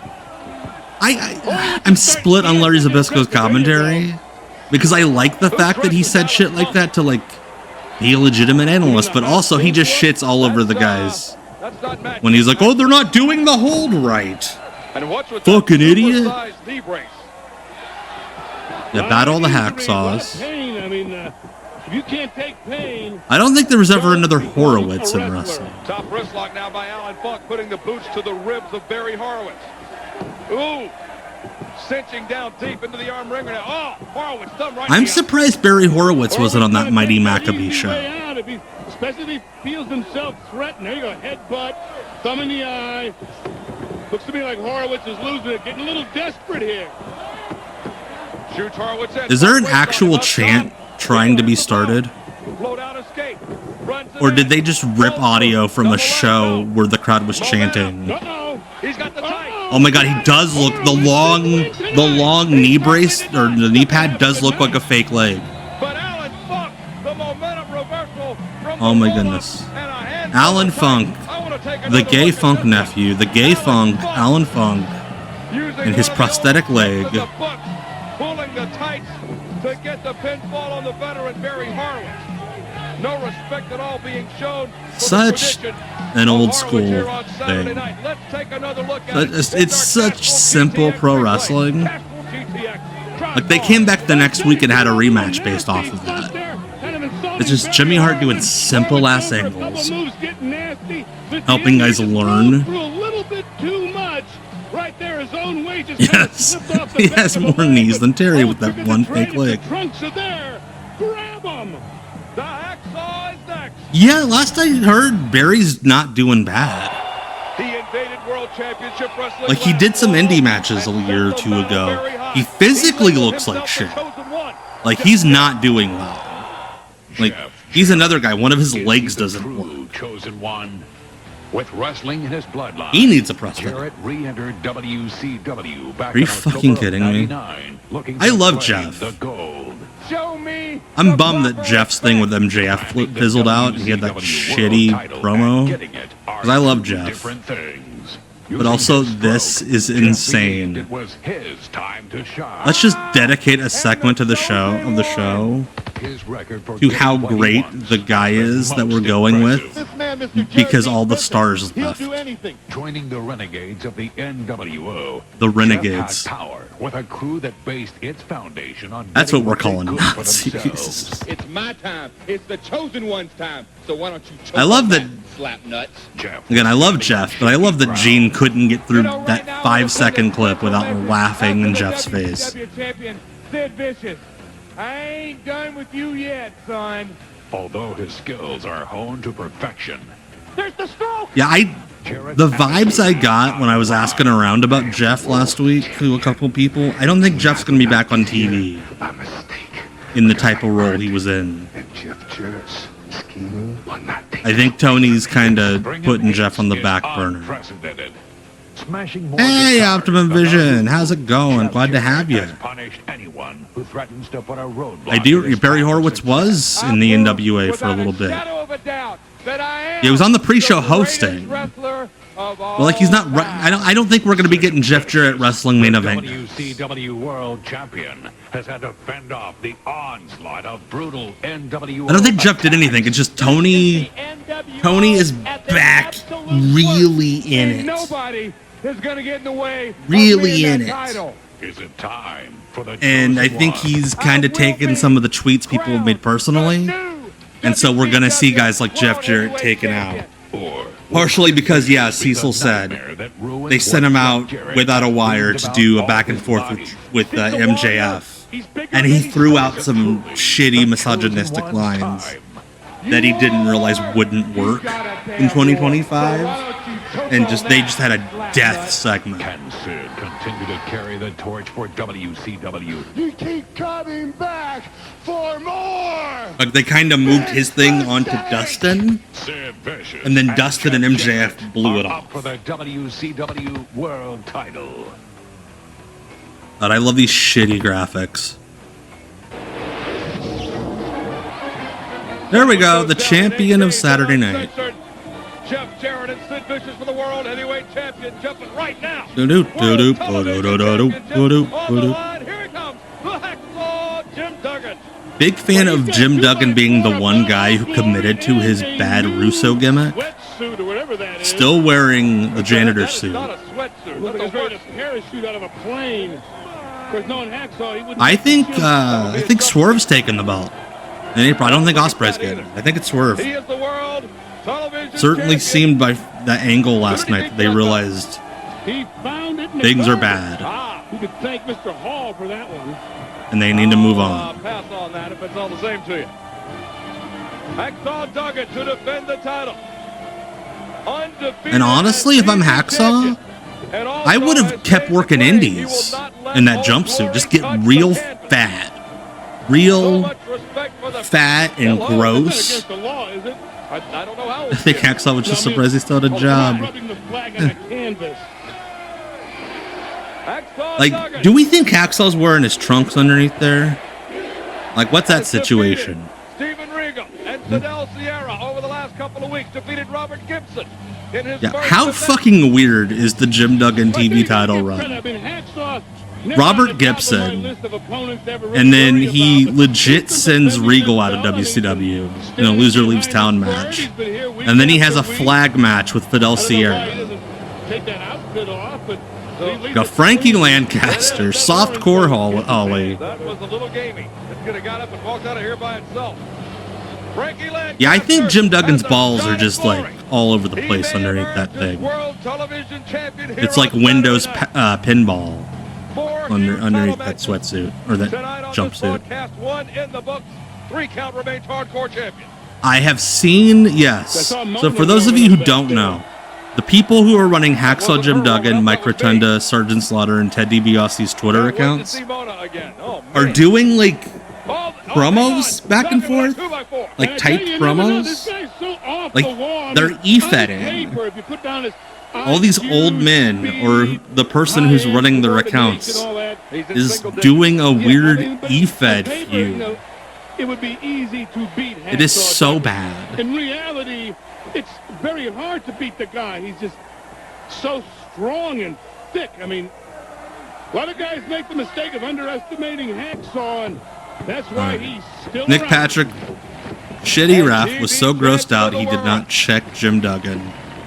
I'm split on Larry Zbyszko's commentary because I like the fact that he said shit like that to like be a legitimate analyst, but also he just shits all over the guys when he's like, oh, they're not doing the hold right. Fucking idiot. Yeah, battle the hacksaws. If you can't take pain. I don't think there was ever another Horowitz in wrestling. Top wrist lock now by Alan Funk, putting the boots to the ribs of Barry Horowitz. Ooh, cinching down deep into the arm ringer now. Oh, Horowitz thumb right. I'm surprised Barry Horowitz wasn't on that Mighty Maccabee show. Especially if he feels himself threatened. There you go, headbutt, thumb in the eye. Looks to me like Horowitz is losing it, getting a little desperate here. Shoots Horowitz in. Is there an actual chant trying to be started? Or did they just rip audio from a show where the crowd was chanting? Oh my god, he does look, the long knee brace or the knee pad does look like a fake leg. Oh my goodness. Alan Funk, the gay Funk nephew, the gay Funk, Alan Funk, and his prosthetic leg. Pulling the tights to get the pinfall on the veteran Barry Horowitz. No respect at all being shown. Such an old school thing. It's such simple pro wrestling. Like they came back the next week and had a rematch based off of that. It's just Jimmy Hart doing simple ass angles, helping guys learn. Yes, he has more knees than Terry with that one fake leg. Yeah, last I heard, Barry's not doing bad. Like, he did some indie matches a year or 2 ago. He physically looks like shit. Like, he's not doing well. Like, he's another guy. One of his legs doesn't work. With wrestling in his bloodline, he needs a prosthetic. Jarrett re-entered WCW back Are you fucking kidding me? I love Jeff. I'm bummed that Jeff's thing with MJF fizzled out and he had that shitty promo. Because I love Jeff. But also, this is insane. Let's just dedicate a segment of the show to how great the guy is that we're going with. man, Mr. Jarrett, because all the stars he'll left. do anything. Joining the Renegades of the NWO. The Renegades. Jeff had power with a crew that based its foundation on. That's what we're getting calling they could for Nazis. themselves. It's my time. It's the chosen one's time. So why don't you choke I love on that. slap nuts? Jeff. Again, I love Jeff, but I love that Gene couldn't get through that 5-second clip without laughing in Jeff's face. Champion Sid Vicious. I ain't done with you yet, son. Although his skills are honed to perfection. There's the stroke. Yeah, the vibes I got when I was asking around about Jeff last week to a couple people, I don't think Jeff's going to be back on TV in the type of role he was in. I think Tony's kind of putting Jeff on the back burner. Hey, Optimum Vision, how's it going? Glad to have you. I do. Barry Horowitz was in the NWA for a little bit. Yeah, he was on the pre-show hosting. Well, like he's not. I don't think we're going to be getting Jeff Jarrett wrestling main event. WCW World Champion has had to fend off the onslaught of brutal NWO. I don't think Jeff did anything. It's just Tony. Tony is back, really in it. Nobody is going to get in the way. Really in it. Is it time for the And I think he's kind of taken some of the tweets people have made personally. And so we're going to see guys like Jeff Jarrett taken out. Partially because, yeah, Cecil said they sent him out without a wire to do a back and forth with MJF. And he threw out some shitty misogynistic lines that he didn't realize wouldn't work in 2025. And they just had a death segment. Can Sid continue to carry the torch for WCW? You keep coming back for more. Like they kind of moved his thing onto Dustin, and then Dustin and MJF blew it off. For the WCW World Title. But I love these shitty graphics. There we go, the champion of Saturday night. Jeff Jarrett and Sid Vicious for the World Heavyweight Champion jumping right now. Here he comes, the Hacksaw Jim Duggan. Big fan of Jim Duggan being the one guy who committed to his bad Russo gimmick. Still wearing the janitor suit. Not a sweatsuit. Look like a parachute out of a plane. I think Swerve's taking the belt. And I don't think Ospreay's getting it. I think it's Swerve. He is the world television Certainly seemed by that angle last night that they realized things are bad. You could thank Mr. Hall for that one. And they need to move on. Pass on that if it's all the same to you. Hacksaw Duggan to defend the title. Undefeated. And honestly, if I'm Hacksaw, I would have kept working indies in that jumpsuit. Just get real fat. Real fat and gross. I think Hacksaw was just surprised he still had a job. Like, do we think Hacksaw's wearing his trunks underneath there? Like, what's that situation? Steven Regal and Fidel Sierra over the last couple of weeks defeated Robert Gibson. Yeah, how fucking weird is the Jim Duggan TV title run? Robert Gibson, and then he legit sends Regal out of WCW in a loser leaves town match, and then he has a flag match with Fidel Sierra. Got Frankie Lancaster, softcore Holly. That was a little gamey. It could have got up and walked out of here by itself. Frankie Lancaster. Yeah, I think Jim Duggan's balls are just like all over the place underneath that thing. It's like Windows pinball underneath that sweatsuit or that jumpsuit. I have seen, yes. So for those of you who don't know, the people who are running Hacksaw Jim Duggan, Mike Rotunda, Sergeant Slaughter, and Ted DiBiase's Twitter accounts are doing like promos back and forth, like typed promos. Like they're e-fetting. All these old men, or the person who's running their accounts, is doing a weird e-fed feud. It would be easy to beat Hacksaw. It is so bad. In reality, it's very hard to beat the guy. He's just so strong and thick. I mean, a lot of guys make the mistake of underestimating Hacksaw, and that's why he's still Nick around. Patrick Shitty ref was so grossed out he did not check Jim Duggan.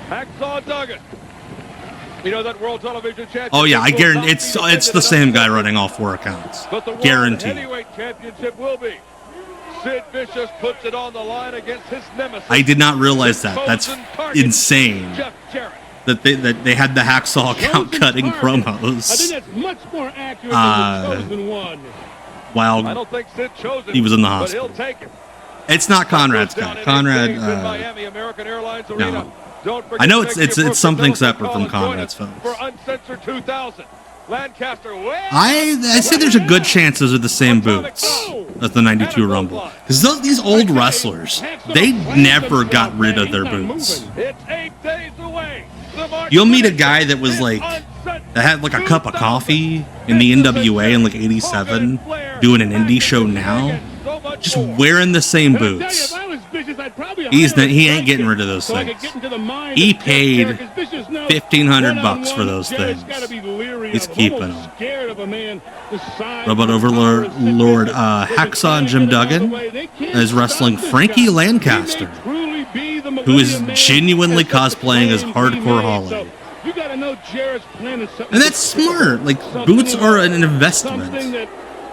Hacksaw Duggan. You know that World Television Championship. Oh yeah, I guarantee it's the same guy running all 4 accounts. But the World Guaranteed. Heavyweight Championship will be. Sid Vicious puts it on the line against his nemesis. I did not realize that. That's insane. Jeff Jarrett. That they had the hacksaw account cutting promos. I think that's much more accurate than the Chosen One. While I don't think Sid chosen, he was in the but hospital. he'll take it. It's not Conrad's guy. Conrad. Miami, American Airlines Arena. No. Don't forget I know to it's make your something personal separate call from and join Conrad's us films. For Uncensored 2000. Lancaster. I say there's a good chance those are the same boots as the 92 Rumble. Because these old wrestlers, they never got rid of their boots. It's 8 days away. You'll meet a guy that was like, that had like a cup of coffee in the NWA in like 87, doing an indie show now, just wearing the same boots. He ain't getting rid of those things. He paid $1,500 for those things. He's keeping them. Robot Overlord Hacksaw Jim Duggan is wrestling Frankie Lancaster, who is genuinely cosplaying as Hardcore Holly. You gotta know Jarrett's plan is something. And that's smart. Like, boots are an investment.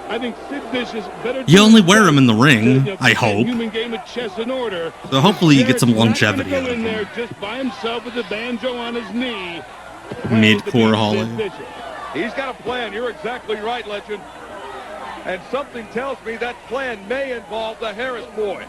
I think Sid Vicious better You only wear them in the ring, I hope. Human game of chess and order. So hopefully you get some longevity out Go of in there him. just by himself with a banjo on his knee. Mid-core Holly. He's got a plan. You're exactly right, Legend. And something tells me that plan may involve the Harris boy.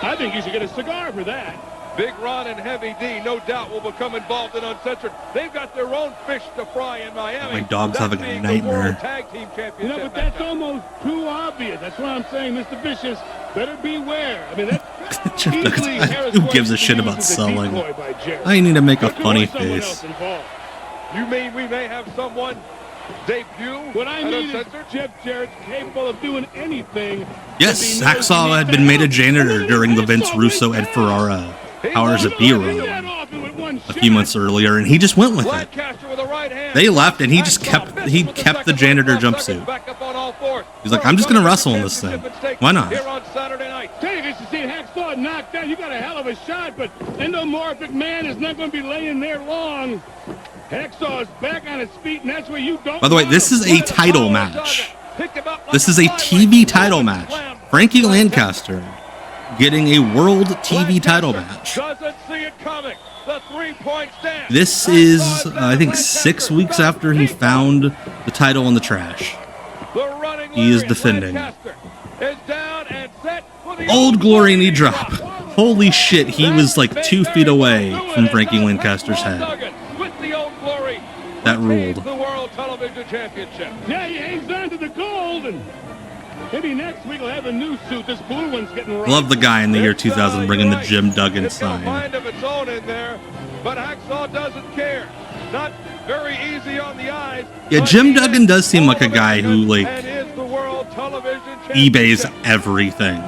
I think you should get a cigar for that. Big Ron and Heavy D, no doubt, will become involved in Uncensored. They've got their own fish to fry in Miami. My dog's having a nightmare. Tag team championship. You know, but that's almost too obvious. That's why I'm saying, Mr. Vicious, better beware. I mean, that's easily Harris Who gives a shit about selling? I need to make a funny face. You mean we may have someone debut? What I mean is Jeff Jarrett's capable of doing anything. Yes, Hacksaw had been made a janitor during the Vince Russo Ed Ferrara Powers of B run a few months earlier, and he just went with it. They left, and he kept the janitor jumpsuit. He's like, I'm just gonna wrestle in this thing. Why not? Tell you, just to see Hacksaw knocked down, you got a hell of a shot, but Endomorphic Man is not going to be laying there long. Hacksaw is back on his feet, and that's where you don't. By the way, this is a title match. This is a TV title match. Frankie Lancaster getting a world TV title match. This is, I think, 6 weeks after he found the title in the trash. He is defending. Old Glory knee drop. Holy shit, he was like 2 feet away from Frankie Lancaster's head. That ruled. The World Television Championship. Yeah, he hangs on to the gold, and maybe next week he'll have a new suit. This blue one's getting rough. Love the guy in the year 2000 bringing the Jim Duggan sign. Mind of its own in there, but Hacksaw doesn't care. Not very easy on the eyes. Yeah, Jim Duggan does seem like a guy who, like, eBays everything.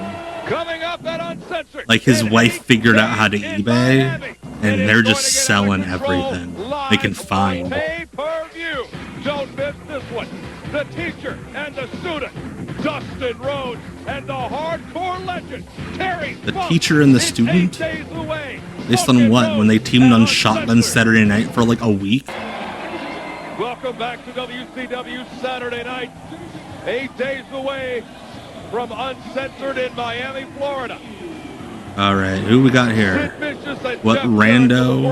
Coming up at Uncensored. Like, his wife figured out how to eBay, and they're just selling everything they can find. Pay-per-view. Don't miss this one. The teacher and the student, Dustin Rhodes, and the hardcore legend, Terry. The teacher and the student? Based on what? When they teamed on Shotgun Saturday Night for like a week? Welcome back to WCW Saturday Night. 8 days away from Uncensored in Miami, Florida. All right, who we got here? What rando?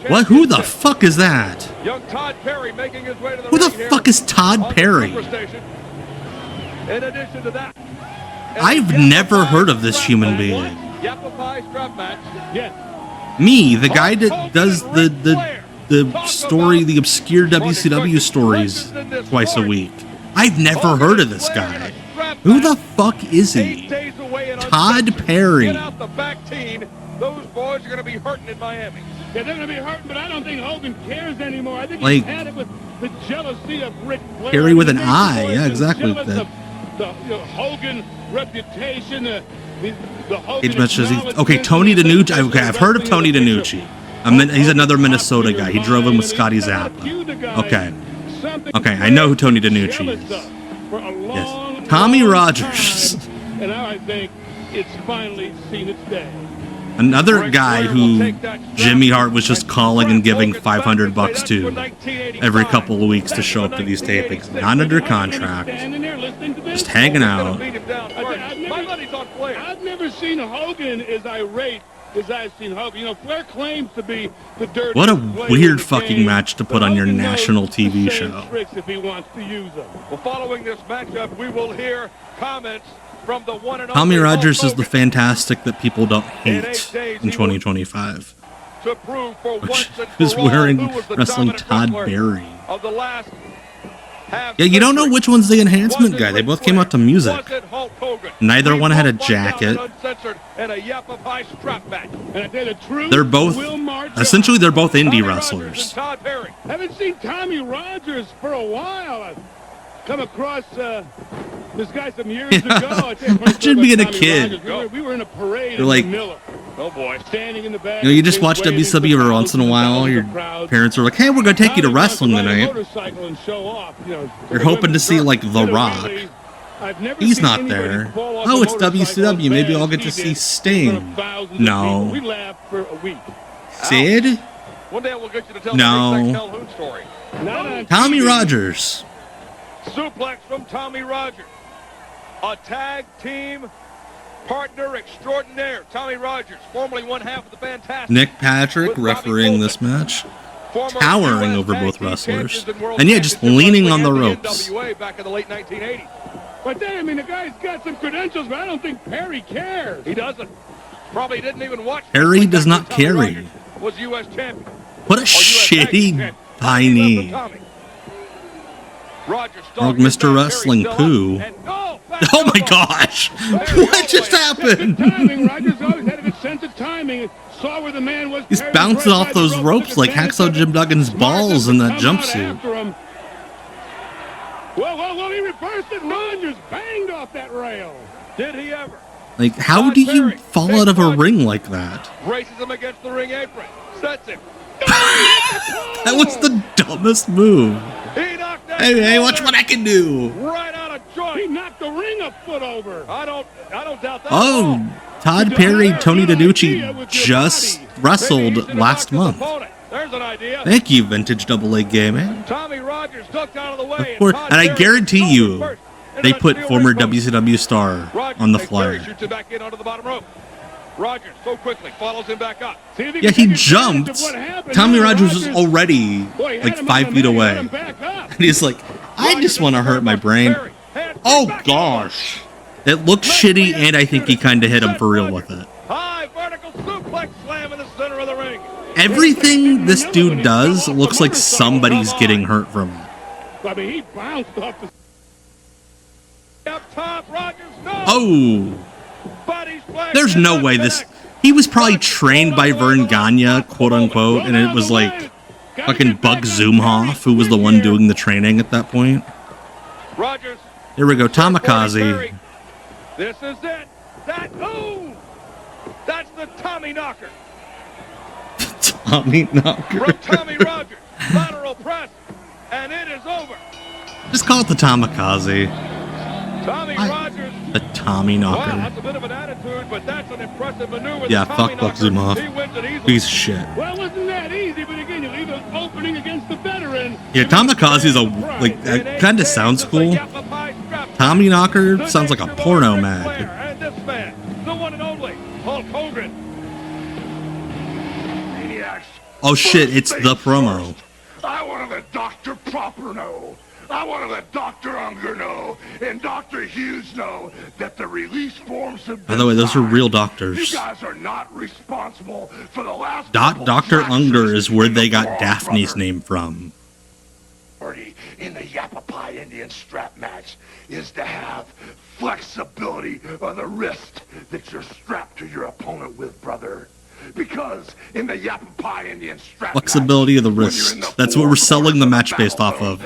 What? Who the fuck is that? Young Todd Perry making his way to the Who the fuck is Todd Perry? In addition to that, I've never heard of this human being. Me, the guy that does the story, the obscure WCW stories twice a week. I've never heard of this guy. Who the fuck is he? Todd Perry. Those boys are going to be hurting in Miami. Yeah, they're going to be hurting, but I don't think Hogan cares anymore. I think like, he's had it with the jealousy of Ric Flair. Perry with an eye. Yeah, exactly. The Hogan reputation, the Hogan okay, Tony DiNucci. Okay, I've heard of Tony DiNucci. He's another Minnesota guy. He drove him with Scotty Zappa. Okay, I know who Tony DiNucci is. Yes. Tommy Rogers. And now I think it's finally seen its day. Another guy who Jimmy Hart was just calling and giving $500 to every couple of weeks to show up to these tapings. Not under contract. Just hanging out. I've never seen Hogan as irate as I've seen Hogan. You know, Flair claims to be the dirty. What a weird fucking match to put on your national TV show. If he wants to use them. Well, following this matchup, we will hear comments from the one and Tommy only Rogers Hulk is the fantastic that people don't hate in 2025. to prove for Which once and is for all wearing who was the wrestling dominant Todd wrestler Berry. of the last half Yeah, you don't know century. which one's the enhancement guy. They both came out to music. Was it Hulk Hogan? Neither one had a We both went down jacket. in Uncensored and a Yappa Pie strap match. And I tell you the truth, They're both, Will March essentially they're both indie Tommy Rogers wrestlers. and Todd Berry. Haven't seen Tommy Rogers for a while. I've come across this guy some years ago. I tell you, Imagine being a Tommy kid. Rogers. We were in a parade You're in like- Manila. Oh boy. Standing in the back. You know, you just watch waving WCW to every once in a while. Your parents are like, hey, we're going to take you to Tommy wants wrestling ride a tonight. motorcycle and show off, you know, You're hoping to see, like, The Rock. I've never He's seen not anybody there. fall off Oh, a it's motorcycle WCW. as Maybe fast I'll get as to he see did in Sting. front of thousands of No. people. We laughed for a week. Sid? One day we'll get you to tell No. the big Calhoun story. Not on Tommy TV. Rogers. Suplex from Tommy Rogers. A tag team partner extraordinaire. Tommy Rogers, formerly one half of the Fantastic. Nick Patrick With Bobby refereeing this match. Former Towering US over tag both team wrestlers. champions and world And yeah, just championship leaning on the wrestling ropes. and the NWA back in the late 1980s. But then, I mean, the guy's got some credentials, but I don't think Perry cares. He doesn't. Probably didn't even watch. Harry wrestling does back not when Tommy carry. Rogers was U.S. champion. What a US tag shitty team champion. high Tommy knee. left with Tommy. Rogers Like stalking his Mr. back, Wrestling Perry still Poo. up, and Oh my gosh! What just happened? Timing, Rogers always had a good sense of timing. Saw where the man was. He's Perry was bouncing right off by the those rope, ropes took like advantage Hacksaw of it. Jim Duggan's Smart balls enough in to that come out jumpsuit. after him. Well, he reversed it. Rogers banged off that rail. Did he ever? Like, how do you fall out of a ring like that? Braces him against the ring apron. Sets him. That was the dumbest move. He knocked that Hey, watch what I can do. right out of joint. He knocked the ring a foot over. I don't doubt that. Oh, Todd Perry, Tony DiNucci just wrestled last month. There's an idea. Thank you, Vintage AA Gaming. Tommy Rogers ducked out of the way. Of course, and I guarantee you, they put former WCW star on the flyer. Shoots him back in onto the bottom rope. Rogers so quickly follows him back up. Yeah, he jumped. Tommy Rogers was already like 5 feet away. And he's like, I just want to hurt my brain. Oh gosh. It looked shitty, and I think he kind of hit him for real with it. High vertical suplex slam in the center of the ring. Everything this dude does looks like somebody's getting hurt from it. I mean, he bounced off the. Up top, Rogers, no. Oh. There's no way this... He was probably trained by Vern Gagne, quote unquote, and it was like fucking Buck Zumhoff who was the one doing the training at that point. Rogers. Here we go, Tamikaze. This is it. That's the Tommy knocker. Tommy knocker. From Tommy Rogers. Lateral press. And it is over. Just call it the Tamikaze. Tommy Rogers. The Tommy Wow, knocker. that's a bit of an attitude, but that's an impressive maneuver. Yeah, The Tommy fuck Buck knocker. Zumhoff. He wins it easily. Piece of shit. Well, it wasn't that easy, but again, you leave an opening against the veteran. Yeah, Tamikaze's a... like, that kind of sounds cool. Tommy knocker sounds like a porno mag. And this man, the one and only Hulk Hogan. Oh shit, it's the promo. I want to let Dr. Proper know. I want to let Dr. Unger know and Dr. Hughes know that the release forms have been By the way, those are signed. real doctors. You guys are not responsible for the last Dr. Unger is where they got Daphne's name from. in the Yappapi Indian strap match is to have flexibility of the wrist that you're strapped to your opponent with, brother. Because in the Yappapi Indian strap Flexibility of the wrist. That's what we're selling the match based off of.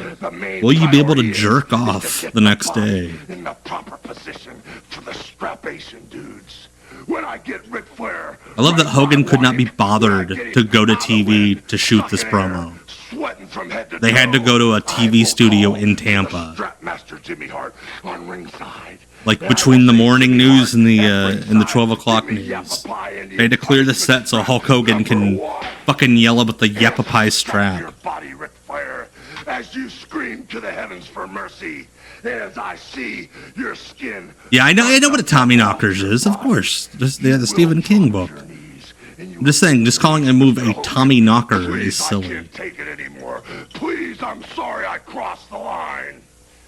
Will you be able to jerk off the next day? in the proper position for the strapation dudes. When I get Ric Flair, I love that Hogan could not be bothered to go to TV to shoot this promo. sweating from head to They had to go to a TV studio in Tampa. Strapmaster Jimmy Hart on ringside. Like between the morning news and the 12 o'clock news, they had to clear the set so Hulk Hogan can fucking yell about the Yappapai strap. As you scream to the heavens for mercy, as I see your skin. Yeah, I know what a Tommy Knockers is, of course. Just the Stephen King book. I'm just saying, just calling a move a Tommy Knocker is silly. I can't take it anymore. Please, I'm sorry I crossed the line.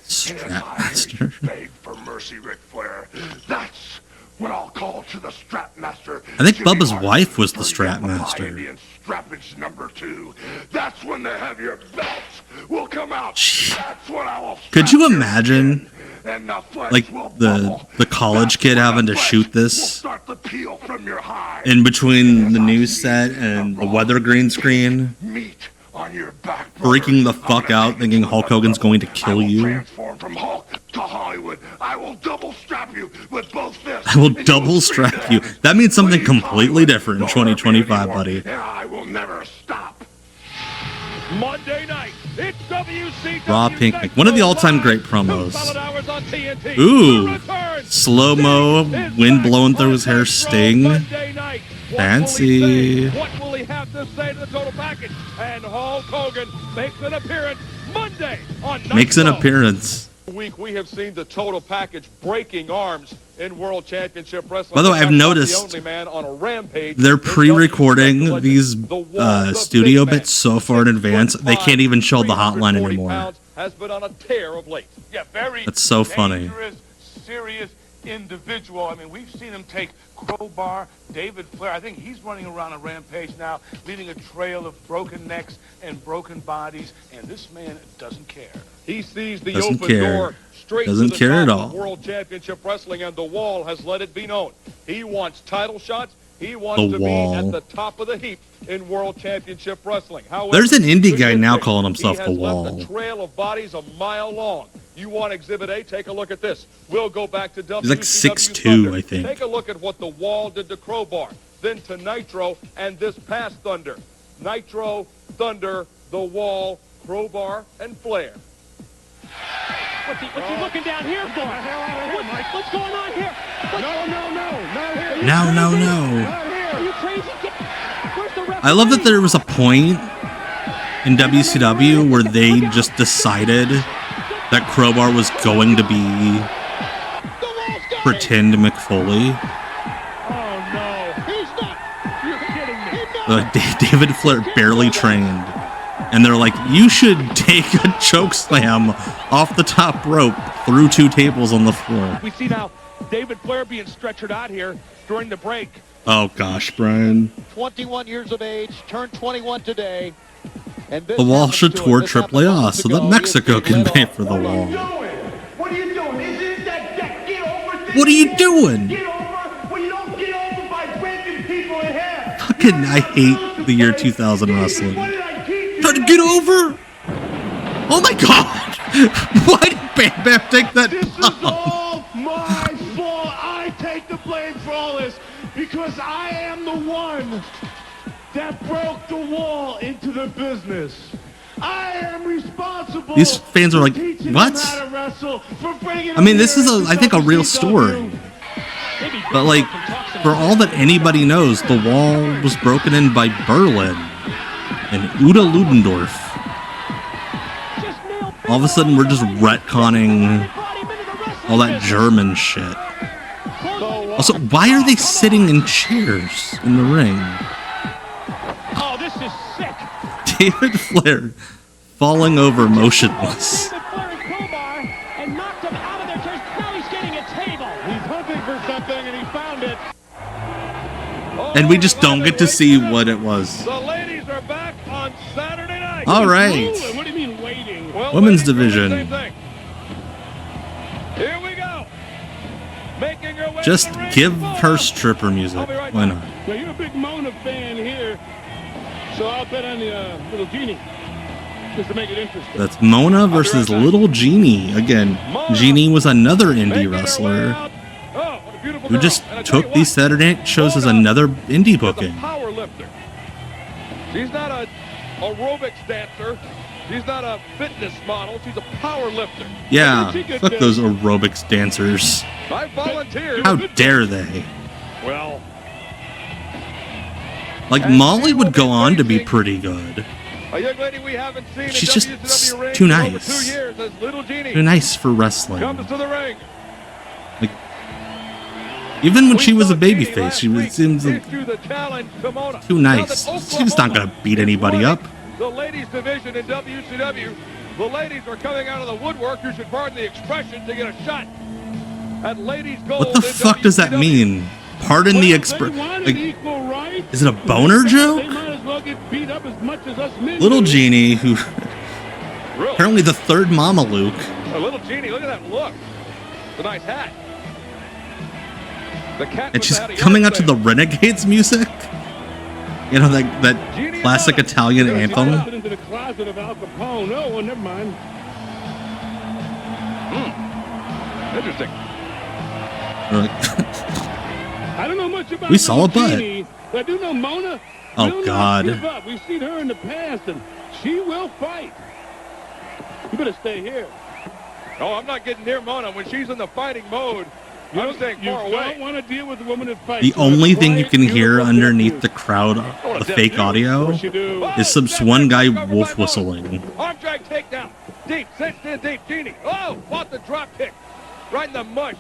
Strapmaster. Beg for mercy, Ric Flair. That's when I'll call to the Strapmaster. I think Bubba's wife was the Strapmaster. Strappage number 2. That's when the heavier belts will come out. That's when I will. Could you imagine, like the college kid having to shoot this in between the news set and the weather green screen, freaking the fuck out, thinking Hulk Hogan's going to kill you? Transform from Hulk to Hollywood. I will double strap you with both fists. I will double strap you. That means something completely different in 2025, buddy. And I will never stop. Monday night, it's WCW. Raw Pink, one of the all-time great promos. Ooh, slow-mo, wind blowing through his hair, Sting. Fancy. What will he have to say to the total package? And Hulk Hogan makes an appearance Monday on Nitro. Makes an appearance. Week we have seen the total package breaking arms in World Championship Wrestling. By the way, I've noticed they're pre-recording these studio bits so far in advance they can't even show the hotline anymore. Has been on a tear of late. Yeah, very. That's so funny. Dangerous, serious individual. I mean, we've seen him take Crowbar, David Flair. I think he's running around a rampage now, leaving a trail of broken necks and broken bodies, and this man doesn't care. He sees the Doesn't open care. door straight Doesn't to the care top at of all. World Championship Wrestling, and the Wall has let it be known. He wants title shots. He wants The to Wall. be at the top of the heap in World Championship Wrestling. However, There's an indie guy now he calling himself has The left Wall. a trail of bodies a mile long. You want Exhibit A? Take a look at this. We'll go back to WCW. He's like 6'2", Thunder. I think. Take a look at what the Wall did to Crowbar, then to Nitro, and this past Thunder. Nitro, Thunder, the Wall, Crowbar, and Flair. What's he looking down here for? What's going on here? No. Are you crazy? Where's the referee? I love that there was a point in WCW where they just decided that Crowbar was going to be pretend McFoley. Oh no, he's not. You're kidding me. David Flair barely trained. And they're like, you should take a choke slam off the top rope through 2 tables on the floor. We see now David Flair being stretchered out here during the break. Oh gosh, Brian. 21 years of age, turned 21 today. And The Wall should tour AAA so that Mexico can pay for the Wall. What are you doing? Isn't that get over thing? What are you doing? Get over when you don't get over by breaking people in half. Fucking, I hate the year 2000 wrestling. Try to get over? Oh my god! Why did Bam Bam take that This is all my fault. I take the blame for all this because I am the one that broke the Wall into the business. I am responsible. These fans are like, what? I mean, this is, I think, a real story. But, like, for all that anybody knows, the Wall was broken in by Berlin and Uda Ludendorff. All of a sudden, we're just retconning all that German shit. Also, why are they sitting in chairs in the ring? Oh, this is sick. David Flair falling over motionless. David Flair and Crowbar and knocked him out of their chairs. Now he's getting a table. He's hunting for something and he found it. And we just don't get to see what it was. The ladies are back on Saturday night. All right. What do you mean waiting? Well, Women's waiting for the division. same thing. Here we go. Making her way Just to the ring. give her stripper music. Why not? Now, you're a big Mona fan here, so I'll bet on the little Genie, just to make it interesting. That's Mona versus Little Genie. Again, Genie was another indie wrestler who just took these Saturday night shows as another indie booking. Power lifter. She's not a aerobics dancer. She's not a fitness model. She's a power lifter. Yeah, fuck those aerobics dancers. I volunteered. How dare they? Well, like, Molly would go on to be pretty good. a young lady we haven't seen She's in just WCW ring too in over nice. 2 years as Little Genie Too nice for wrestling. comes to the ring. Like, even when she was a babyface, she seems like Issue the challenge to Mona. too nice. She's not gonna beat anybody up. The ladies division in WCW. The ladies are coming out of the woodwork. You should pardon the expression to get a shot at ladies gold. What the fuck does that mean? Pardon the expression. Like, is it a boner joke? Little Genie, who apparently the third Mama Luke. A Little Genie, look at that look. It's a nice hat. The cat And she's coming out to the Renegades music. You know, that classic Italian anthem. Into the closet of Al Capone. No, well, never mind. Interesting. I don't know much about We saw a butt. Genie, but I do know Mona. Oh, will God. Not give up. We've seen her in the past, and she will fight. You better stay here. Oh, I'm not getting near Mona when she's in the fighting mode. I'm staying far You away. don't want to deal with a woman that fights. The only thing you can hear underneath the crowd, the fake audio, is some one guy wolf whistling. Arm drag takedown. Deep, cinched in deep. Genie. Oh, fought the drop kick. Right in the mush.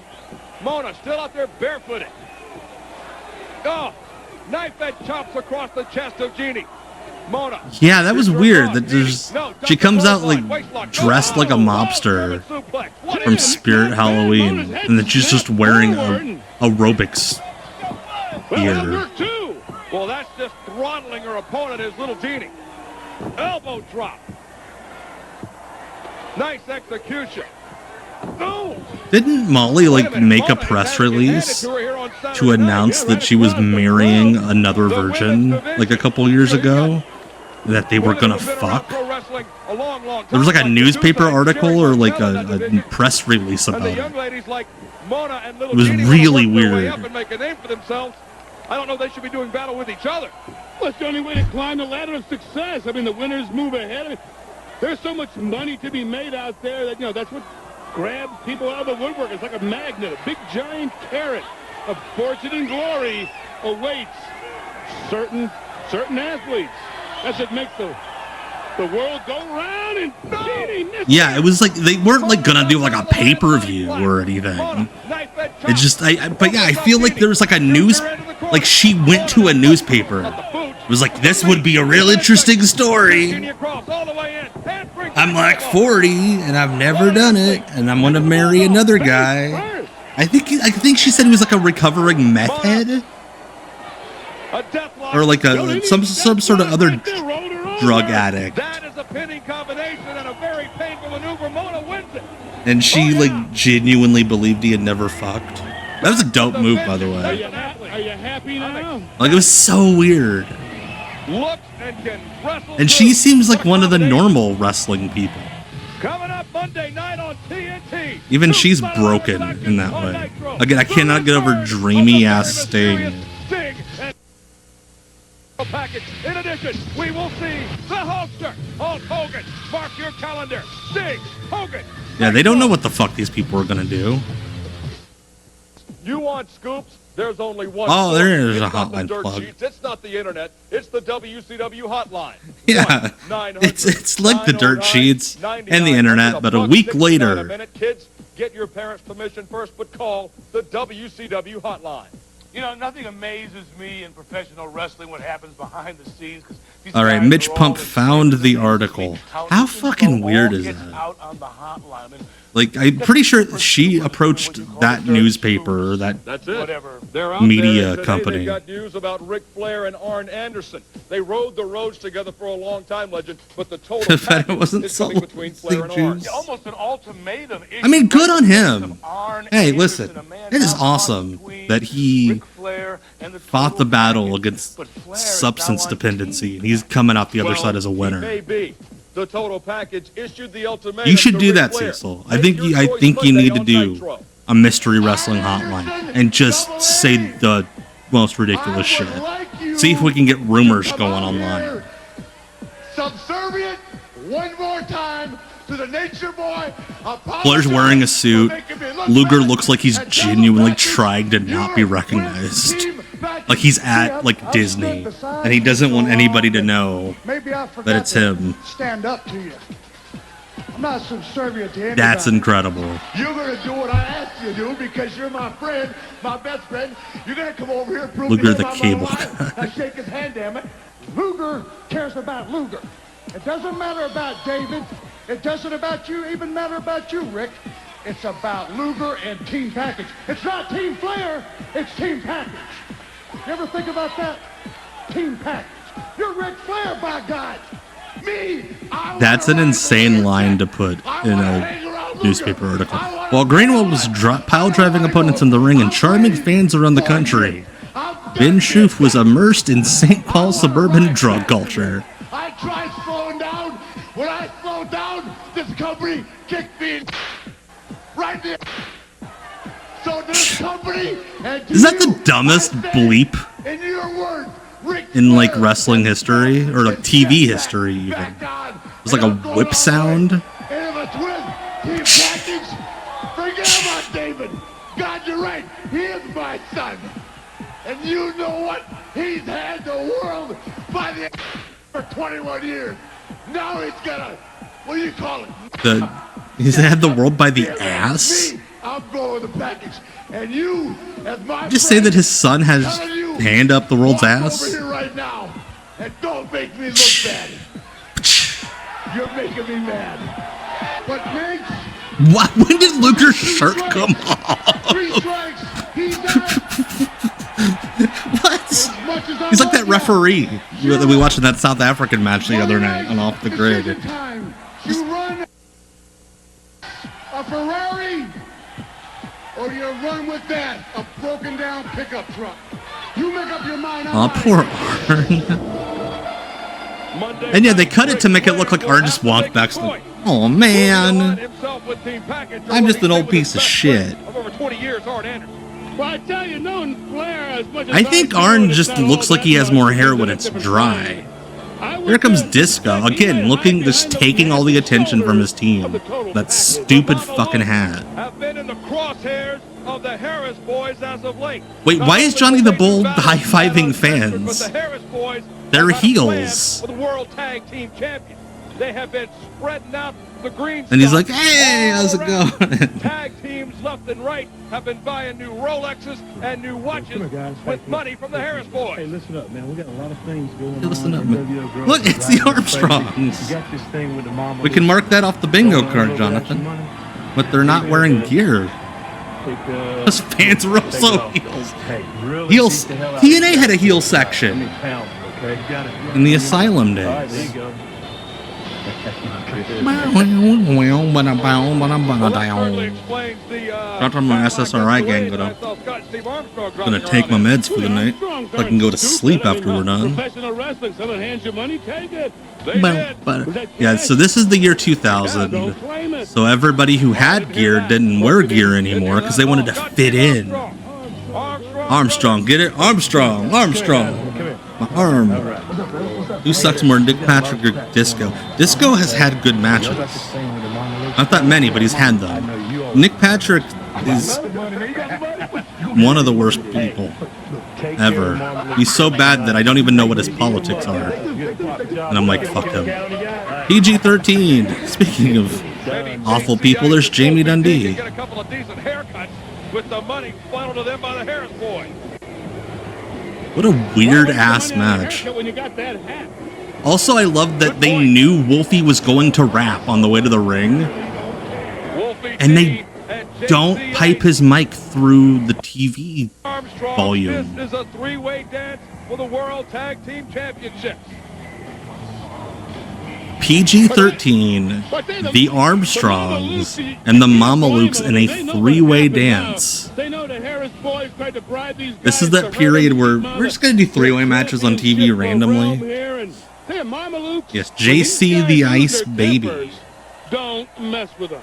Mona still out there barefooted. Oh, knife edge chops across the chest of Genie. Mona. Yeah, that was weird. That there's she comes out like dressed like a mobster from Spirit Halloween, and that she's just wearing a aerobics gear. Well, that's just throttling her opponent, his Little Genie. Elbow drop. Nice execution. Oh. Didn't Molly like make a press release to announce that she was marrying another virgin like a couple years ago? That they were gonna fuck? There was like a newspaper article or like a press release about it. It was really weird. I don't know they should be doing battle with each other. Well, it's the only way to climb the ladder of success. I mean, the winners move ahead. I mean, there's so much money to be made out there that, you know, that's what grabs people out of the woodwork. It's like a magnet, a big giant carrot of fortune and glory awaits certain athletes. That's what makes the world go round. And yeah, it was like they weren't like gonna do like a pay-per-view or anything. It just, but yeah, I feel like there was like a like she went to a newspaper. It was like, this would be a real interesting story. I'm like 40 and I've never done it, and I'm gonna marry another guy. I think she said he was like a recovering meth head, or like some sort of other drug addict. That is a pinning combination and a very painful maneuver. Mona wins it. And she like genuinely believed he had never fucked. That was a dope move, by the way. Are you happy now? Like, it was so weird. Looks and can wrestle. And she seems like one of the normal wrestling people. Coming up Monday night on TNT. Even she's broken in that way. Again, I cannot get over dreamy ass Sting. Sting and package. In addition, we will see the Hulkster, Hulk Hogan. Mark your calendar. Sting, Hogan. Yeah, they don't know what the fuck these people are gonna do. You want scoops? There's only one. Oh, there is it's a not hotline the dirt plug. sheets. It's not the internet. It's the WCW hotline. Yeah, it's like the dirt sheets and the internet, but a week later. Kids, get your parents' permission first, but call the WCW hotline. You know, nothing amazes me in professional wrestling what happens behind the scenes. All right, Mitch Pump found the article. How fucking weird is that? Like, I'm pretty sure she approached that newspaper or that media company. They got news about Ric Flair and Arn Anderson. They rode the roads together for a long time, legend, but the total package is coming between Flair and Arn. Almost an ultimatum. I mean, good on him. Hey, listen, it is awesome that he fought the battle against substance dependency, and he's coming out the other side as a winner. The total package issued the ultimatum. You should do that, Cecil. I think you need to do a mystery wrestling hotline and just say the most ridiculous shit. See if we can get rumors going online. Subservient, one more time. to the Nature Boy. Flair's wearing a suit. Luger looks like he's genuinely trying to not be recognized. Like he's at like Disney, and he doesn't want anybody to know that it's him. Stand up to you. I'm not subservient to anybody. That's incredible. You're going to do what I asked you to do because you're my friend, my best friend. You're going to come over here and prove Luger me the I'm cable alive. Now shake his hand, damn it. Luger cares about Luger. It doesn't matter about David. It doesn't even matter about you, Rick. It's about Luger and Team Package. It's not Team Flair. It's Team Package. You ever think about that? Team Package. You're Ric Flair, by God. Me. That's an insane line to put in a newspaper article. While Greenwald was pile driving opponents in the ring and charming fans around the country, Ben Schoof was immersed in St. Paul suburban drug culture. I tried slowing down. When I slowed down, this company kicked me in right there. So this company and Is that the dumbest bleep in your words, Ric in like wrestling history or like TV history even? It was like a whip sound. And if it's with Team Package, forget about David. God, you're right. He is my son. And you know what? He's had the world by the for 21 years. Now he's gonna, what do you call it? He's had the world by the ass? I'm going with the Package. And you, as my Just say that his son has hand up the world's over ass? here right now and don't make me look bad. You're making me mad. But Riggs, What? When did Luger's shirt come off? 3 strikes, he's out. What? He's like that referee that we watched in that South African match the other night on Off the Grid. Time. You run a Ferrari or you run with that, a broken down pickup truck. You make up your mind. Aw, poor Arn. And yeah, they cut it to make it look like Arn just walked back. Oh man, I'm just an old piece of shit. Well, I tell you, knowing Flair as much as I think Arn just looks like he has more hair when it's dry. Here comes Disco again, just taking all the attention from his team. That stupid fucking hat. Have been in the crosshairs of the Harris boys as of late. Wait, why is Johnny the Bull high-fiving fans? They're heels. For the World Tag Team Champions. They have been spreading out the green. And he's like, hey, how's it going? Tag teams left and right have been buying new Rolexes and new watches with money from the Harris boys. Hey, listen up, man. We got a lot of things going on. Listen up, in man. WO Grove. Look, it's the Armstrongs. You got this thing with the mama. We can mark that off the bingo card, Jonathan. But they're not wearing gear. Those fans are also heels. Heels. TNA had a heel section in the Asylum days. Not from my SSRI gang, but I'm gonna take my meds for the night so I can go to sleep after we're done. Wrestling, someone hands you money, take it. But yeah, so this is the year 2000. So everybody who had gear didn't wear gear anymore because they wanted to fit in. Armstrong, get it? Armstrong, Armstrong. My arm. Who sucks more, Nick Patrick or Disco? Disco has had good matches. Not that many, but he's had them. Nick Patrick is one of the worst people ever. He's so bad that I don't even know what his politics are. And I'm like, fuck him. PG-13. Speaking of awful people, there's Jamie Dundee. Get a couple of decent haircuts with the money funneled to them by the Harris boys. What a weird ass match. Also, I love that they knew Wolfie was going to rap on the way to the ring. And they don't pipe his mic through the TV volume. This is a three-way dance for the World Tag Team Championships. PG-13, the Armstrongs, and the Mamalukes in a three-way dance. This is that period where we're just going to do three-way matches on TV randomly. Yes, JC the Ice Baby. Don't mess with them.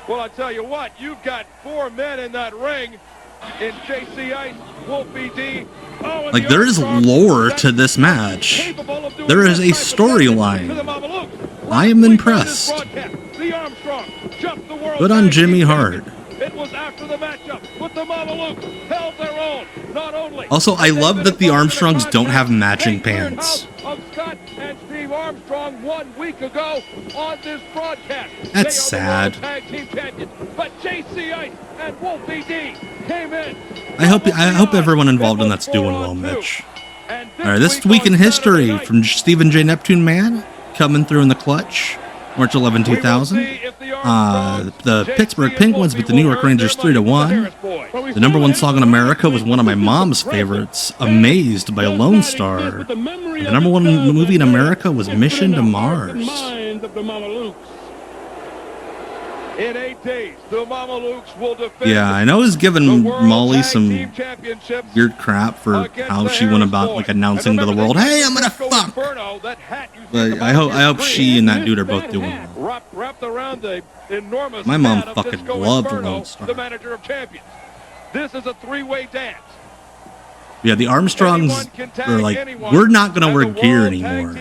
Well, I tell you what, you've got 4 men in that ring in JC Ice, Wolfie D. Like, there is lore to this match. There is a storyline. I am impressed. Good on Jimmy Hart. It was after the matchup with the Mamalukes held their own. Not only also, I love that the Armstrongs don't have matching pants. Of Scott and Steve Armstrong 1 week ago on this broadcast. That's sad. Tag team champions, but JC Ice and Wolfie D came in. I hope everyone involved in that's doing well, Mitch. All right, this week in history from Stephen J. Neptune Man coming through in the clutch. March 11, 2000. The Pittsburgh Penguins beat the New York Rangers 3-1. The #1 song in America was one of my mom's favorites, Amazed by Lone Star. The #1 movie in America was Mission to Mars. In 8 days, the Mamalukes will defend. Yeah, I know I was giving Molly some weird crap for how she went about like announcing to the world, "Hey, I'm gonna fuck." But I hope she and that dude are both doing well. My mom fucking loved Lone Star. The manager of champions. This is a 3-way dance. Yeah, the Armstrongs are like, we're not gonna wear gear anymore,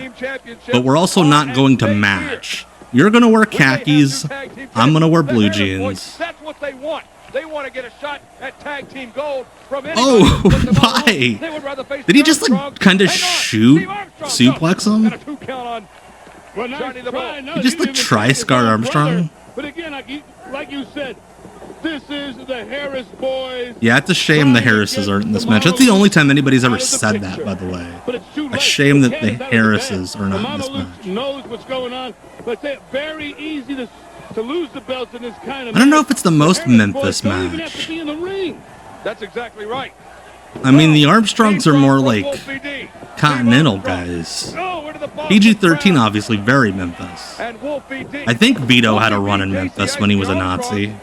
but we're also not going to match. You're going to wear khakis. I'm going to wear blue jeans. That's what they want. They want to get a shot at tag team gold from oh, why? Did he just like kind of shoot suplex him? He just like try-scar Armstrong? But again, like you said, this is the Harris boys. Yeah, it's a shame the Harrises aren't in this match. That's the only time anybody's ever said that, by the way. A shame that the Harrises are not in this match. Knows what's going on, but it's very easy to lose the belts in this kind of I don't know if it's the most Memphis match. That's exactly right. I mean, the Armstrongs are more like Continental guys. PG-13 obviously very Memphis. I think Vito had a run in Memphis when he was a Nazi.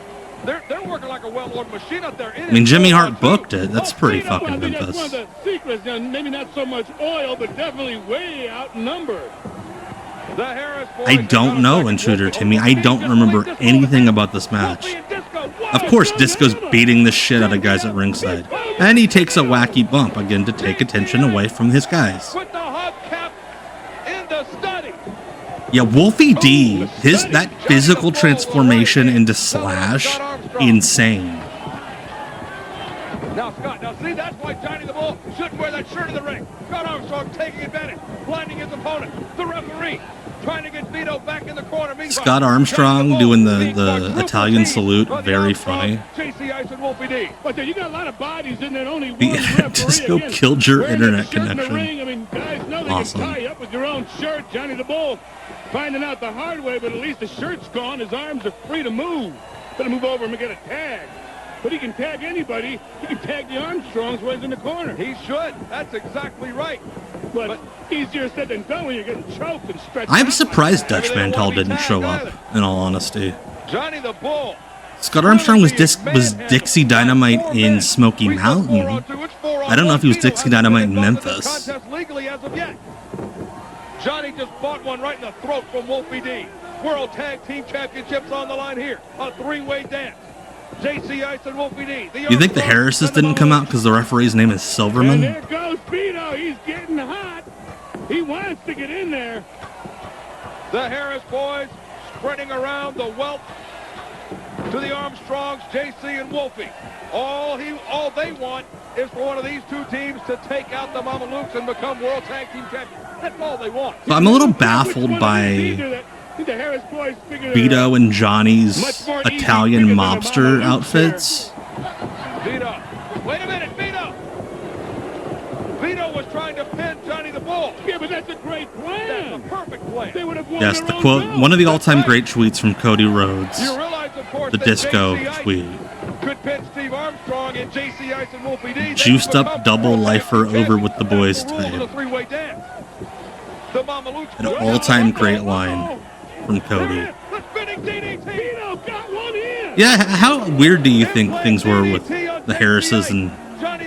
They're working like a well-oiled machine out there. I mean, Jimmy Hart booked it. That's pretty fucking Memphis. One of the secrets, maybe not so much oil, but definitely way outnumbered. I don't know, Intruder Timmy. I don't remember anything about this match. Of course, Disco's beating the shit out of guys at ringside. And he takes a wacky bump, again, to take attention away from his guys. Yeah, Wolfie D, that physical transformation into Slash, insane. Now, Scott, see, that's why Johnny the Bull shouldn't wear that shirt in the ring. Scott Armstrong taking advantage, blinding his opponent. The referee trying to get Vito back in the corner. Meanwhile, Scott Armstrong doing the Italian salute, very funny. JC Ice and Wolfie D. But you got a lot of bodies in there, only one referee. Disco killed your internet connection. I mean, guys know they awesome. Can tie you up with your own shirt. Johnny the Bull finding out the hard way, but at least the shirt's gone. His arms are free to move. Better move over and get a tag. But he can tag anybody. He can tag the Armstrongs while he's in the corner. He should. That's exactly right. But easier said than done when you're getting choked and stretched. I'm surprised Dutch Mantel didn't show up, in all honesty. Johnny the Bull. Scott Armstrong was Dixie Dynamite in Smoky Mountain. I don't know if he was Dixie Dynamite in Memphis. Johnny just bought one right in the throat from Wolfie D. World Tag Team Championships on the line here. A 3-way dance. JC Ice and Wolfie D. You think the Harrises didn't come out because the referee's name is Silverman? And there goes Vito. He's getting hot. He wants to get in there. The Harris boys spreading around the wealth to the Armstrongs, JC and Wolfie. All they want is for one of these two teams to take out the Mamalukes and become World Tag Team Champions. That's all they want. So I'm a little baffled by Vito and Johnny's Italian mobster outfits. Vito. Wait a minute, Vito. Vito was trying to pin Johnny the Bull. Yeah, but that's a great plan. That's a perfect plan. They would have won Yes, the quote, one of the all-time great tweets from Cody Rhodes. You realize, of course, the disco tweet. Could pin Steve Armstrong and JC Ice and Wolfie D. Juiced up double lifer over with the boys type. An all-time great line from Cody. Yeah, how weird do you think things were with the Harrises and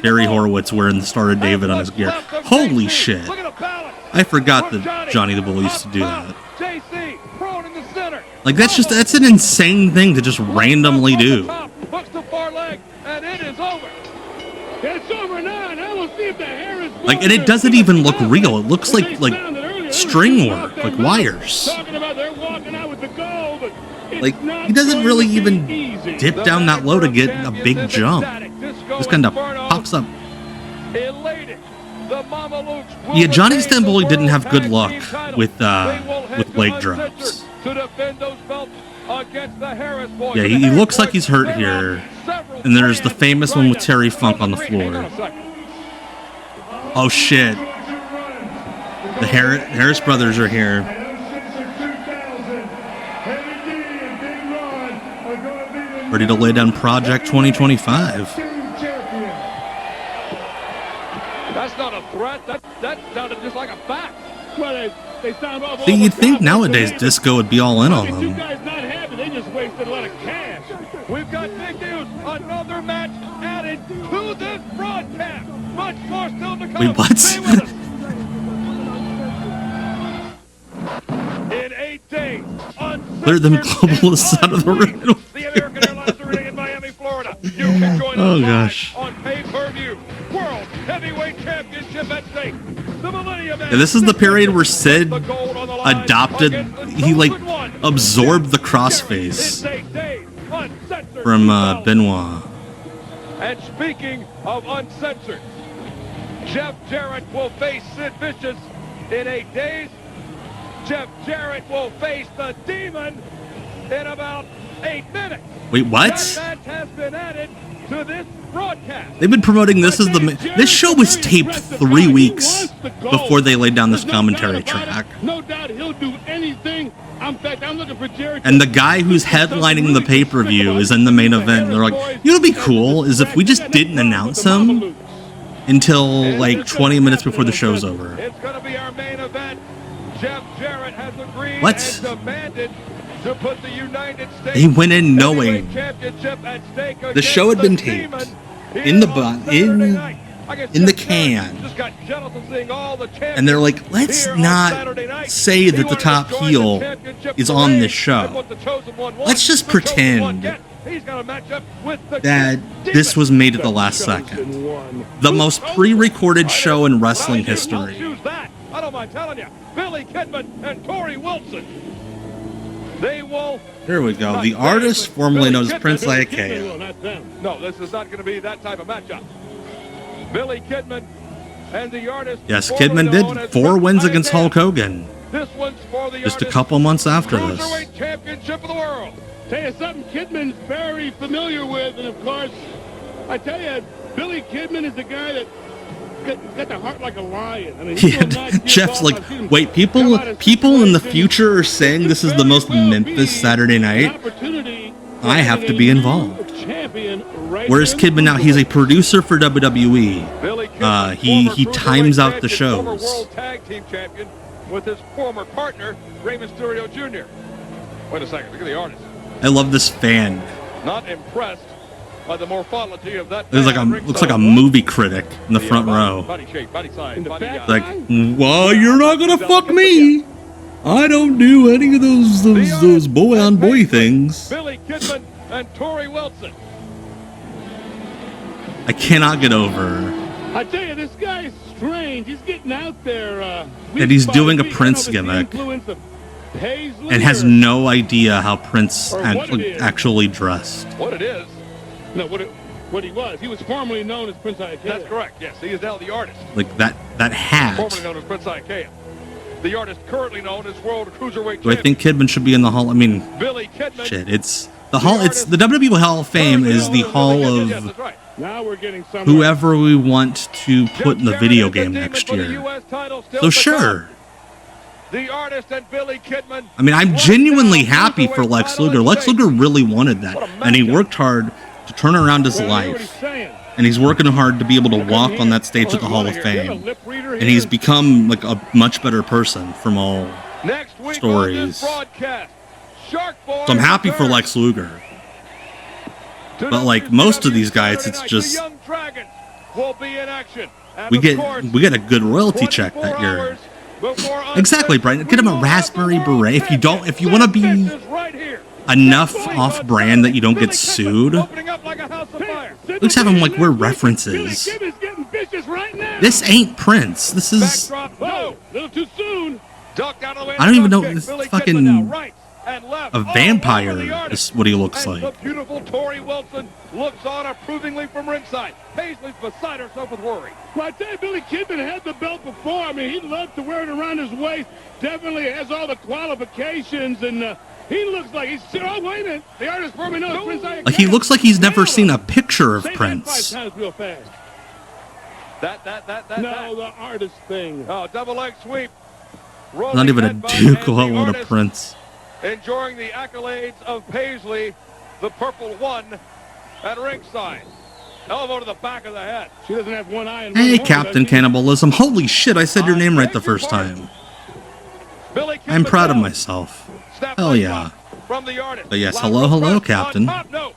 Barry Horowitz wearing the Star of David on his gear? Holy shit. I forgot that Johnny the Bull used to do that. Like, that's an insane thing to just randomly do. It's over now. Now we'll see if the Harris like, and it doesn't even look real. It looks like string work, like wires. Talking about they're walking out with the gold, but Like, he doesn't really even dip down that low to get a big jump. Just kind of pops up. Yeah, Johnny Stamboli didn't have good luck with leg drops. Yeah, he looks like he's hurt here. And there's the famous one with Terry Funk on the floor. Oh shit. The Harris brothers are here. Ready to lay down Project 2025. That's not a threat. That sounded just like a fact. Well, they sound awful. See, you'd think nowadays Disco would be all in on them. You guys not happy. They just wasted a lot of cash. We've got big news. Another match added to this broadcast. Much more still to come. Wait, what? In 8 days, Clear them globalists out of the ring. the American Airlines Arena in Miami, Florida. You can join us gosh. on pay-per-view. World Heavyweight Championship at stake. The Millennium. Yeah, this is the period where Sid adopted, he like absorbed the crossface from Benoit. And speaking of Uncensored, Jeff Jarrett will face Sid Vicious in 8 days. Jeff Jarrett will face the Demon in about 8 minutes. Wait, what? That match has been added to this broadcast. They've been promoting this as this show was taped 3 weeks before they laid down this commentary track. No doubt he'll do anything. In fact, I'm looking for Jerry. And the guy who's headlining the pay-per-view is in the main event. And they're like, you know what'd be cool is if we just didn't announce him until like 20 minutes before the show's over. It's going to be our main event. Jeff Jarrett has agreed What? and demanded to put the United States He went in knowing Championship at stake the show had been taped in the can. And they're like, let's not say that the top heel is on this show. Let's just pretend that this was made at the last second. The most pre-recorded show in wrestling history. I don't mind telling you, Billy Kidman and Tori Wilson. They will. Here we go. The artist formerly known as Prince Iaukea. No, this is not going to be that type of matchup. Billy Kidman and the artist. Yes, Kidman did 4 wins against Hulk Hogan. This one's for the just a couple months after this. Cruiserweight Championship of the world. Tell you something Kidman's very familiar with, and of course, I tell you, Billy Kidman is the guy that got the heart like a lion. I mean, yeah, Jeff's like, wait, people in the future are saying this is the most Memphis Saturday night. I have to be involved. Whereas Kidman now, he's a producer for WWE. He times out the shows. World Tag Team Champion with his former partner, Rey Mysterio Jr. Wait a second, look at the artist. I love this fan. Not impressed by the morphology of that. Looks like a movie critic in the front row. Body shape, body size, body like, well, you're not gonna fuck me. I don't do any of those boy on boy things. Billy Kidman and Tori Wilson. I cannot get over. I tell you, this guy is strange. He's getting out there. And he's doing a Prince gimmick. And has no idea how Prince actually dressed. What it is. No, what he was. He was formerly known as Prince Iaukea. That's correct, yes. He is now the artist. Like that hat. Formerly known as Prince Iaukea. The artist currently known as World Cruiserweight Do I think Kidman should be in the Hall? I mean, Billy Kidman, shit, it's the Hall. It's the WWE Hall of Fame is the Hall of now we're getting whoever we want to put in the video game next year. So sure. The artist and Billy Kidman. I mean, I'm genuinely happy for Lex Luger. Lex Luger really wanted that, and he worked hard to turn around his life. And he's working hard to be able to walk on that stage at the Hall of Fame. And he's become like a much better person from all stories. So I'm happy for Lex Luger. But like most of these guys, it's just we get a good royalty check that year. Exactly, Brian. Get him a raspberry beret. If you want to be enough off-brand that you don't get sued, let's have him like wear references. This ain't Prince. This is. I don't even know this fucking left. A vampire is what he looks And like. the beautiful Tori Wilson looks on approvingly from ringside. Paisley's beside herself with worry. Well, I tell you, Billy Kidman had the belt before. I mean, he'd love to wear it around his waist. Definitely has all the qualifications, and he looks like he's... Oh, wait a minute. The artist for me knows Prince Iaukea. Like, he looks like he's never seen a picture of Say that Prince. 5 times real fast. No, the artist thing. Oh, double leg sweep. Not even a Duke, let alone a Prince. Enjoying the accolades of Paisley, the purple one, at ringside. Elbow to the back of the head. She doesn't have one eye. And Hey, one Captain Cannibalism. Holy shit, I said your name right the first time. I'm proud of myself. Hell yeah. From the artist. But yes, hello, Captain. No.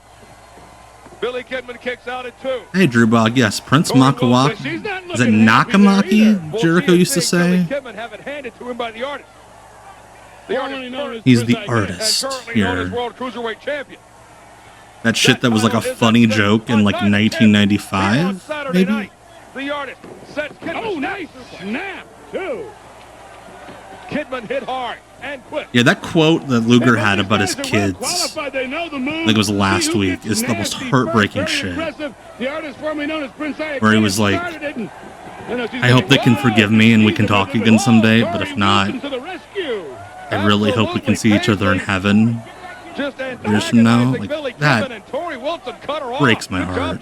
Billy Kidman kicks out at 2. Hey, Drew Bog. Yes, Prince Makawaki. Is it Nakamaki? Jericho used to say. Kidman have it handed to him by the artist. He's the artist here. World Cruiserweight Champion. That shit that was like a funny joke in like 1995, maybe? The artist sets Kidman. Oh, nice snap, too. Kidman hit hard and quick. Yeah, that quote that Luger had about his kids, I think it was last week, is the most heartbreaking shit. Where he was like, I hope they can forgive me and we can talk again someday, but if not, I really hope we can see each other in heaven years from now. Like, that breaks my heart.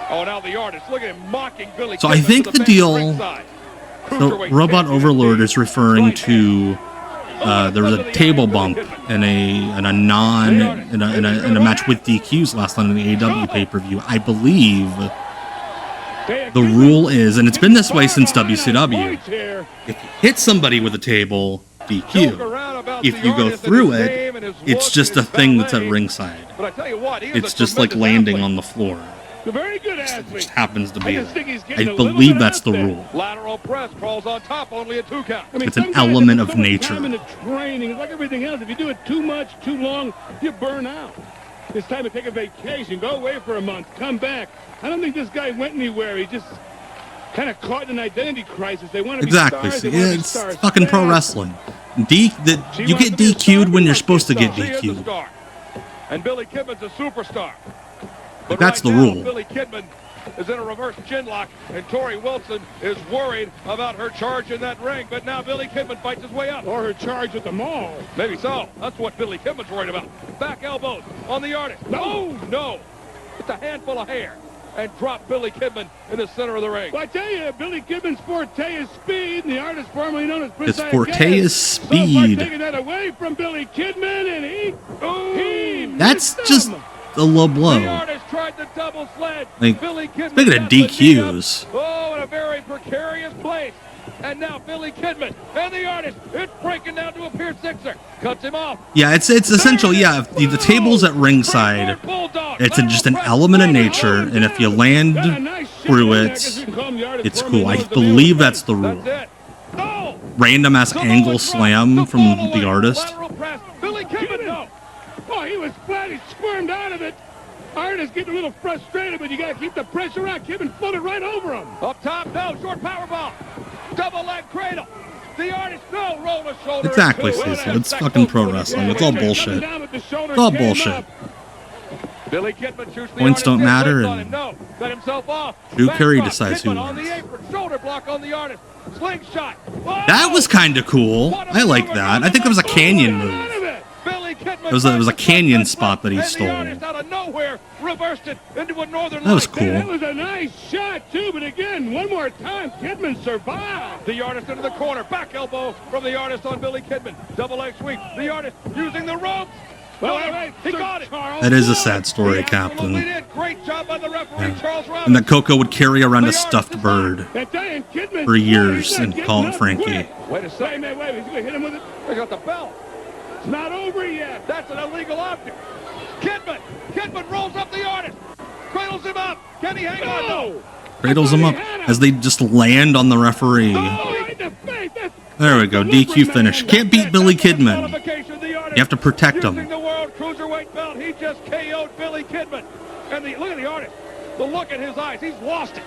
Oh, now the artist, look at him mocking Billy. So I think the deal... So Robot Overlord is referring to there was a table bump in a match with DQs last night in the AEW pay-per-view. I believe the rule is, and it's been this way since WCW, if you hit somebody with a table, DQ. If you go through it, it's just a thing that's at ringside. It's just like landing on the floor. Very good athlete. It just happens to be that. I believe that's the rule. Lateral press crawls on top, only a 2 count. I mean, it's an element of nature. In the training, it's like everything else. If you do it too much, too long, you burn out. It's time to take a vacation. Go away for a month. Come back. I don't think this guy went anywhere. He just kind of caught in an identity crisis. They want to be stars. They want to be It's stars. fucking pro wrestling. You get DQ'd when you're supposed to get DQ'd. And Billy Kidman's a superstar. Like, that's the rule. Billy Kidman is in a reverse chin lock, and Tori Wilson is worried about her charge in that ring. But now Billy Kidman fights his way up. Or her charge at the mall. Maybe so. That's what Billy Kidman's worried about. Back elbows on the artist. No. Oh, no. It's a handful of hair. And drop Billy Kidman in the center of the ring. Well, I tell you, Billy Kidman's forte is speed, and the artist formerly known as Prince His forte Iaukea is so far speed. taking that away from Billy Kidman, and he That's missed just him. a low blow. The artist tried to double sled. Like, Billy Kidman speaking of got the knee up. DQs, Oh, in a very precarious place. And now Billy Kidman and the artist, it's breaking down to a Pier Sixer. Cuts him off. yeah, it's essential. Yeah, if the table's at ringside, it's just an element of nature, and if you land through it, it's cool. I believe that's the rule. Random ass angle slam from the artist. Billy Kidman, no. Oh, he was flat. He squirmed out of it. Artist getting a little frustrated, but you got to keep the pressure on. Kidman floated right over him. Up top, no. Short power bomb. Double leg cradle. The artist, no. Roll the shoulder. Exactly, Cecil. It's fucking pro wrestling. It's all bullshit. It's all bullshit. Billy Kidman shoots the Points don't artist, matter, on and him. No. Got himself off. Drew Carey Backdrop. decides who Kidman on wins. the apron. Shoulder block on the artist. Slingshot. That was kind of cool. I like that. I think that was a canyon move. It was a canyon spot that he stole. Out of nowhere, reversed it into a northern That was light. cool. That was a nice shot, too, but again, one more time, Kidman survived. The artist into the corner. Back elbow from the artist on Billy Kidman. Double leg sweep. The artist using the ropes. Wait, he got it. That is a sad story, Captain. Great job by the referee, Charles Robbins. And that Coco would carry around a stuffed bird Kidman for years and call it Frankie. Wait a second. Wait. He's going to hit him with it. They got the bell. It's not over yet. That's an illegal object. Kidman rolls up the artist. Cradles him up. Can he hang on? No. Cradles him up as they just land on the referee. There we go. DQ finish. Can't beat Billy Kidman. You have to protect him. The world cruiserweight belt. He just KO'd Billy Kidman. And look at the artist. The look in his eyes. He's lost it.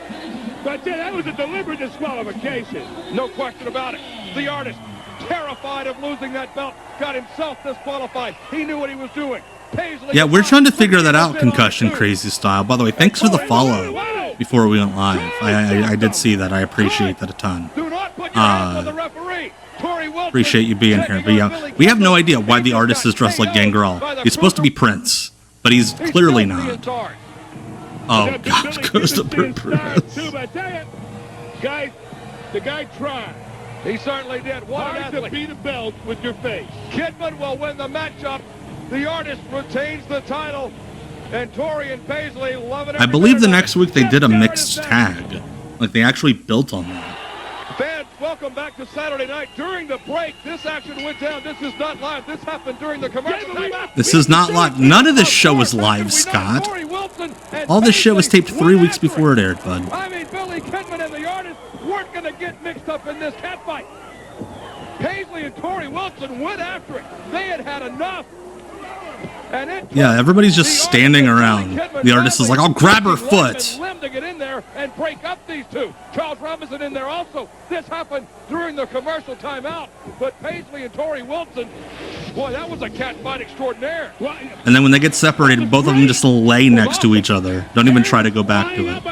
But that was a deliberate disqualification. No question about it. The artist tearing terrified of losing that belt, got himself disqualified. He knew what he was doing. Paisley, Yeah, we're trying to figure that out, Concussion Crazy Style. By the way, thanks for the follow before we went live. I did see that. I appreciate that a ton. Appreciate you being here. But yeah, we have no idea why the artist is dressed like Gangrel. He's supposed to be Prince, but he's clearly not. Oh, God, Christopher Prince. Guys, the guy tried. He certainly did. What an athlete. To beat a belt with your face. Kidman will win the matchup. The artist retains the title. And Tori and Paisley loving it. I believe the next week they did a mixed tag. Like, they actually built on that. Fans, welcome back to Saturday night. During the break, this action went down. This is not live. This happened during the commercial. This is not live. None of this show is live, Scott. All this shit was taped 3 weeks before it aired, bud. I mean, Billy Kidman and the artist weren't going to get mixed up in this catfight. Paisley and Tori Wilson went after it. They had had enough. Yeah, everybody's just standing around. The artist is like, I'll grab her foot. To get in there and break up these two. Charles Robinson in there also. This happened during the commercial timeout. But Paisley and Tori Wilson, boy, that was a cat fight extraordinaire. And then when they get separated, both of them just lay next to each other. Don't even try to go back to it.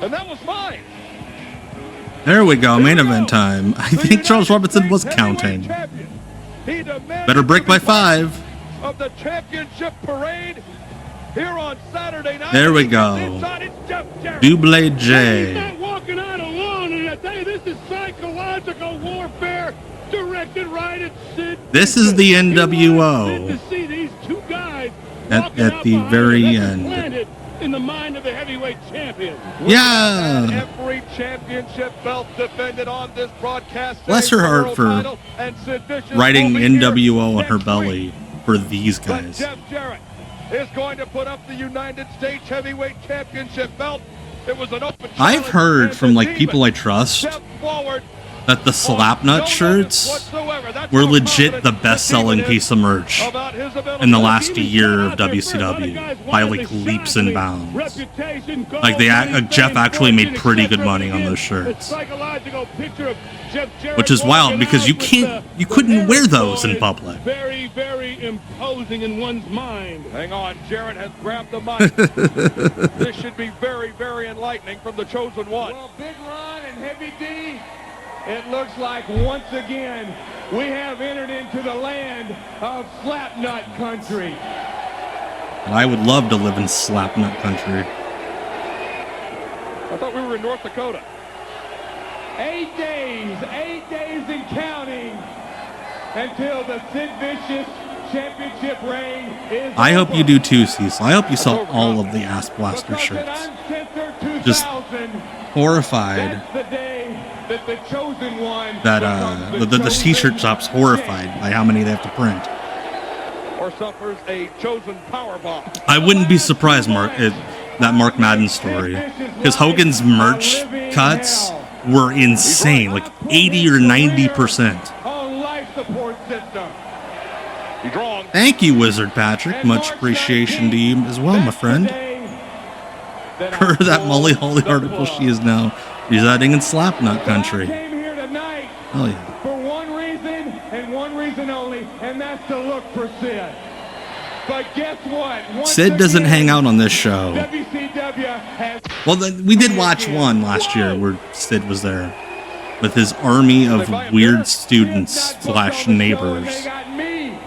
And that was mine. There we go, main event time. I think Charles Robinson was counting. Better break by 5. Of the championship parade here on Saturday night. There we go. Double J. He's not walking out alone, and I tell you, this is psychological warfare directed right at Sid. This is the NWO. To see these two guys at the very end. In the mind of the heavyweight champion. Yeah. Every championship belt defended on this broadcast. Bless her heart for writing NWO on her belly for these guys. Jeff Jarrett is going to put up the United States Heavyweight Championship belt. It was an open. I've heard from like people I trust that the Slapnut shirts were legit the best-selling piece of merch in the last year of WCW by like leaps and bounds. Like Jeff actually made pretty good money on those shirts, which is wild because you couldn't wear those in public. Very, very imposing in one's mind. Hang on, Jarrett has grabbed the mic. This should be very, very enlightening from the chosen one. Well, Big Ron and Heavy D. It looks like once again we have entered into the land of Slapnut country. And I would love to live in Slapnut country. I thought we were in North Dakota. 8 days and counting until the Sid Vicious championship reign is I hope you do too, Cecil. I hope you saw all of the Ass Blaster shirts. Just horrified. That the chosen one that the t-shirt shop's horrified by how many they have to print. Or suffers a chosen power bomb. I wouldn't be surprised, that Mark Madden story, because Hogan's merch cuts were insane, like 80 or 90%. On life support system. Thank you, Wizard Patrick. Much appreciation to you as well, my friend. Per that Molly Holly article, she is now residing in Slapnut country. Came here tonight Oh yeah. for one reason and one reason only, and that's to look for Sid. But guess what? Sid doesn't hang out on this show. WCW has. Well, we did watch one last year where Sid was there with his army of weird students / neighbors. They got me,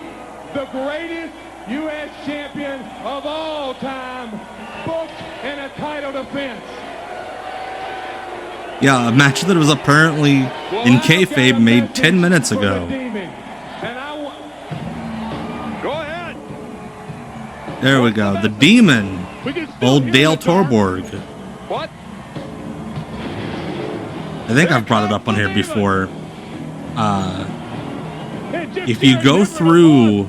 the greatest U.S. champion of all time, booked in a title defense. Yeah, a match that was apparently in kayfabe made 10 minutes ago. Go ahead. There we go. The Demon. Old Dale Torborg. What? I think I've brought it up on here before. If you go through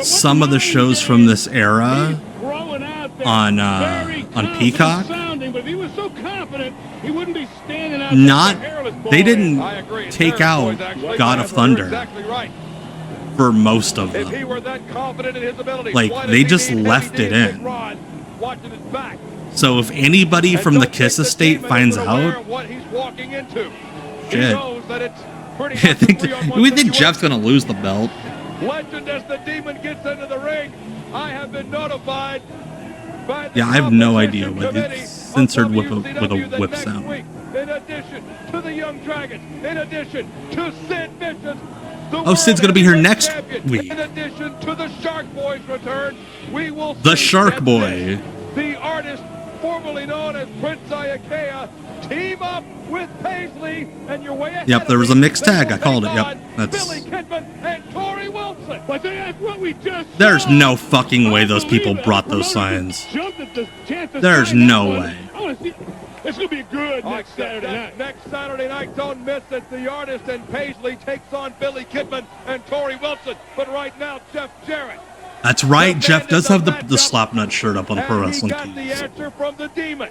some of the shows from this era on Peacock, they didn't take out God of Thunder for most of them. Like, they just left it in. So if anybody from the Kiss estate finds out, shit. I think we think Jeff's gonna lose the belt. Legend as the Demon gets into the ring. I have been notified by the I have no idea what it's censored with a whip sound. In addition to the Young Dragons, in addition to Sid Vicious, oh, Sid's gonna be here next week. In addition to the Shark Boy's return, we will the Shark Boy, the artist formerly known as Prince Iaukea, team up with Paisley, and your way ahead. Yep, there was a mixed tag. I called it. Yep, that's. Billy Kidman and Tori Wilson. But that's what we just There's no fucking way those people brought those signs. There's no way. It's going to be good next Saturday night. Next Saturday night, don't miss it. The artist and Paisley takes on Billy Kidman and Tori Wilson. But right now, Jeff Jarrett. That's right. Jeff does have the Slapnut shirt up on the Pro Wrestling Tees. The answer from the Demon.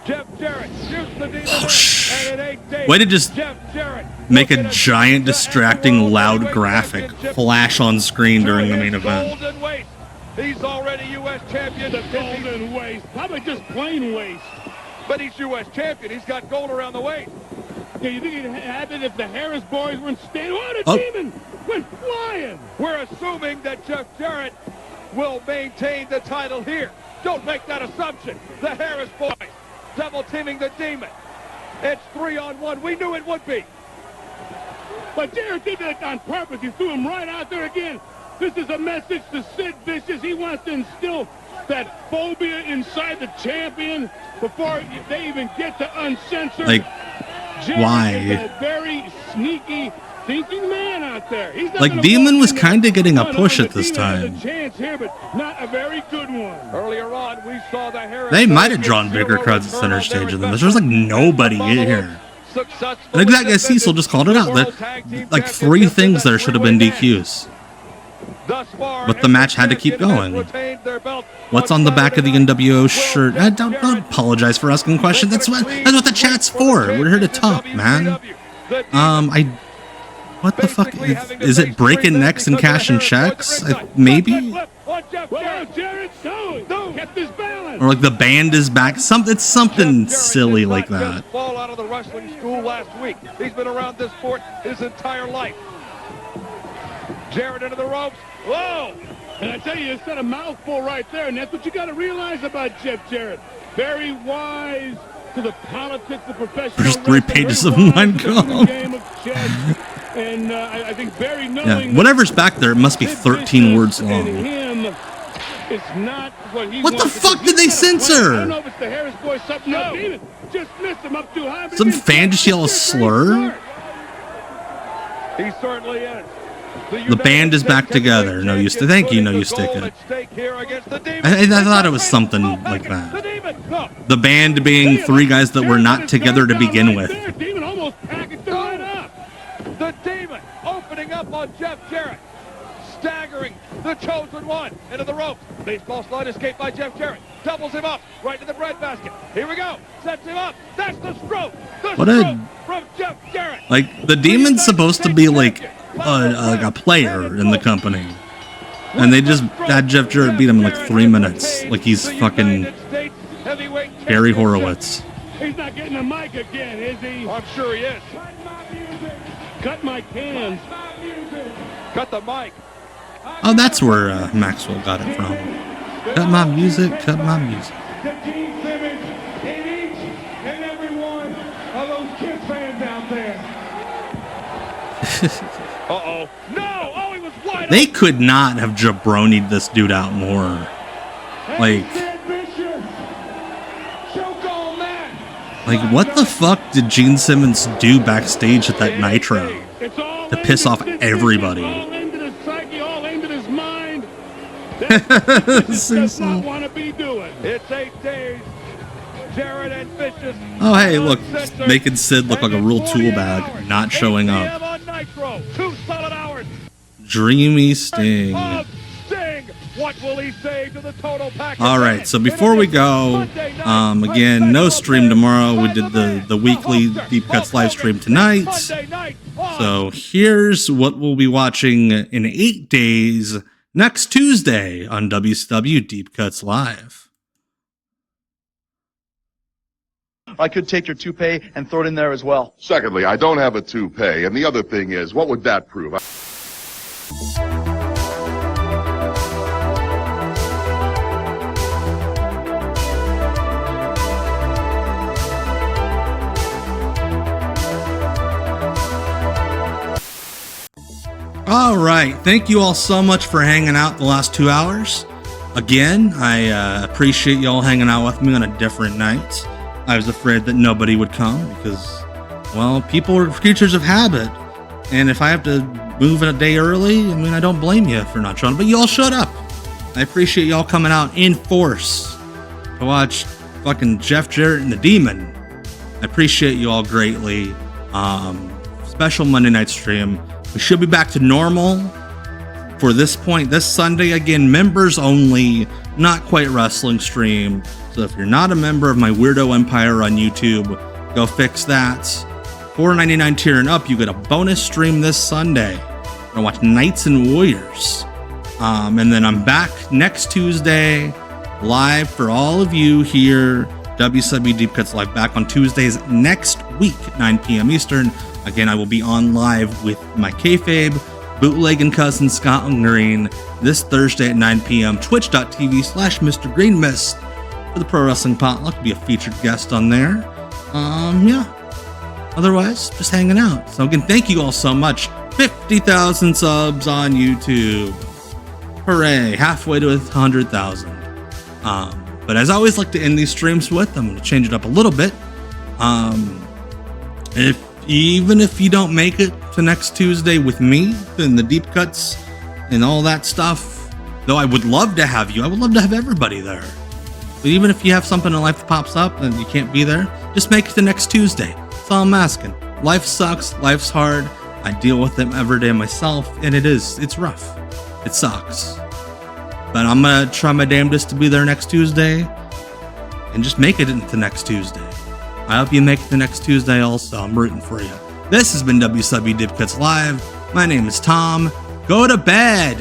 Jeff Jarrett shoots the Demon. Oh, and in 8 days, way to just make a giant, distracting, loud graphic flash on screen during the main event. He's already U.S. champion. The golden waist. Probably just plain waist. But he's U.S. champion. He's got gold around the waist. Yeah, you think it'd happen if the Harris boys weren't standing? Oh, the Demon went flying. We're assuming that Jeff Jarrett will maintain the title here. Don't make that assumption. The Harris boys double teaming the Demon. It's 3-on-1. We knew it would be. But Jarrett did that on purpose. He threw him right out there again. This is a message to Sid Vicious. He wants to instill that phobia inside the champion before they even get to Uncensored. Like, Jarrett why? Is a very sneaky, thinking man out there. He's like, Demon was kind of getting a push at this time. A chance here, but not a very good one. Earlier on, we saw the Harris. They might have drawn bigger crowds at center stage than this. There's like nobody in here. And that guy Cecil just called it out. That, like 3 things there should have been DQs. But the match had to keep going. What's on the back of the NWO shirt? Don't apologize for asking questions. That's what the chat's for. We're here to talk, man. What the fuck? Is it breaking necks and cashing checks? Maybe? Or like the band is back. It's something silly like that. Fall out of the wrestling school last week. He's been around this sport his entire life. Jarrett into the ropes. Whoa! And I tell you, it's a mouthful right there, and that's what you got to realize about Jeff Jarrett. Very wise to the politics of professional There's 3 pages of line call. And I think very knowing. Yeah, whatever's back there, it must be 13 words long. It's not what the fuck did they censor? I don't know if it's the Harris boys something else. Even just missed him up too high. Some fan just yell a slur? He certainly is. The band is back together. No, you thank you. No, you stick it. I thought it was something like that. The band being 3 guys that were not together to begin with. Demon almost packaged it right up. The Demon opening up on Jeff Jarrett. Staggering the chosen one into the ropes. Baseball slide escaped by Jeff Jarrett. Doubles him up right to the breadbasket. Here we go. Sets him up. That's the stroke. The stroke from Jeff Jarrett. Like, the Demon's supposed to be like a player in the company. And they just had Jeff Jarrett beat him in like 3 minutes. Like he's fucking Gary Horowitz. He's not getting a mic again, is he? I'm sure he is. Cut my cans. Cut the mic. Oh, that's where Maxwell got it from. Cut my music, cut my music. In each and every one of those Kiss fans out there. Uh-oh. No! Oh, he was wide They could not have jabronied this dude out more. Like, what the fuck did Gene Simmons do backstage at that Nitro to piss off everybody? All into the psyche, all into his mind. Does not want to be doing. It's 8 days. Jarrett and Vicious. Oh, hey, look, making Sid look like a real tool bag, not showing up. 2 solid hours. Dreamy Sting. What will he say to the total package? All right, so before we go, again, no stream tomorrow. We did the weekly Deep Cuts live stream tonight. So here's what we'll be watching in 8 days next Tuesday on WCW Deep Cuts Live. I could take your toupee and throw it in there as well. Secondly, I don't have a toupee. And the other thing is, what would that prove? All right. Thank you all so much for hanging out the last 2 hours. Again, I appreciate y'all hanging out with me on a different night. I was afraid that nobody would come because, well, people are creatures of habit. And if I have to move a day early, I mean, I don't blame you for not showing up. But y'all showed up. I appreciate y'all coming out in force to watch fucking Jeff Jarrett and the Demon. I appreciate you all greatly. Special Monday night stream. We should be back to normal for this point this Sunday. Again, members only, not quite wrestling stream. So if you're not a member of my Weirdo Empire on YouTube, go fix that. $4.99 tier and up, you get a bonus stream this Sunday. I'm gonna watch Knights and Warriors. And then I'm back next Tuesday, live for all of you here. WCW Deep Cuts Live back on Tuesdays next week, 9 p.m. Eastern. Again, I will be on live with my kayfabe, bootlegging cousin Scott Green this Thursday at 9 p.m. Twitch.tv/Mr. Green Mist for the Pro Wrestling Potluck. Be a featured guest on there. Yeah. Otherwise, just hanging out. So again, thank you all so much. 50,000 subs on YouTube. Hooray! Halfway to 100,000. But as I always like to end these streams with, I'm going to change it up a little bit. Even if you don't make it to next Tuesday with me and the deep cuts and all that stuff, though I would love to have you, I would love to have everybody there. But even if you have something in life that pops up and you can't be there, just make it to next Tuesday. That's all I'm asking. Life sucks. Life's hard. I deal with them every day myself, and it's rough. It sucks. But I'm going to try my damnedest to be there next Tuesday and just make it into next Tuesday. I hope you make it the next Tuesday also. I'm rooting for you. This has been WCW Deep Cuts Live. My name is Tom. Go to bed.